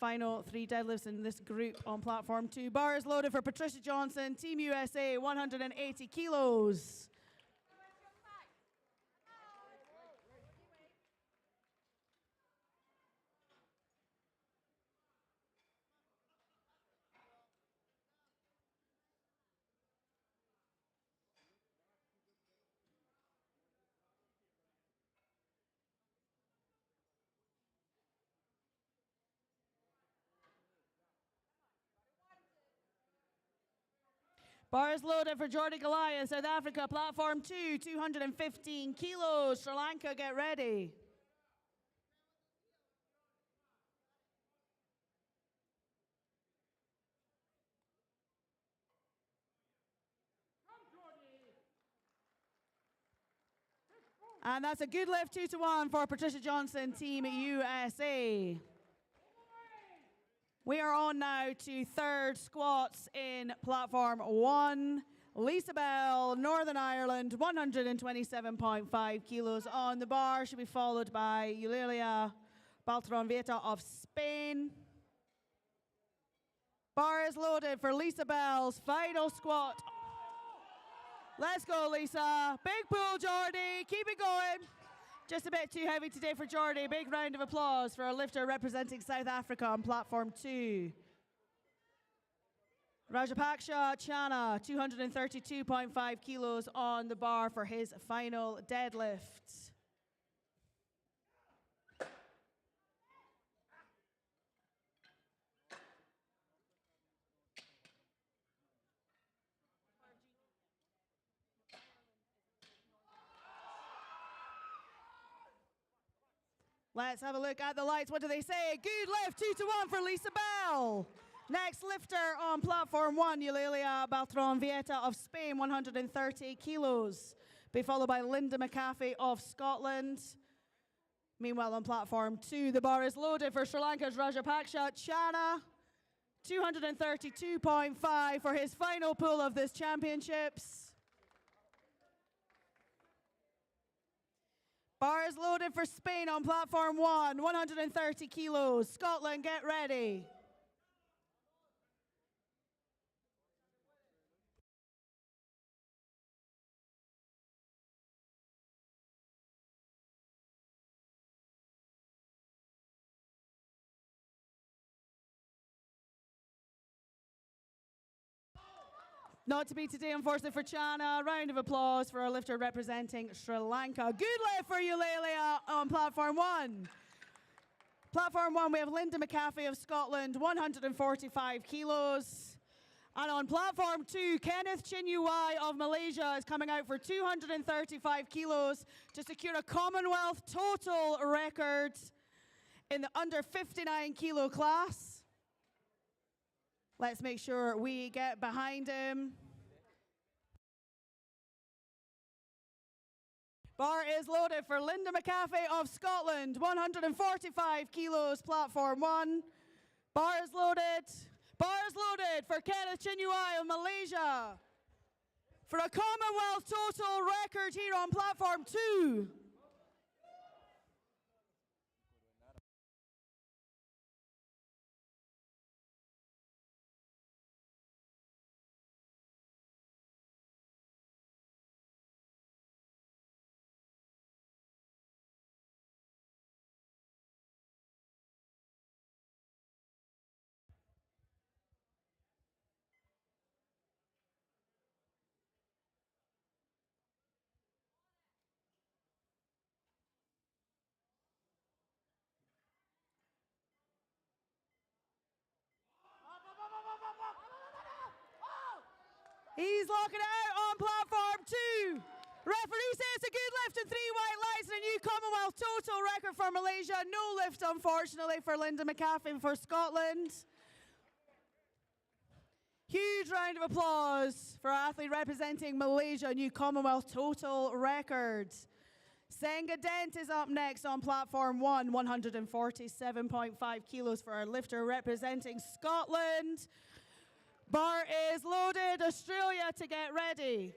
Final 3 deadlifts in this group on platform 2. Bar is loaded for Patricia Johnson, Team USA, 180 kilos. Bar is loaded for Geordie Goliath, South Africa, platform 2, 215 kilos. Sri Lanka, get ready. And that's a good lift, 2-1 for Patricia Johnson, Team USA. We are on now to third squats in platform 1. Lisa Bell, Northern Ireland, 127.5 kilos on the bar. She'll be followed by Eulalia Baltron-Vieta of Spain. Bar is loaded for Lisa Bell's final squat. Let's go, Lisa. Big pull, Geordie. Keep it going. Just a bit too heavy today for Geordie. Big round of applause for a lifter representing South Africa on platform 2. Rajapaksha Chana, 232.5 kilos on the bar for his final deadlift. Let's have a look at the lights. What do they say? Good lift, 2-1 for Lisa Bell. Next lifter on platform 1, Eulalia Baltron-Vieta of Spain, 130 kilos. Be followed by Linda McAfee of Scotland. Meanwhile, on platform 2, the bar is loaded for Sri Lanka's Rajapaksha Chana, 232.5 for his final pull of this championships. Bar is loaded for Spain on platform 1, 130 kilos. Scotland, get ready. Not to be today, unfortunately, for Chana. Round of applause for our lifter representing Sri Lanka. Good lift for Eulalia on platform 1. Platform 1, we have Linda McAfee of Scotland, 145 kilos. And on platform 2, Kenneth Chinyuwai of Malaysia is coming out for 235 kilos to secure a Commonwealth total record in the under 59 kilo class. Let's make sure we get behind him. Bar is loaded for Linda McAfee of Scotland, 145 kilos, platform 1. Bar is loaded. Bars loaded for Kenneth Chinuai of Malaysia. For a Commonwealth total record here on platform 2. He's locking it out on platform 2. Referee says a good lift and 3 white lights and a new Commonwealth total record for Malaysia. No lift, unfortunately, for Linda McCaffin for Scotland. Huge round of applause for our athlete representing Malaysia, new Commonwealth total record. Senga Dent is up next on platform 1, 147.5 kilos for our lifter representing Scotland. Bar is loaded. Australia to get ready.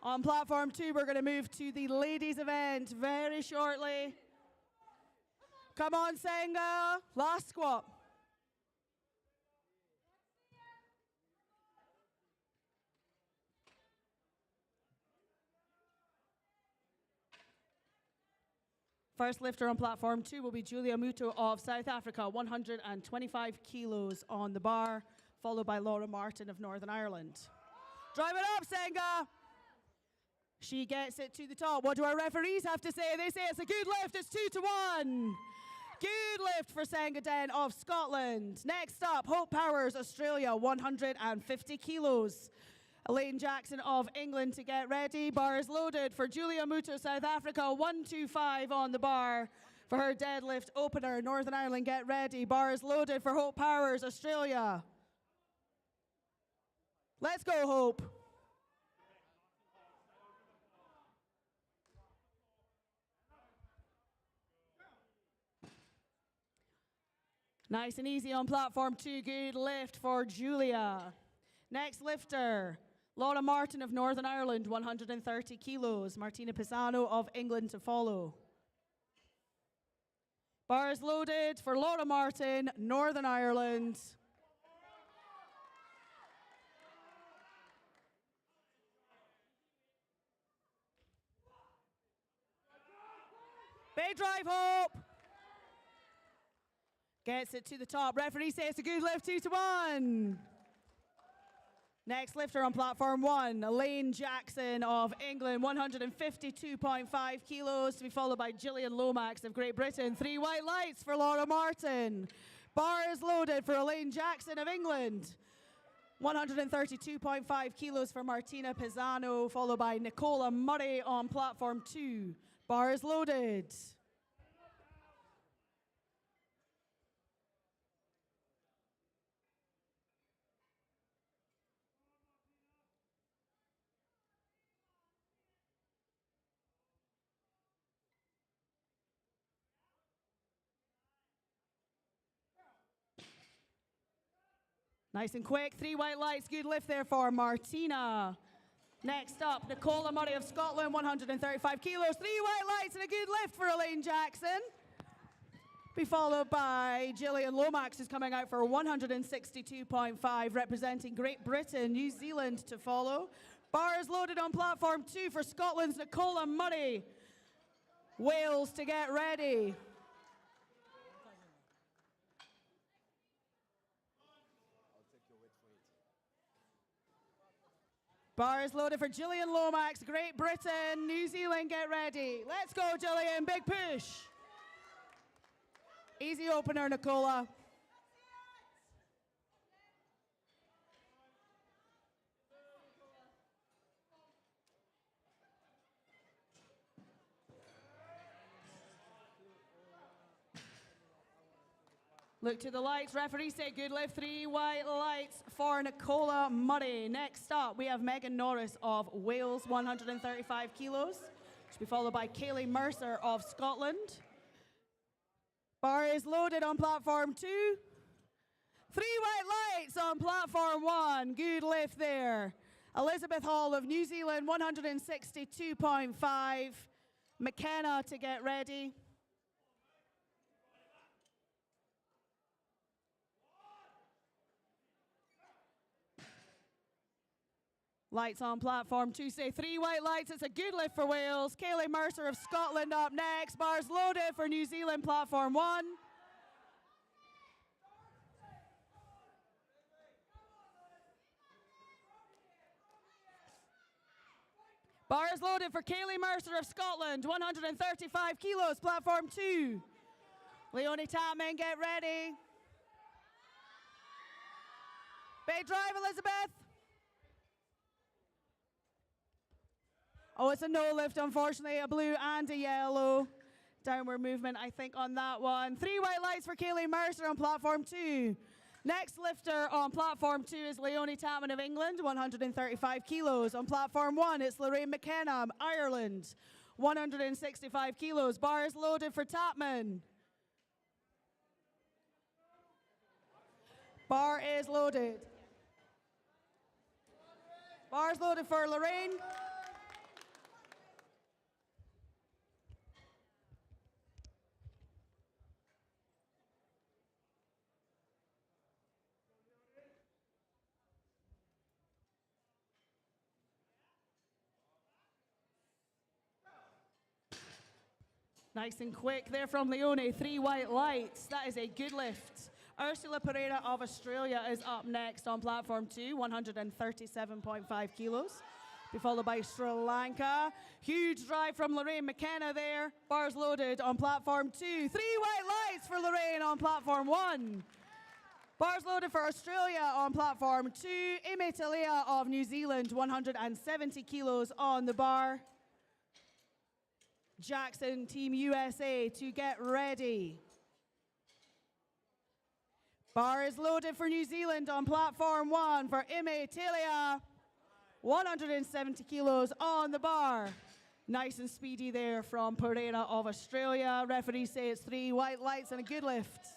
On platform 2, we're going to move to the ladies' event very shortly. Come on, Senga. Last squat. First lifter on platform 2 will be Julia Muto of South Africa, 125 kilos on the bar, followed by Laura Martin of Northern Ireland. Drive it up, Senga. She gets it to the top. What do our referees have to say? They say it's a good lift. It's 2-1. Good lift for Senga Den of Scotland. Next up, Hope Powers, Australia, 150 kilos. Elaine Jackson of England to get ready. Bar is loaded for Julia Muto, South Africa, 125 on the bar for her deadlift opener. Northern Ireland, get ready. Bar is loaded for Hope Powers, Australia. Let's go, Hope. Nice and easy on platform 2. Good lift for Julia. Next lifter, Laura Martin of Northern Ireland, 130 kilos. Martina Pisano of England to follow. Bar is loaded for Laura Martin, Northern Ireland. Big drive, Hope. Gets it to the top. Referee says it's a good lift, 2-1. Next lifter on platform 1, Elaine Jackson of England, 152.5 kilos, to be followed by Gillian Lomax of Great Britain. 3 white lights for Laura Martin. Bar is loaded for Elaine Jackson of England. 132.5 kilos for Martina Pisano, followed by Nicola Murray on platform 2. Bar is loaded. Nice and quick, 3 white lights, good lift there for Martina. Next up, Nicola Murray of Scotland, 135 kilos, 3 white lights and a good lift for Elaine Jackson. Be followed by Gillian Lomax, who's coming out for 162.5, representing Great Britain, New Zealand to follow. Bar is loaded on platform 2 for Scotland's Nicola Murray. Wales to get ready. Bar is loaded for Gillian Lomax, Great Britain, New Zealand, get ready. Let's go, Gillian, big push. Easy opener, Nicola. Look to the lights. Referee say good lift. 3 white lights for Nicola Murray. Next up, we have Megan Norris of Wales, 135 kilos. She'll be followed by Kaylee Mercer of Scotland. Bar is loaded on platform 2. 3 white lights on platform 1. Good lift there. Elizabeth Hall of New Zealand, 162.5. McKenna to get ready. Lights on platform 2 say 3 white lights. It's a good lift for Wales. Kayleigh Mercer of Scotland up next. Bars loaded for New Zealand platform 1. Bars loaded for Kayleigh Mercer of Scotland, 135 kilos, platform 2. Leonie Tatman, get ready. Big drive, Elizabeth. Oh, it's a no lift, unfortunately, a blue and a yellow. Downward movement, I think, on that one. 3 white lights for Kayleigh Mercer on platform 2. Next lifter on platform 2 is Leonie Tatman of England, 135 kilos. On platform 1, it's Lorraine McKenna, Ireland, 165 kilos. Bar is loaded for Tatman. Bar is loaded. Bar is loaded for Lorraine. Nice and quick there from Leonie. 3 white lights. That is a good lift. Ursula Pereira of Australia is up next on platform 2, 137.5 kilos. Be followed by Sri Lanka. Huge drive from Lorraine McKenna there. Bars loaded on platform 2. 3 white lights for Lorraine on platform 1. Bars loaded for Australia on platform 2. Ime Talia of New Zealand, 170 kilos on the bar. Jackson, Team USA, to get ready. Bar is loaded for New Zealand on platform 1 for Ime Talia, 170 kilos on the bar. Nice and speedy there from Pereira of Australia. Referees say it's 3 white lights and a good lift.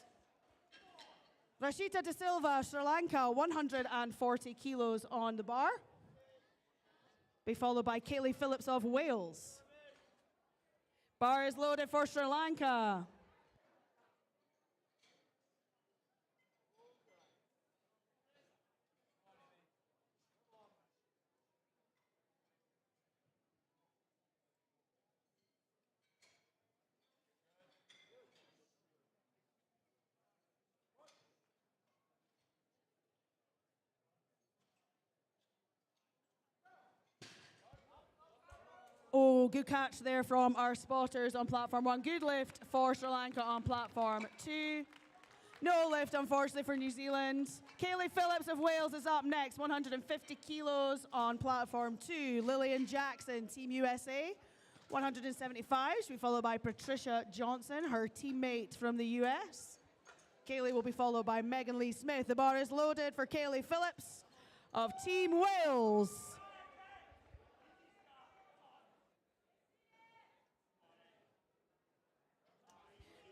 Rashita De Silva, Sri Lanka, 140 kilos on the bar. Be followed by Kayleigh Phillips of Wales. Bar is loaded for Sri Lanka. Oh, good catch there from our spotters on platform 1. Good lift for Sri Lanka on platform 2. No lift, unfortunately, for New Zealand. Kayleigh Phillips of Wales is up next, 150 kilos on platform 2. Lillian Jackson, Team USA, 175. She'll be followed by Patricia Johnson, her teammate from the US. Kayleigh will be followed by Megan Lee Smith. The bar is loaded for Kayleigh Phillips of Team Wales.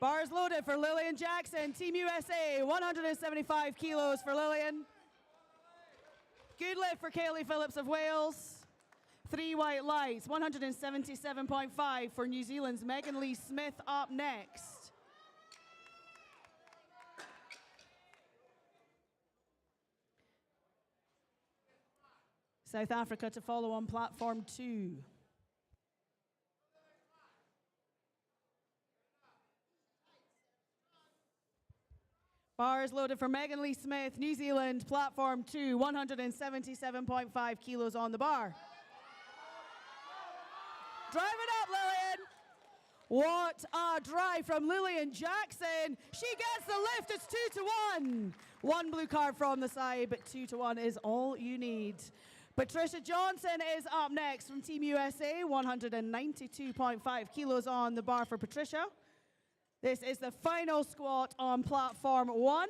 Bars loaded for Lillian Jackson, Team USA, 175 kilos for Lillian. Good lift for Kayleigh Phillips of Wales. 3 white lights, 177.5 for New Zealand's Megan Lee Smith up next. South Africa to follow on platform 2. Bar is loaded for Megan Lee Smith, New Zealand, platform 2, 177.5 kilos on the bar. Drive it up, Lillian. What a drive from Lillian Jackson. She gets the lift. It's 2-1. 1 blue card from the side, but 2-1 is all you need. Patricia Johnson is up next from Team USA, 192.5 kilos on the bar for Patricia. This is the final squat on platform 1.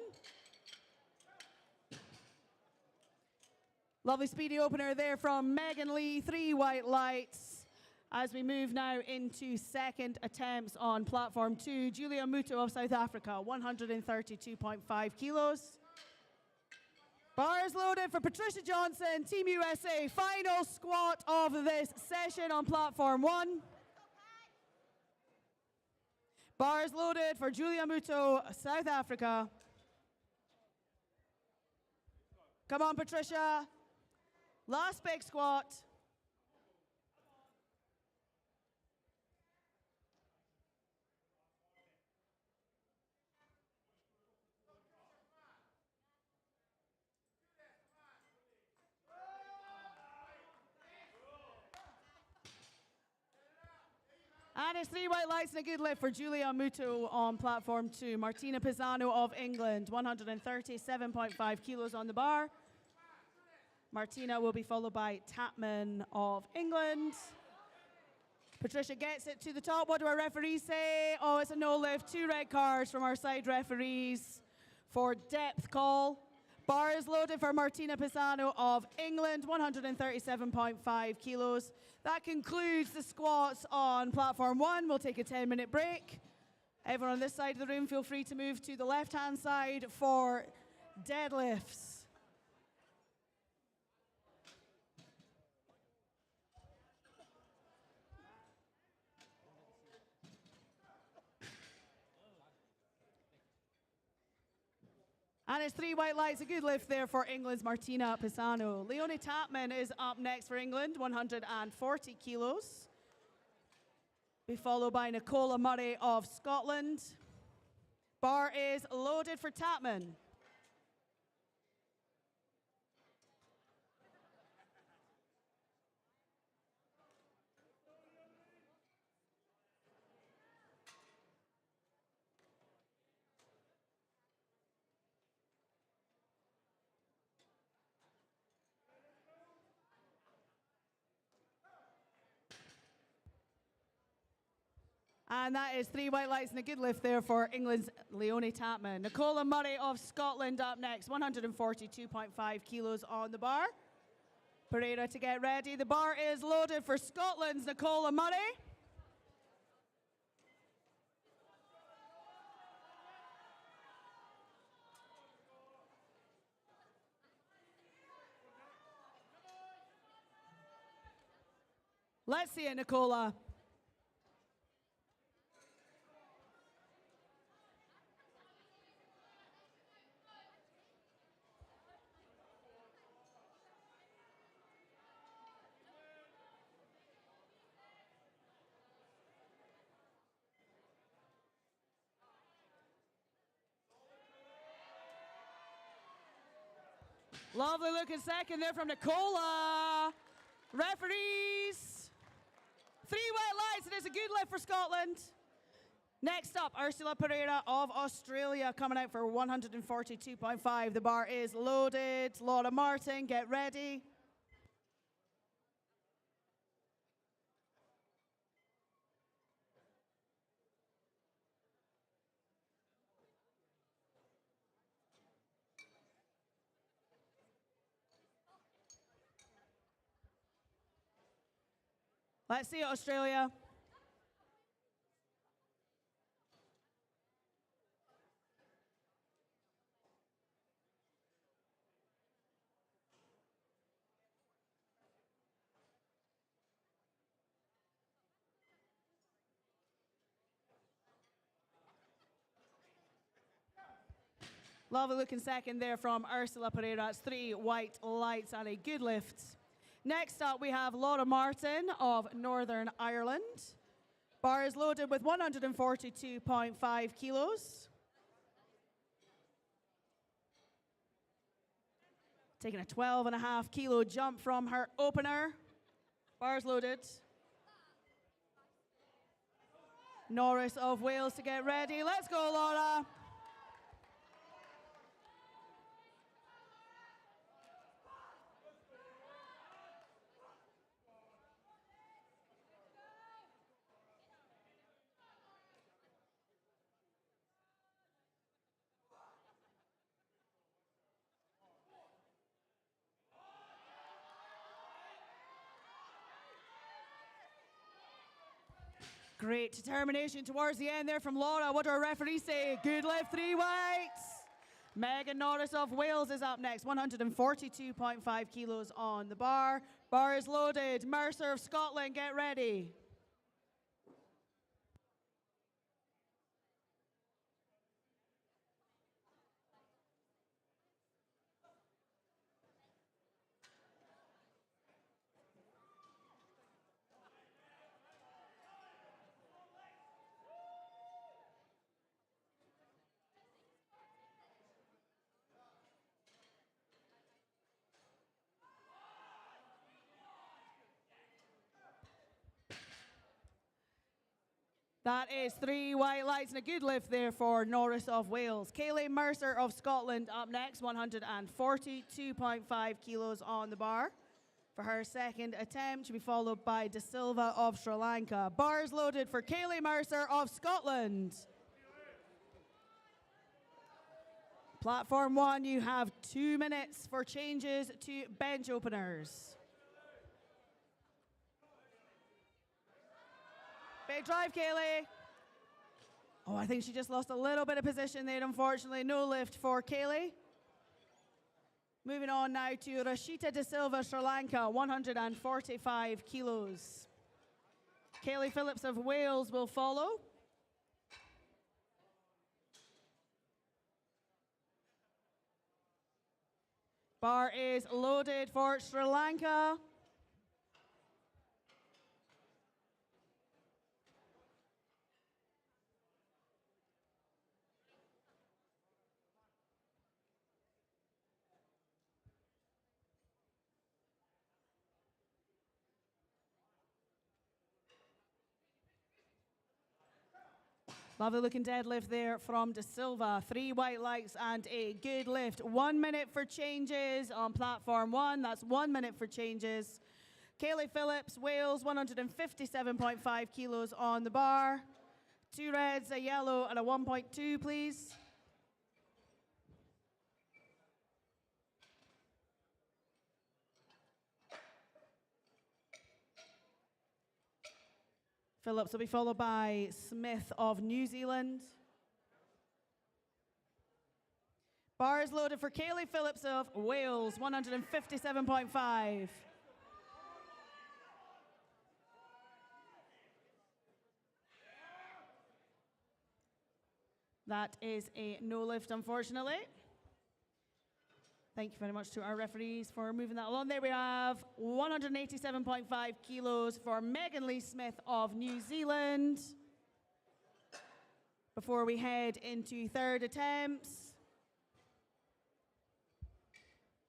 Lovely speedy opener there from Megan Lee, 3 white lights. As we move now into second attempts on platform 2, Julia Muto of South Africa, 132.5 kilos. Bars loaded for Patricia Johnson, Team USA. Final squat of this session on platform 1. Bars loaded for Julia Muto, South Africa. Come on, Patricia. Last big squat. And it's 3 white lights and a good lift for Julia Muto on platform 2. Martina Pisano of England, 137.5 kilos on the bar. Martina will be followed by Tapman of England. Patricia gets it to the top. What do our referees say? Oh, it's a no lift. 2 red cards from our side referees for depth call. Bar is loaded for Martina Pisano of England, 137.5 kilos. That concludes the squats on platform 1. We'll take a 10-minute break. Everyone on this side of the room, feel free to move to the left-hand side for deadlifts. And it's 3 white lights, a good lift there for England's Martina Pisano. Leonie Tapman is up next for England, 140 kilos. Be followed by Nicola Murray of Scotland. Bar is loaded for Tapman. And that is 3 white lights and a good lift there for England's Leonie Tapman. Nicola Murray of Scotland up next, 142.5 kilos on the bar. Pereira to get ready. The bar is loaded for Scotland's Nicola Murray. Let's see it, Nicola. Lovely looking second there from Nicola. Referees. 3 white lights, and it's a good lift for Scotland. Next up, Ursula Pereira of Australia coming out for 142.5. The bar is loaded. Laura Martin, get ready. Let's see it, Australia. Lovely looking second there from Ursula Pereira. It's 3 white lights and a good lift. Next up, we have Laura Martin of Northern Ireland. Bar is loaded with 142.5 kilos. Taking a 12.5 kilo jump from her opener. Bars loaded. Norris of Wales to get ready. Let's go, Laura. Great determination towards the end there from Laura. What do our referees say? Good lift, 3 whites. Megan Norris of Wales is up next, 142.5 kilos on the bar. Bar is loaded. Mercer of Scotland, get ready. That is 3 white lights and a good lift there for Norris of Wales. Kayleigh Mercer of Scotland up next, 142.5 kilos on the bar. For her second attempt, to be followed by De Silva of Sri Lanka. Bars loaded for Kayleigh Mercer of Scotland. Platform 1, you have 2 minutes for changes to bench openers. Big drive, Kayleigh. Oh, I think she just lost a little bit of position there, unfortunately. No lift for Kayleigh. Moving on now to Rashita De Silva, Sri Lanka, 145 kilos. Kayleigh Phillips of Wales will follow. Bar is loaded for Sri Lanka. Lovely looking deadlift there from De Silva. 3 white lights and a good lift. 1 minute for changes on platform 1. That's 1 minute for changes. Kayleigh Phillips, Wales, 157.5 kilos on the bar. 2 reds, a yellow, and a 1.2, please. Phillips will be followed by Smith of New Zealand. Bar is loaded for Kayleigh Phillips of Wales, 157.5. That is a no lift, unfortunately. Thank you very much to our referees for moving that along. There we have 187.5 kilos for Megan Lee Smith of New Zealand. Before we head into third attempts.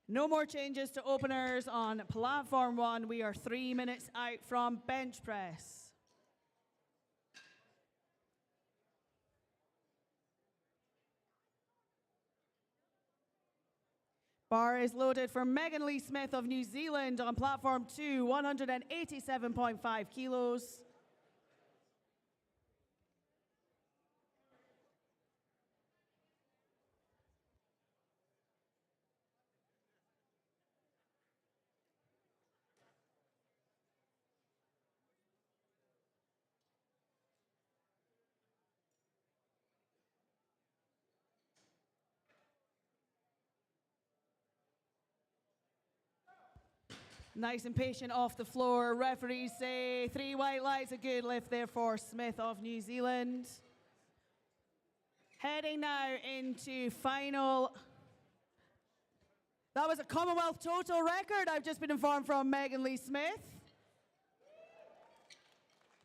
No more changes to openers on platform 1. We are 3 minutes out from bench press. Bar is loaded for Megan Lee Smith of New Zealand on platform 2, 187.5 kilos. Nice and patient off the floor. Referees say 3 white lights, a good lift there for Smith of New Zealand. Heading now into final. That was a Commonwealth total record, I've just been informed from Megan Lee Smith.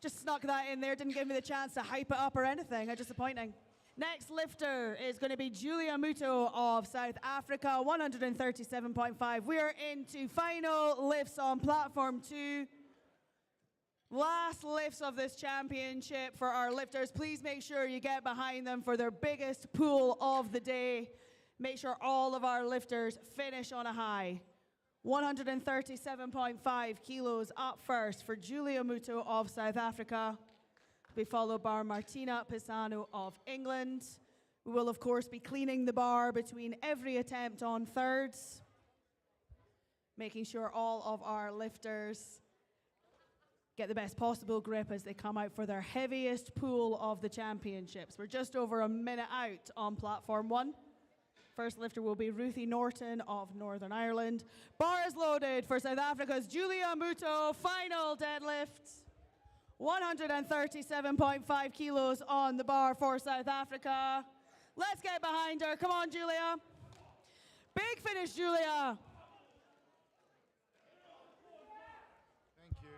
Just snuck that in there, didn't give me the chance to hype it up or anything. How disappointing. Next lifter is going to be Julia Muto of South Africa, 137.5. We are into final lifts on platform 2. Last lifts of this championship for our lifters. Please make sure you get behind them for their biggest pull of the day. Make sure all of our lifters finish on a high. 137.5 kilos up first for Julia Muto of South Africa. Be followed by Martina Pisano of England. We will, of course, be cleaning the bar between every attempt on thirds, making sure all of our lifters get the best possible grip as they come out for their heaviest pull of the championships. We're just over a minute out on platform 1. First lifter will be Ruthie Norton of Northern Ireland. Bar is loaded for South Africa's Julia Muto. Final deadlift. 137.5 kilos on the bar for South Africa. Let's get behind her. Come on, Julia. Big finish, Julia. Thank you.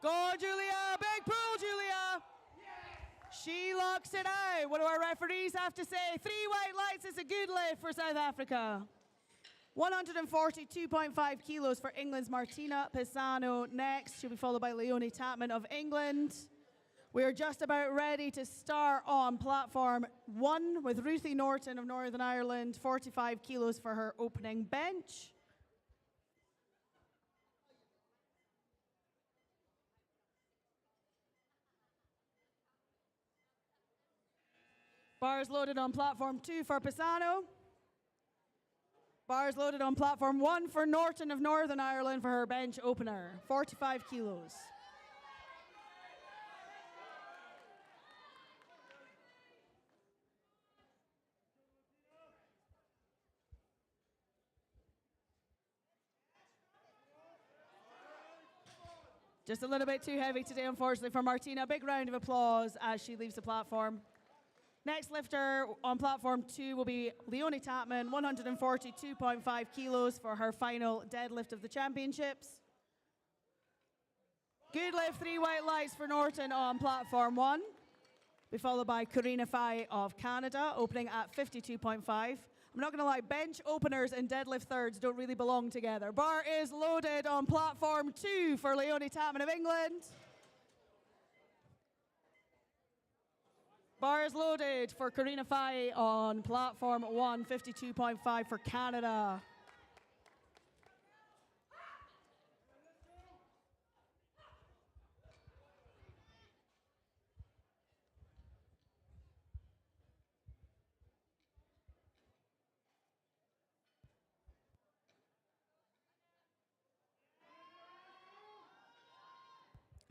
Go, Julia. Big pull, Julia. She locks it out. What do our referees have to say? 3 white lights is a good lift for South Africa. 142.5 kilos for England's Martina Pisano next. She'll be followed by Leonie Tapman of England. We're just about ready to start on platform 1 with Ruthie Norton of Northern Ireland, 45 kilos for her opening bench. Bars loaded on platform 2 for Pisano. Bars loaded on platform 1 for Norton of Northern Ireland for her bench opener, 45 kilos. Just a little bit too heavy today, unfortunately, for Martina. Big round of applause as she leaves the platform. Next lifter on platform 2 will be Leonie Tapman, 142.5 kilos for her final deadlift of the championships. Good lift, 3 white lights for Norton on platform 1. Be followed by Karina Fye of Canada, opening at 52.5. I'm not going to lie, bench openers and deadlift thirds don't really belong together. Bar is loaded on platform 2 for Leonie Tapman of England. Bar is loaded for Karina Fye on platform 1, 52.5 for Canada.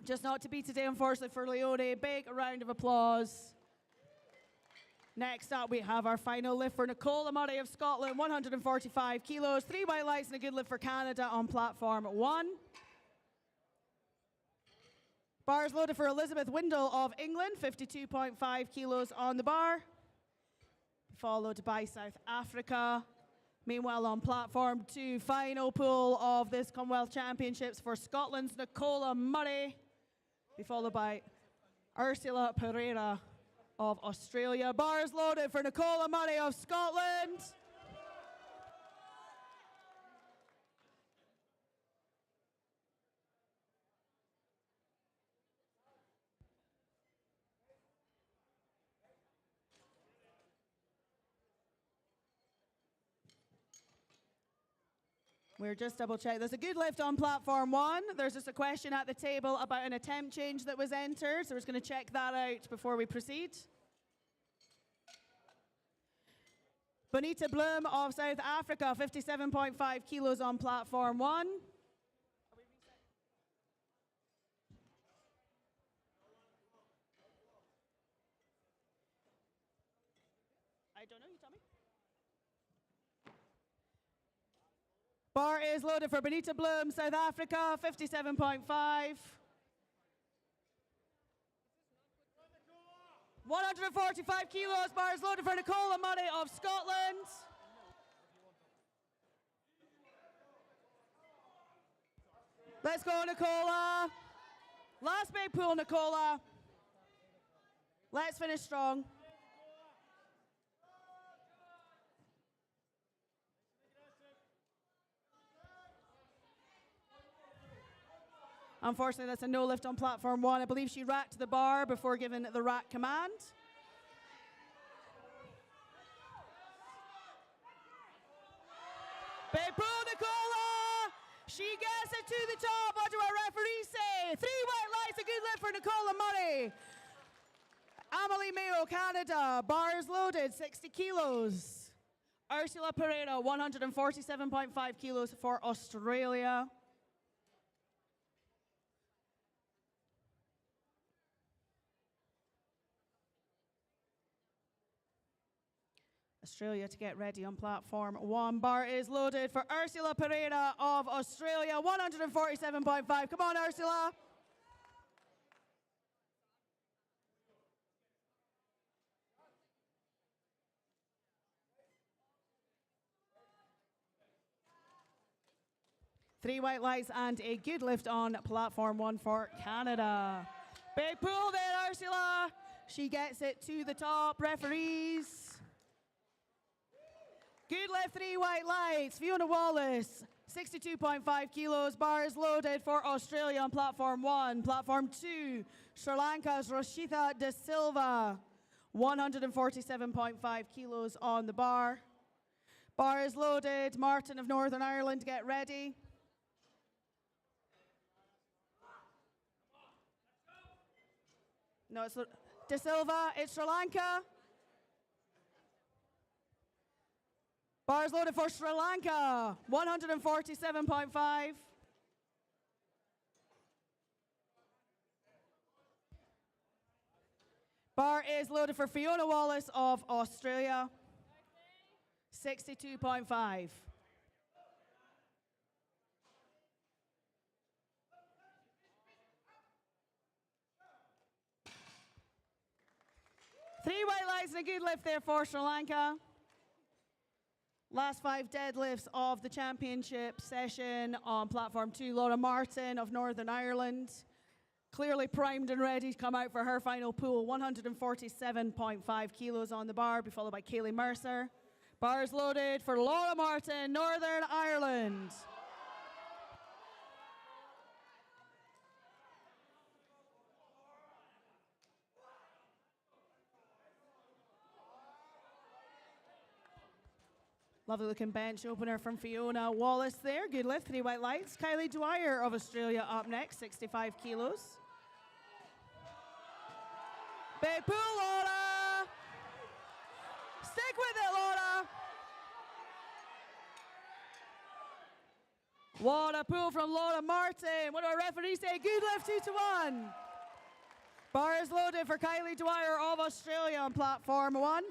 Just not to be today, unfortunately, for Leonie. Big round of applause. Next up, we have our final lift for Nicola Murray of Scotland, 145 kilos, 3 white lights and a good lift for Canada on platform 1. Bars loaded for Elizabeth Windle of England, 52.5 kilos on the bar, followed by South Africa. Meanwhile, on platform 2, final pull of this Commonwealth Championships for Scotland's Nicola Murray, be followed by Ursula Pereira of Australia. Bars loaded for Nicola Murray of Scotland. We're just double check. There's a good lift on platform 1. There's just a question at the table about an attempt change that was entered, so we're just going to check that out before we proceed. Bonita Bloom of South Africa, 57.5 kilos on platform 1. I don't know, you tell me. Bar is loaded for Bonita Bloom, South Africa, 57.5. 145 kilos, bar is loaded for Nicola Murray of Scotland. Let's go, Nicola. Last big pull, Nicola. Let's finish strong. Unfortunately, that's a no lift on platform 1. I believe she racked the bar before giving the rack command. Big pull, Nicola! She gets it to the top. What do our referees say? 3 white lights, a good lift for Nicola Murray. Amelie Mayo, Canada. Bars loaded, 60 kilos. Ursula Pereira, 147.5 kilos for Australia. Australia to get ready on platform 1. Bar is loaded for Ursula Pereira of Australia, 147.5. Come on, Ursula. Three white lights and a good lift on platform 1 for Canada. Big pull there, Ursula. She gets it to the top. Referees. Good lift, three white lights. Fiona Wallace, 62.5 kilos. Bar is loaded for Australia on platform 1. Platform 2, Sri Lanka's Roshitha De Silva, 147.5 kilos on the bar. Bar is loaded. Martin of Northern Ireland, get ready. No, it's De Silva, it's Sri Lanka. Bars loaded for Sri Lanka, 147.5. Bar is loaded for Fiona Wallace of Australia, 62.5. Three white lights and a good lift there for Sri Lanka. Last 5 deadlifts of the championship session on platform 2. Laura Martin of Northern Ireland, clearly primed and ready to come out for her final pull. 147.5 kilos on the bar, be followed by Kaylee Mercer. Bars loaded for Laura Martin, Northern Ireland. Lovely looking bench opener from Fiona Wallace there. Good lift, 3 white lights. Kylie Dwyer of Australia up next, 65 kilos. Big pull, Laura. Stick with it, Laura. What a pull from Laura Martin. What do our referees say? Good lift, 2-1. Bar is loaded for Kylie Dwyer of Australia on platform 1.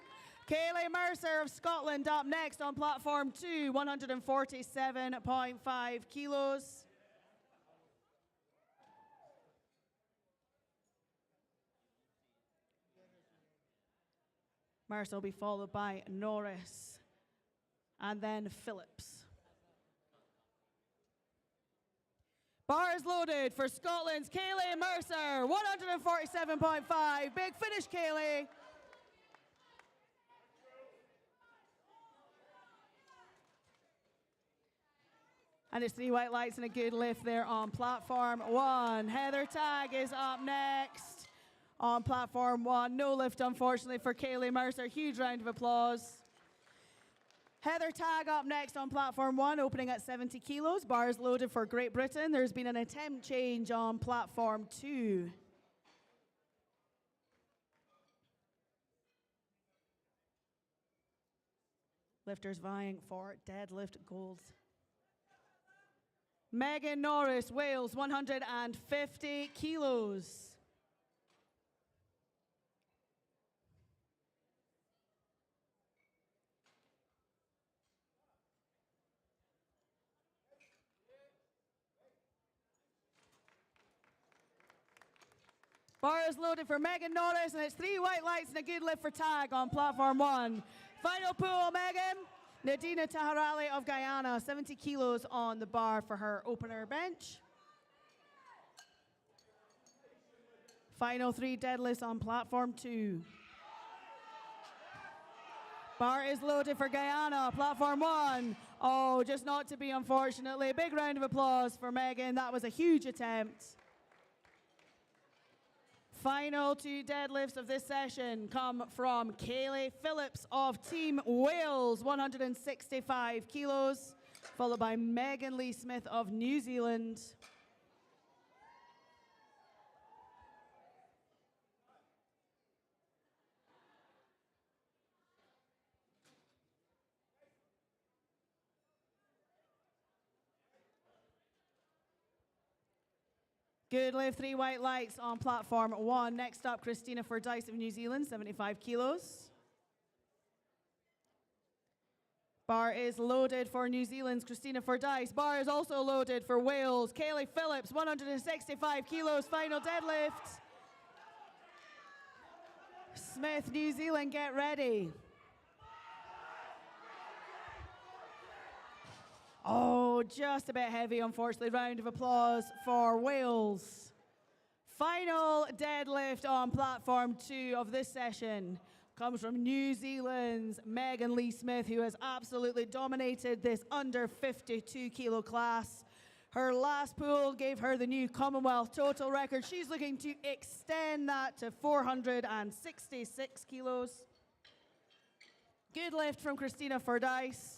Kaylee Mercer of Scotland up next on platform 2, 147.5 kilos. Mercer will be followed by Norris and then Phillips. Bar is loaded for Scotland's Kaylee Mercer, 147.5. Big finish, Kaylee. And it's 3 white lights and a good lift there on platform 1. Heather Tagg is up next on platform 1. No lift, unfortunately, for Kaylee Mercer. Huge round of applause. Heather Tagg up next on platform 1, opening at 70 kilos. Bars loaded for Great Britain. There's been an attempt change on platform 2. Lifters vying for deadlift gold. Megan Norris, Wales, 150 kilos. Bar is loaded for Megan Norris, and it's 3 white lights and a good lift for Tag on platform 1. Final pull, Megan. Nadina Taharali of Guyana, 70 kilos on the bar for her opener bench. Final 3 deadlifts on platform 2. Bar is loaded for Guyana, platform 1. Oh, just not to be, unfortunately. Big round of applause for Megan. That was a huge attempt. Final 2 deadlifts of this session come from Kaylee Phillips of Team Wales, 165 kilos, followed by Megan Lee Smith of New Zealand. Good lift, 3 white lights on platform 1. Next up, Christina Fordyce of New Zealand, 75 kilos. Bar is loaded for New Zealand's Christina Fordyce. Bar is also loaded for Wales. Kaylee Phillips, 165 kilos, final deadlift. Smith, New Zealand, get ready. Oh, just a bit heavy, unfortunately. Round of applause for Wales. Final deadlift on platform 2 of this session comes from New Zealand's Megan Lee Smith, who has absolutely dominated this under 52 kilo class. Her last pull gave her the new Commonwealth total record. She's looking to extend that to 466 kilos. Good lift from Christina Fordyce.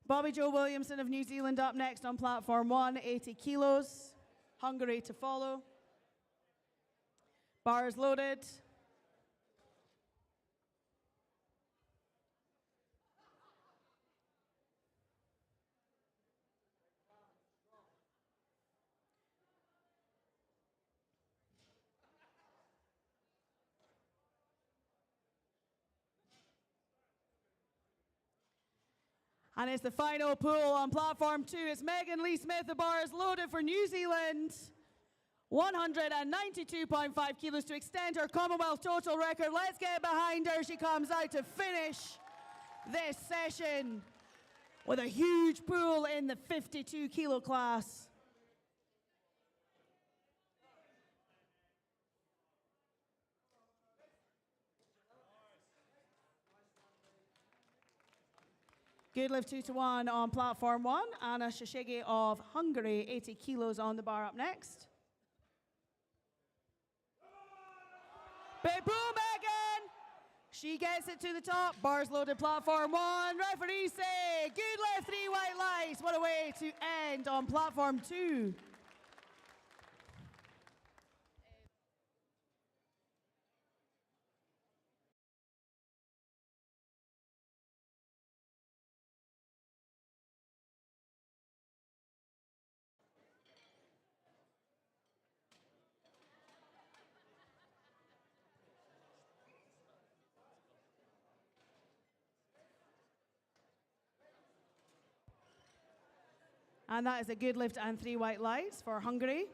Bobby Joe Williamson of New Zealand up next on platform 1, 80 kilos. Hungary to follow. Bars loaded. And it's the final pull on platform 2. It's Megan Lee Smith. The bar is loaded for New Zealand. 192.5 kilos to extend her Commonwealth total record. Let's get behind her. She comes out to finish this session with a huge pull in the 52 kilo class. Good lift 2-1 on platform 1. Anna Shishigi of Hungary, 80 kilos on the bar up next. Big boom, Megan! She gets it to the top. Bars loaded, platform 1. Referee say, good lift, 3 white lights. What a way to end on platform 2. And that is a good lift and 3 white lights for Hungary.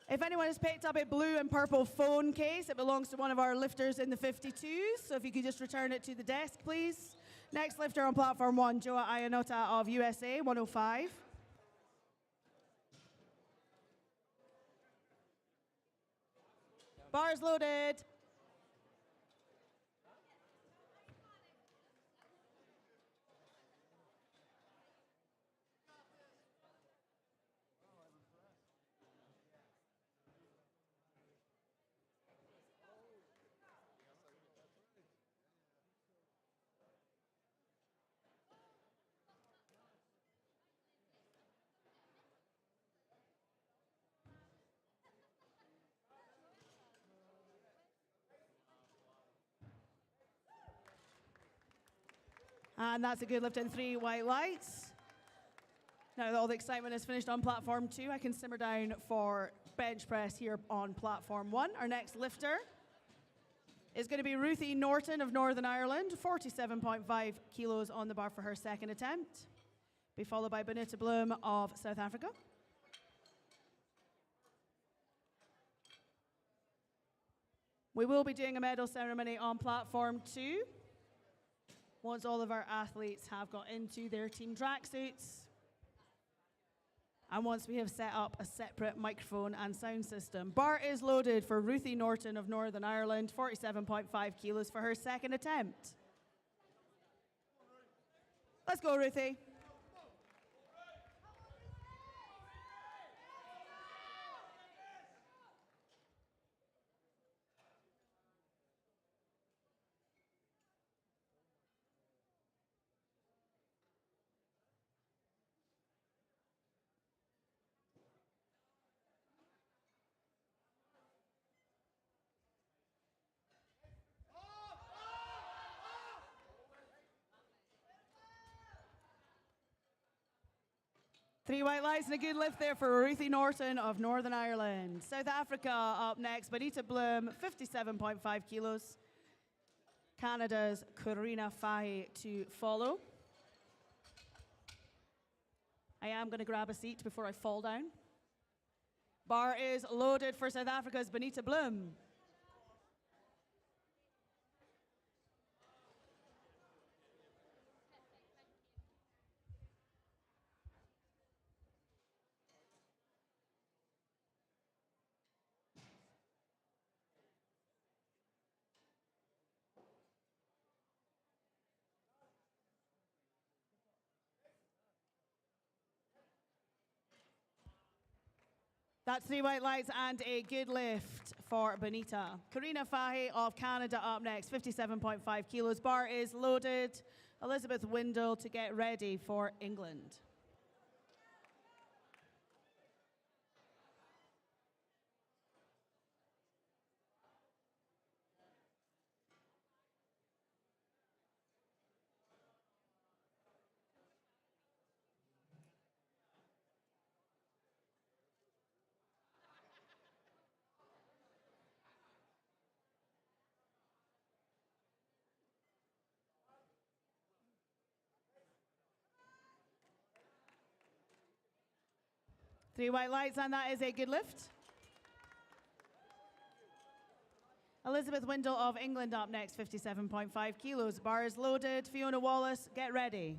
If anyone has picked up a blue and purple phone case, it belongs to one of our lifters in the 52s. So if you could just return it to the desk, please. Next lifter on platform 1, Joa Ayanota of USA, 105. Bars loaded. And that's a good lift and 3 white lights. Now that all the excitement is finished on platform 2, I can simmer down for bench press here on platform 1. Our next lifter is going to be Ruthie Norton of Northern Ireland, 47.5 kilos on the bar for her second attempt. Be followed by Benita Bloom of South Africa. We will be doing a medal ceremony on platform 2 once all of our athletes have got into their team tracksuits. And once we have set up a separate microphone and sound system. Bar is loaded for Ruthie Norton of Northern Ireland, 47.5 kilos for her second attempt. Let's go, Ruthie. Three white lights and a good lift there for Ruthie Norton of Northern Ireland. South Africa up next, Benita Bloom, 57.5 kilos. Canada's Corina Fahy to follow. I am going to grab a seat before I fall down. Bar is loaded for South Africa's Benita Bloom. That's 3 white lights and a good lift for Benita. Corina Fahy of Canada up next, 57.5 kilos. Bar is loaded. Elizabeth Windle to get ready for England. Three white lights, and that is a good lift. Elizabeth Windle of England up next, 57.5 kilos. Bar is loaded. Fiona Wallace, get ready.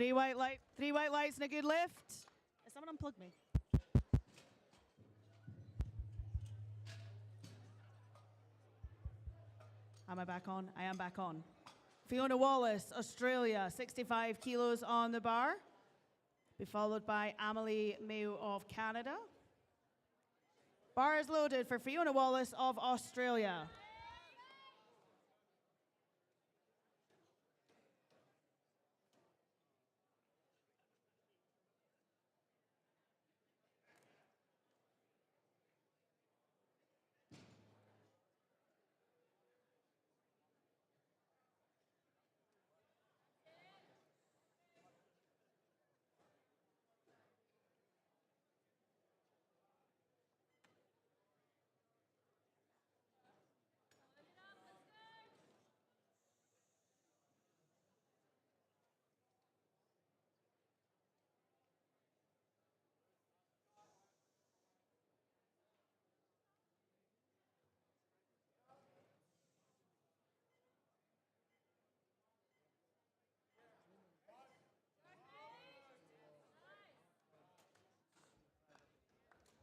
Three white lights and a good lift. Has someone unplugged me? Am I back on? I am back on. Fiona Wallace, Australia, 65 kilos on the bar. Be followed by Amelie Mayo of Canada. Bar is loaded for Fiona Wallace of Australia.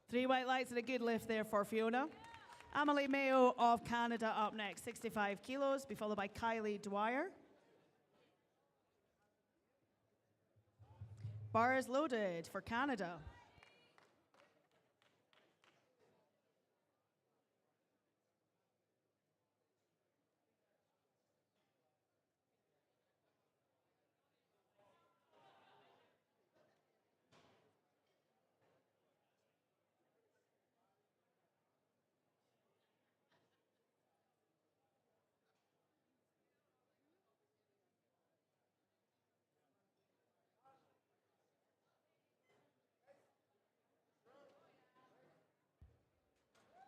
Three white lights and a good lift there for Fiona. Amelie Mayo of Canada up next, 65 kilos, be followed by Kylie Dwyer. Bar is loaded for Canada.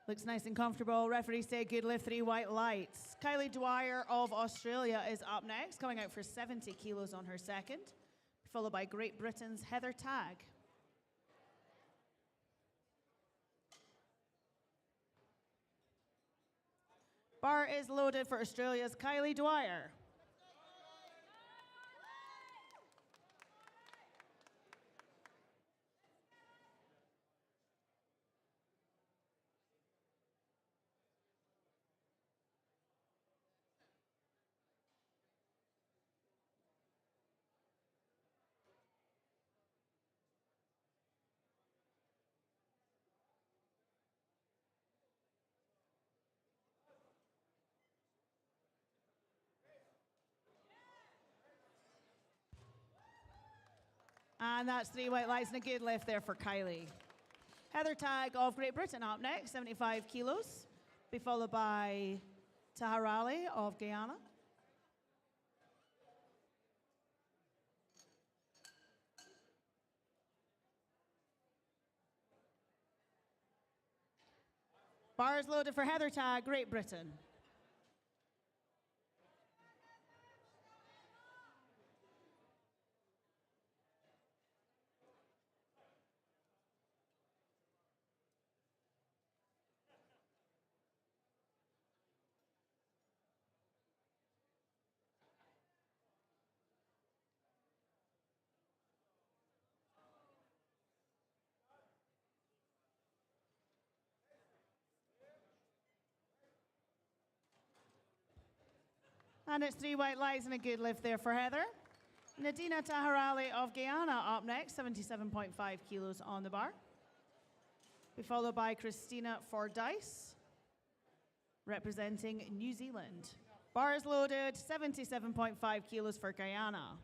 Looks nice and comfortable. Referee say good lift, three white lights. Kylie Dwyer of Australia is up next, coming out for 70 kilos on her second, followed by Great Britain's Heather Tagg. Bar is loaded for Australia's Kylie Dwyer. And that's 3 white lights and a good lift there for Kylie. Heather Tag of Great Britain up next, 75 kilos. Be followed by Taharali of Guyana. Bars loaded for Heather Tag, Great Britain. And it's 3 white lights and a good lift there for Heather. Nadina Taharali of Guyana up next, 77.5 kilos on the bar. Be followed by Christina Fordyce, representing New Zealand. Bars loaded, 77.5 kilos for Guyana.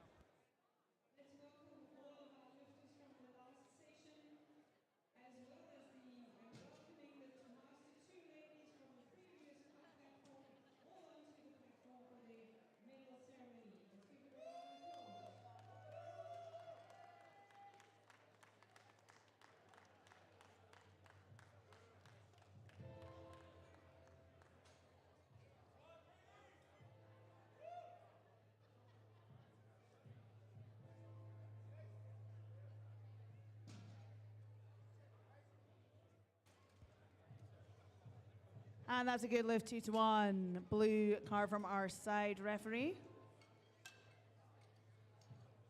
And that's a good lift, 2-1. Blue card from our side referee.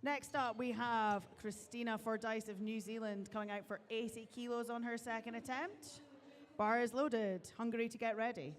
Next up, we have Christina Fordyce of New Zealand coming out for 80 kilos on her second attempt. Bar is loaded. Hungary to get ready.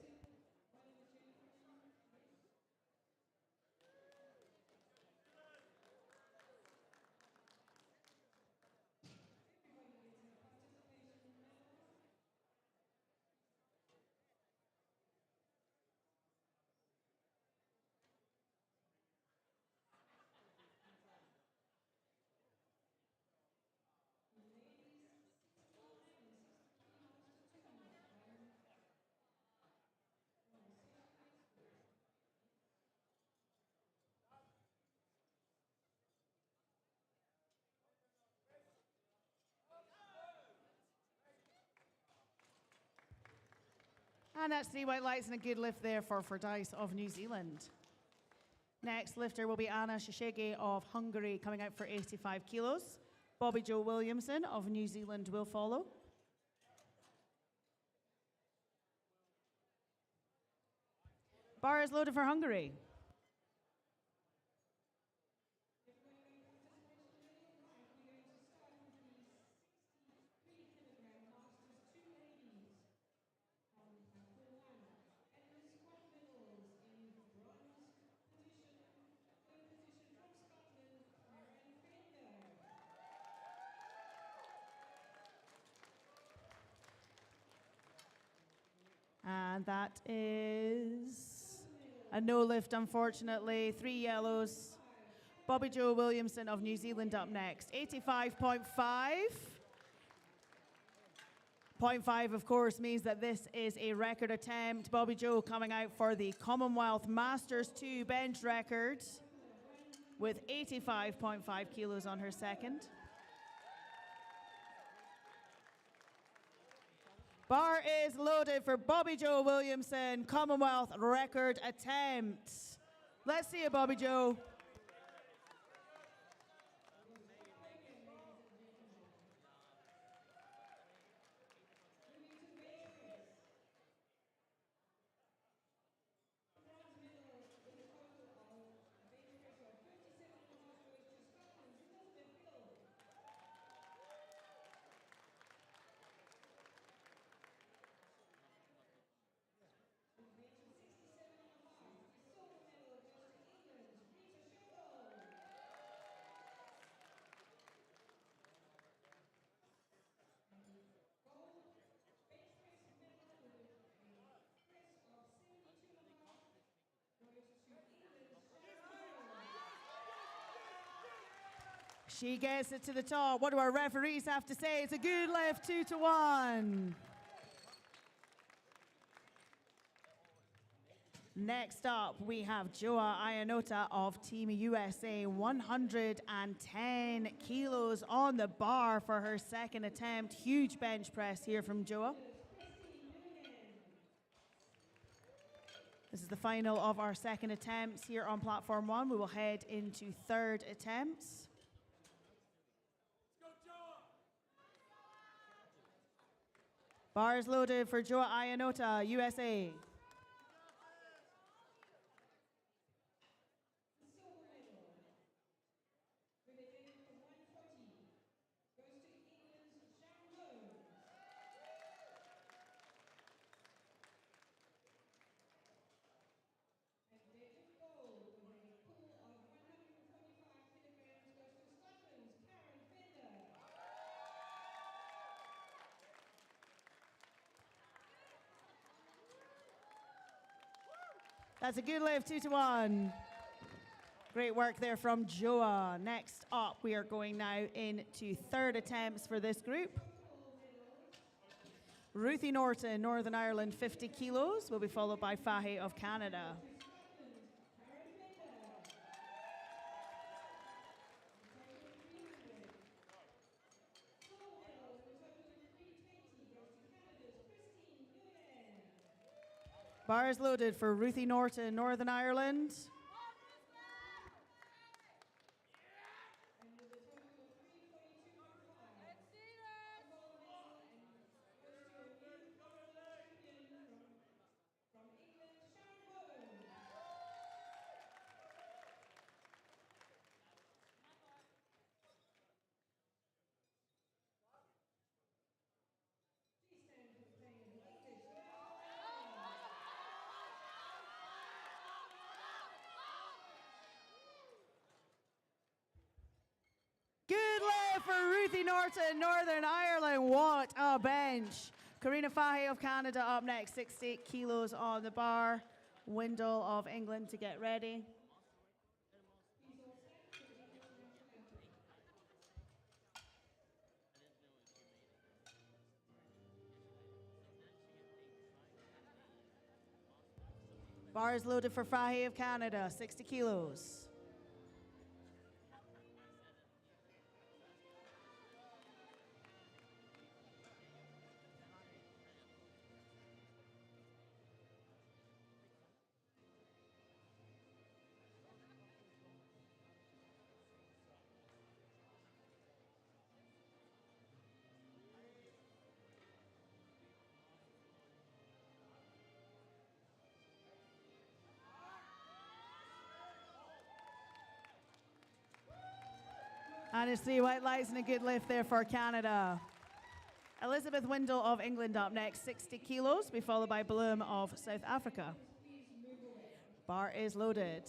And that's 3 white lights and a good lift there for Fordyce of New Zealand. Next lifter will be Anna Shishege of Hungary coming out for 85 kilos. Bobby Joe Williamson of New Zealand will follow. Bar is loaded for Hungary. And that is a no lift, unfortunately. 3 yellows. Bobby Joe Williamson of New Zealand up next. 85.5. 0.5, of course, means that this is a record attempt. Bobby Joe coming out for the Commonwealth Masters 2 bench record with 85.5 kilos on her second. Bar is loaded for Bobby Joe Williamson, Commonwealth record attempt. Let's see it, Bobby Joe. She gets it to the top. What do our referees have to say? It's a good lift, 2-1. Next up, we have Joa Ianota of Team USA, 110 kilos on the bar for her second attempt. Huge bench press here from Joa. This is the final of our second attempts here on platform 1. We will head into third attempts. Bars loaded for Joa Ianota, USA. That's a good lift, 2-1. Great work there from Joa. Next up, we are going now into third attempts for this group. Ruthie Norton, Northern Ireland, 50 kilos, will be followed by Fahe of Canada. Bars loaded for Ruthie Norton, Northern Ireland. Good lift for Ruthie Norton, Northern Ireland. What a bench. Karina Fahe of Canada up next, 60 kilos on the bar. Windle of England to get ready. Bars loaded for Fahe of Canada, 60 kilos. And it's 3 white lights and a good lift there for Canada. Elizabeth Windle of England up next, 60 kilos, be followed by Bloom of South Africa. Bar is loaded.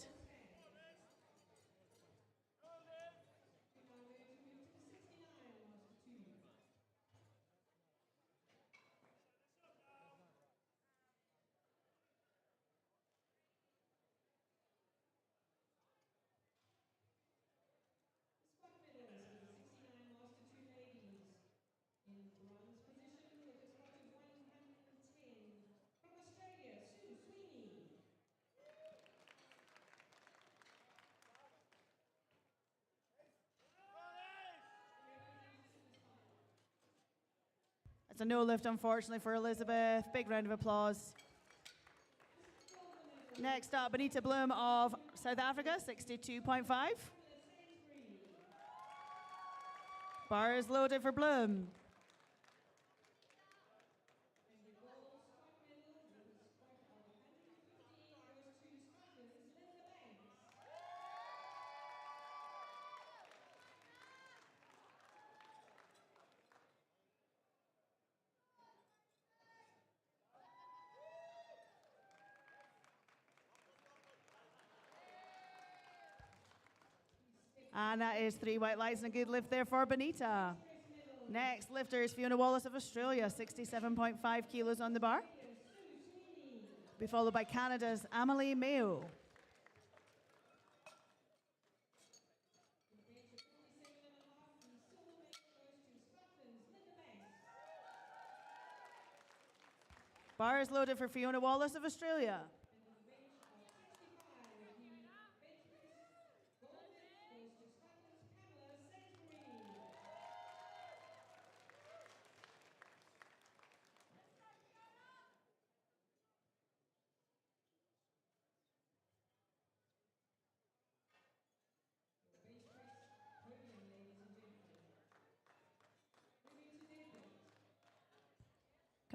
It's a no lift, unfortunately, for Elizabeth. Big round of applause. Next up, Benita Bloom of South Africa, 62.5. Bar is loaded for Bloom. And that is 3 white lights and a good lift there for Benita. Next lifter is Fiona Wallace of Australia, 67.5 kilos on the bar. Be followed by Canada's Amelie Mayo. Bar is loaded for Fiona Wallace of Australia.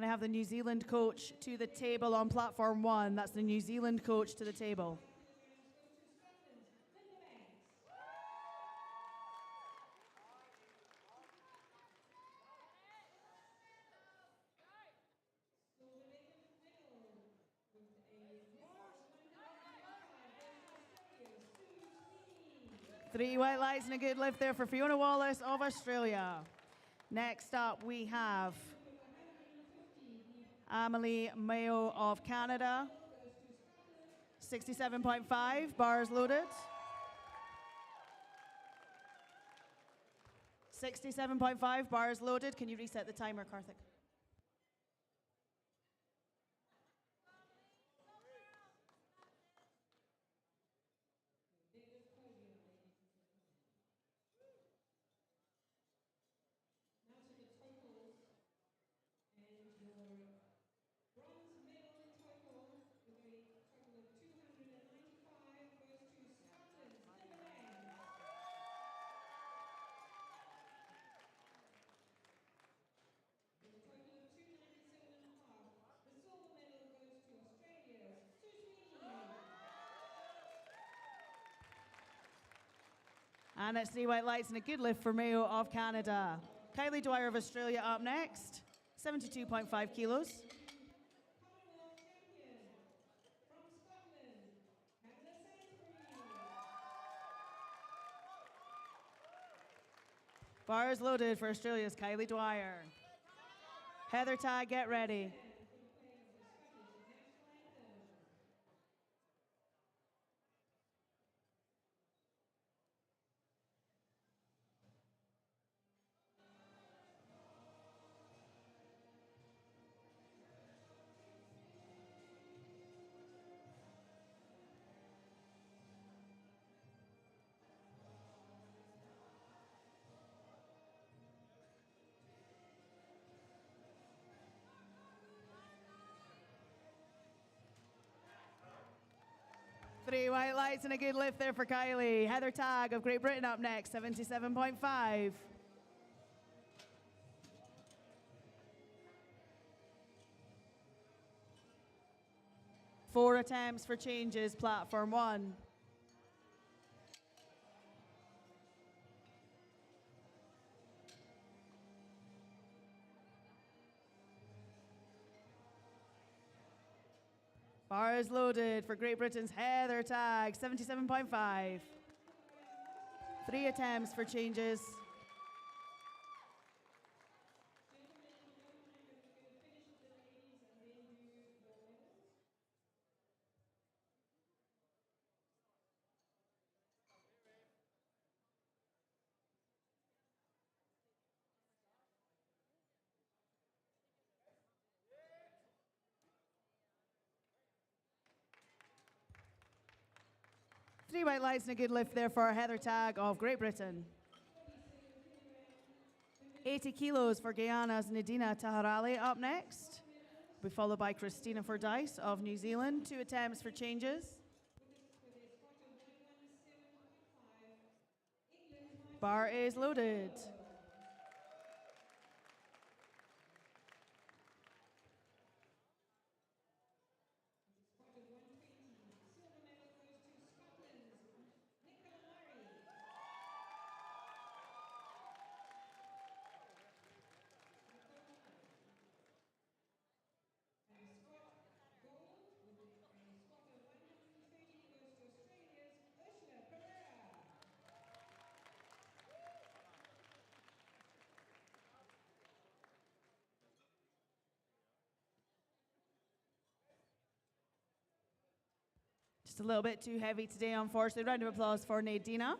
Can I have the New Zealand coach to the table on platform 1? That's the New Zealand coach to the table. Three white lights and a good lift there for Fiona Wallace of Australia. Next up, we have Amelie Mayo of Canada. 67.5, bars loaded. 67.5, bars loaded. Can you reset the timer, Karthik? And it's three white lights and a good lift for Mayo of Canada. Kylie Dwyer of Australia up next, 72.5 kilos. Bars loaded for Australia's Kylie Dwyer. Heather Tag, get ready. Three white lights and a good lift there for Kylie. Heather Tag of Great Britain up next, 77.5. Four attempts for changes, platform 1. Bar is loaded for Great Britain's Heather Tag, 77.5. 3 attempts for changes. Three white lights and a good lift there for Heather Tag of Great Britain. 80 kilos for Guyana's Nadina Taharali up next. We'll be followed by Christina Fordyce of New Zealand. 2 attempts for changes. Bar is loaded. Just a little bit too heavy today, unfortunately. Round of applause for Nadina.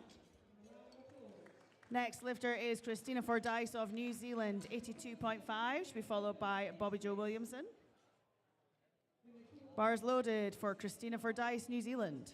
Next lifter is Christina Fordyce of New Zealand, 82.5. She'll be followed by Bobby Jo Williamson. Bars loaded for Christina Fordyce, New Zealand.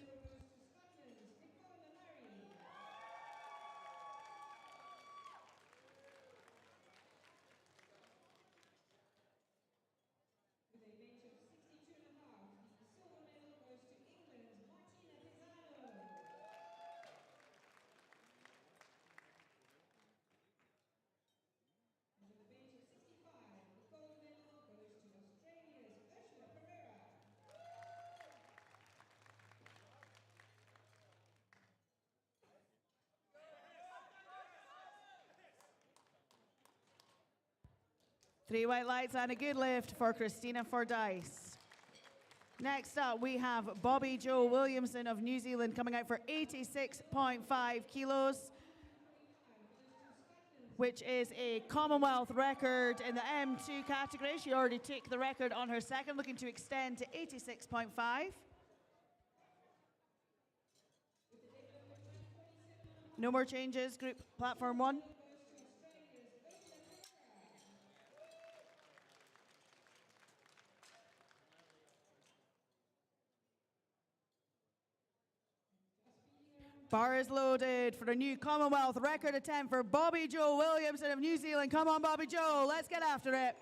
Three white lights and a good lift for Christina Fordyce. Next up, we have Bobby Joe Williamson of New Zealand coming out for 86.5 kilos, which is a Commonwealth record in the M2 category. She already took the record on her second, looking to extend to 86.5. No more changes, group platform 1. Bar is loaded for a new Commonwealth record attempt for Bobby Joe Williamson of New Zealand. Come on, Bobby Joe, let's get after it.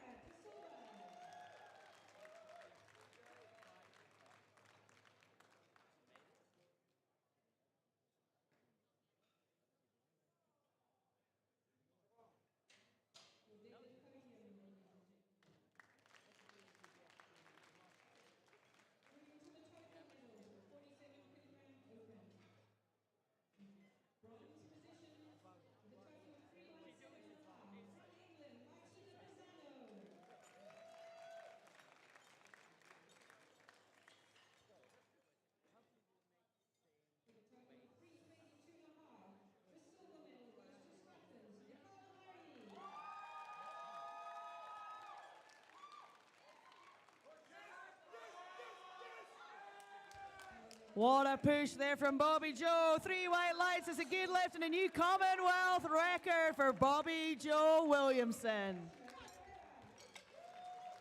What a push there from Bobby Joe. Three white lights is a good lift and a new Commonwealth record for Bobby Joe Williamson.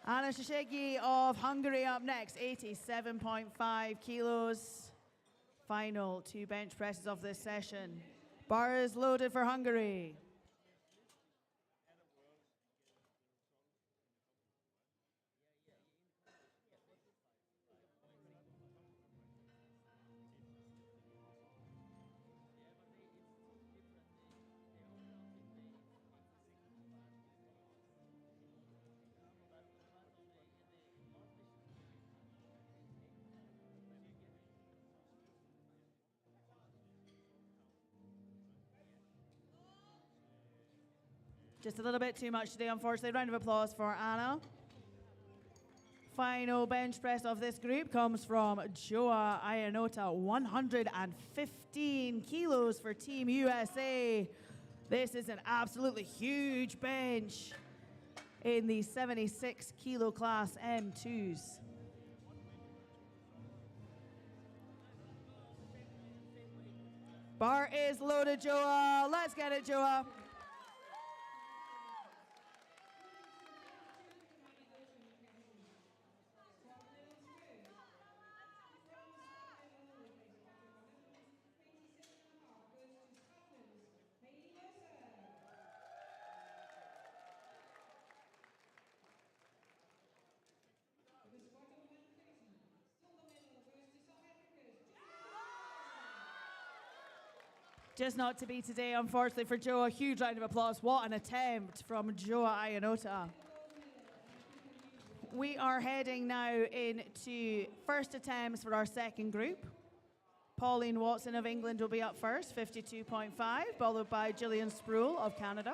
Anna Shishigi of Hungary up next, 87.5 kilos. Final two bench presses of this session. Bar is loaded for Hungary. Just a little bit too much today, unfortunately. Round of applause for Anna. Final bench press of this group comes from Joa Ianota, 115 kilos for Team USA. This is an absolutely huge bench in the 76 kilo class M2s. Bar is loaded, Joa. Let's get it, Joa. Just not to be today, unfortunately, for Joe. A huge round of applause. What an attempt from Joa Ianota. We are heading now into first attempts for our second group. Pauline Watson of England will be up first, 52.5, followed by Gillian Sproul of Canada.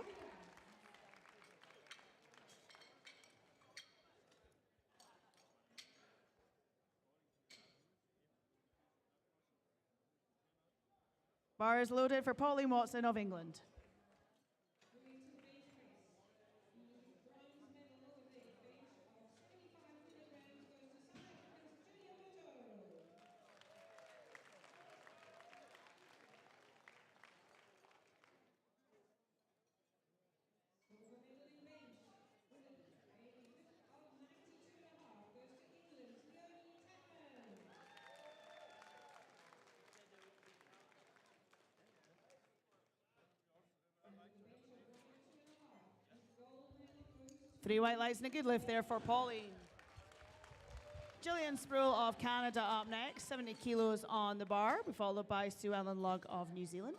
Bar is loaded for Pauline Watson of England. 3 white lights and a good lift there for Pauline. Gillian Sproul of Canada up next, 70 kilos on the bar, followed by Sue Ellen Lugg of New Zealand.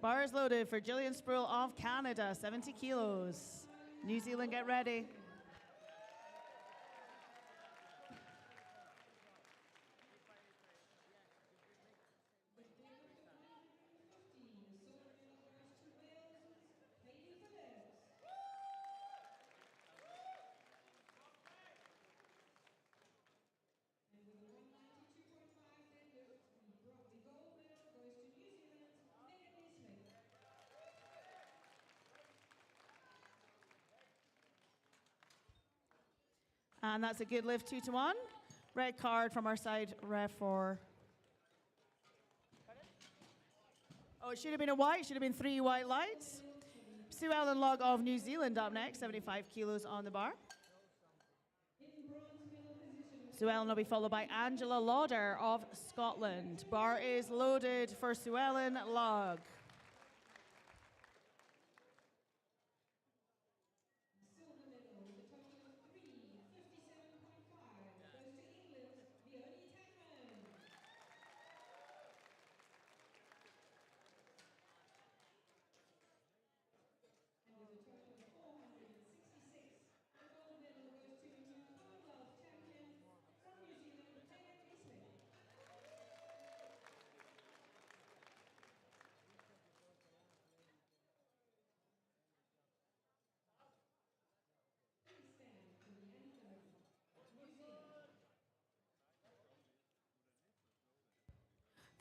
Bars loaded for Gillian Sproul of Canada, 70 kilos. New Zealand, get ready. And that's a good lift, 2-1. Red card from our side ref for... Oh, it should have been a white. Should have been 3 white lights. Sue Ellen Lugg of New Zealand up next, 75 kilos on the bar. Sue Ellen will be followed by Angela Lauder of Scotland. Bar is loaded for Sue Ellen Lugg.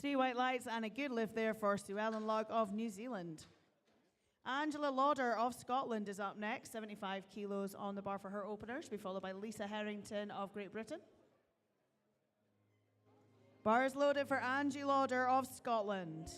Three white lights and a good lift there for Sue Ellen Lugg of New Zealand. Angela Lauder of Scotland is up next, 75 kilos on the bar for her opener. She'll be followed by Lisa Harrington of Great Britain. Bar is loaded for Angie Lauder of Scotland.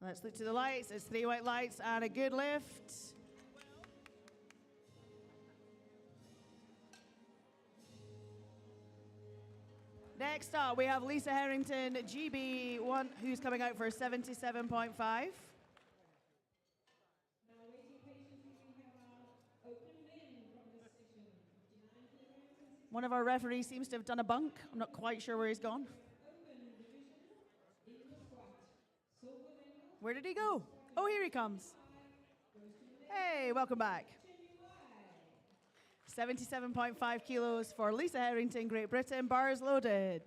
Let's look to the lights. It's three white lights and a good lift. Next up, we have Lisa Harrington, GB1, who's coming out for 77.5. One of our referees seems to have done a bunk. I'm not quite sure where he's gone. Where did he go? Oh, here he comes. Hey, welcome back. 77.5 kilos for Lisa Harrington, Great Britain. Bars loaded.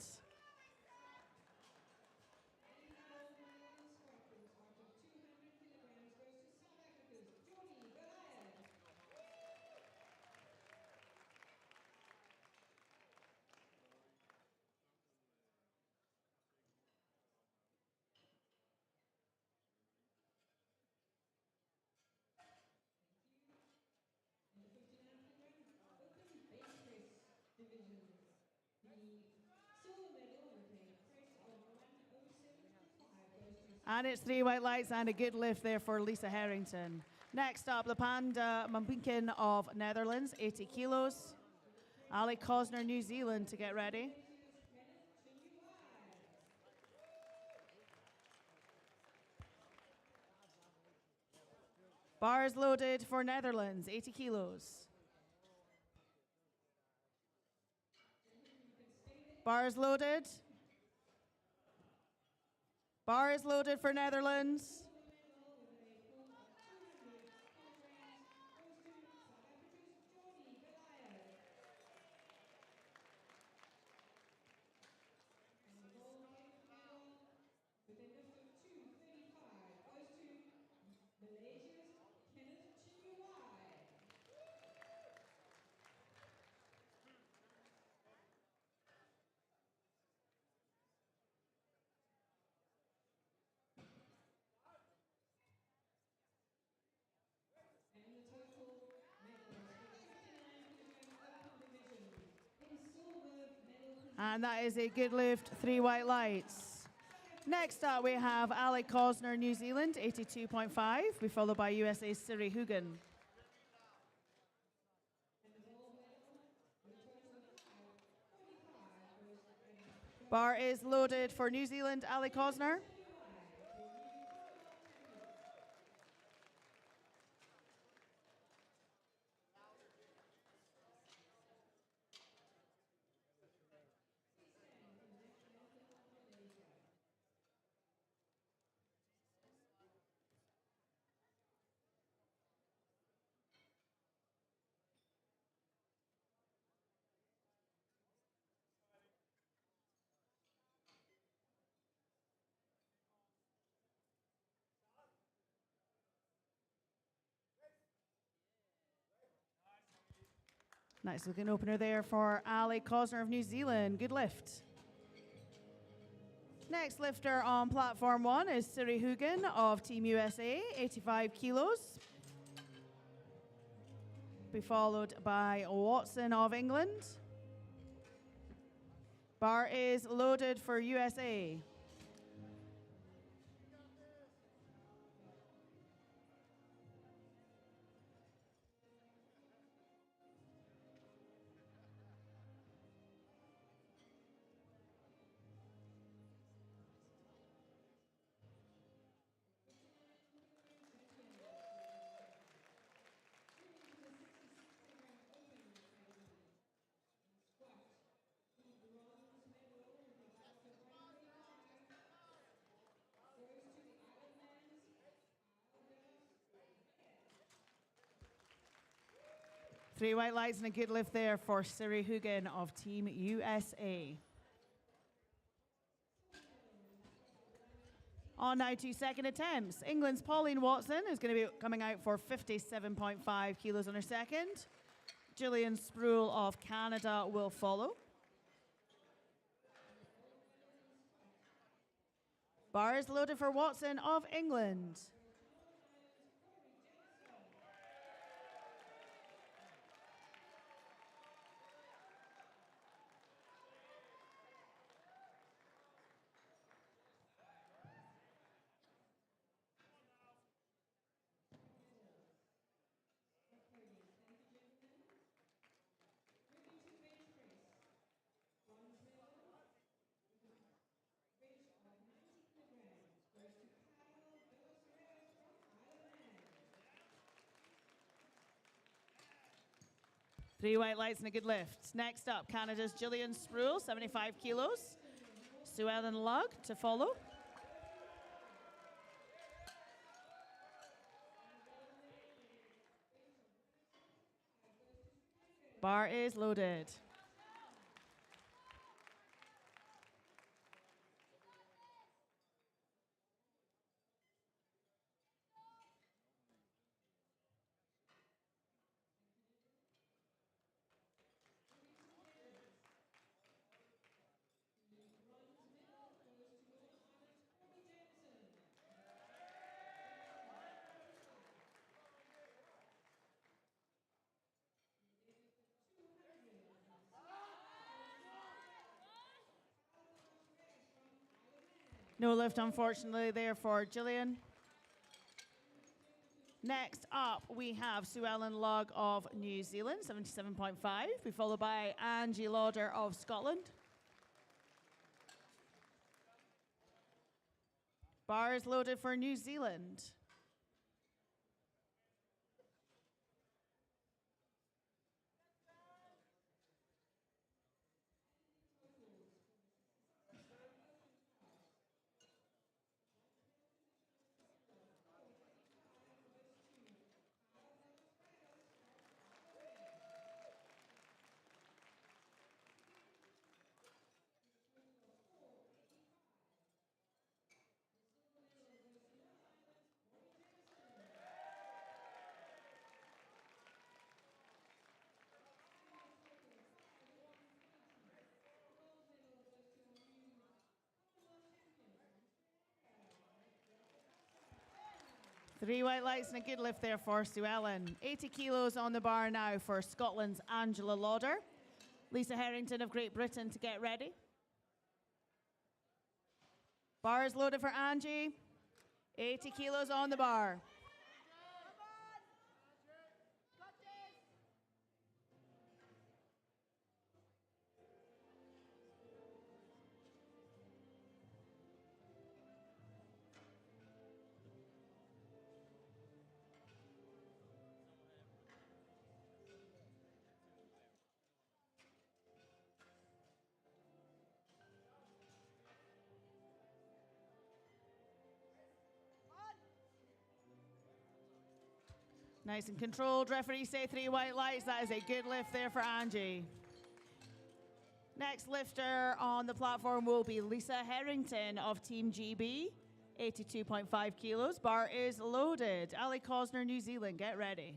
And it's three white lights and a good lift there for Lisa Harrington. Next up, the Panda Mampinkin of Netherlands, 80 kilos. Ali Cosner, New Zealand, to get ready. Bars loaded for Netherlands, 80 kilos. Bars loaded. Bar is loaded for Netherlands. And that is a good lift, 3 white lights. Next up, we have Ali Cosner, New Zealand, 82.5. We followed by USA's Siri Hugan. Bar is loaded for New Zealand, Ali Cosner. Nice looking opener there for Ali Cosner of New Zealand. Good lift. Next lifter on platform 1 is Siri Hugan of Team USA, 85 kilos. Be followed by Watson of England. Bar is loaded for USA. Three white lights and a good lift there for Siri Hugan of Team USA. On now to second attempts. England's Pauline Watson is going to be coming out for 57.5 kilos on her second. Gillian Sproul of Canada will follow. Bar is loaded for Watson of England. Three white lights and a good lift. Next up, Canada's Gillian Sproul, 75 kilos. Sue Ellen Lugg to follow. Bar is loaded. No lift, unfortunately, there for Gillian. Next up, we have Sue Ellen Lugg of New Zealand, 77.5. Be followed by Angie Lauder of Scotland. Bar is loaded for New Zealand. Three white lights and a good lift there for Sue Ellen. 80 kilos on the bar now for Scotland's Angela Lauder. Lisa Harrington of Great Britain to get ready. Bar is loaded for Angie. 80 kilos on the bar. Nice and controlled. Referee say 3 white lights. That is a good lift there for Angie. Next lifter on the platform will be Lisa Harrington of Team GB. 82.5 kilos. Bar is loaded. Ali Cosner, New Zealand, get ready.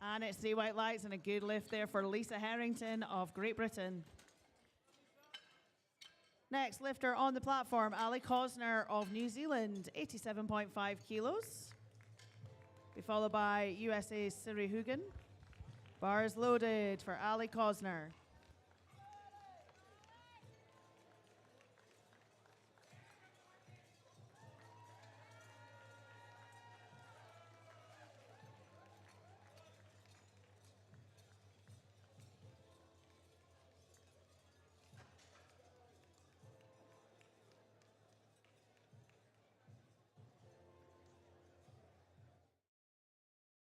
And it's 3 white lights and a good lift there for Lisa Harrington of Great Britain. Next lifter on the platform, Ali Cosner of New Zealand, 87.5 kilos. Be followed by USA's Siri Hugan. Bar is loaded for Ali Cosner.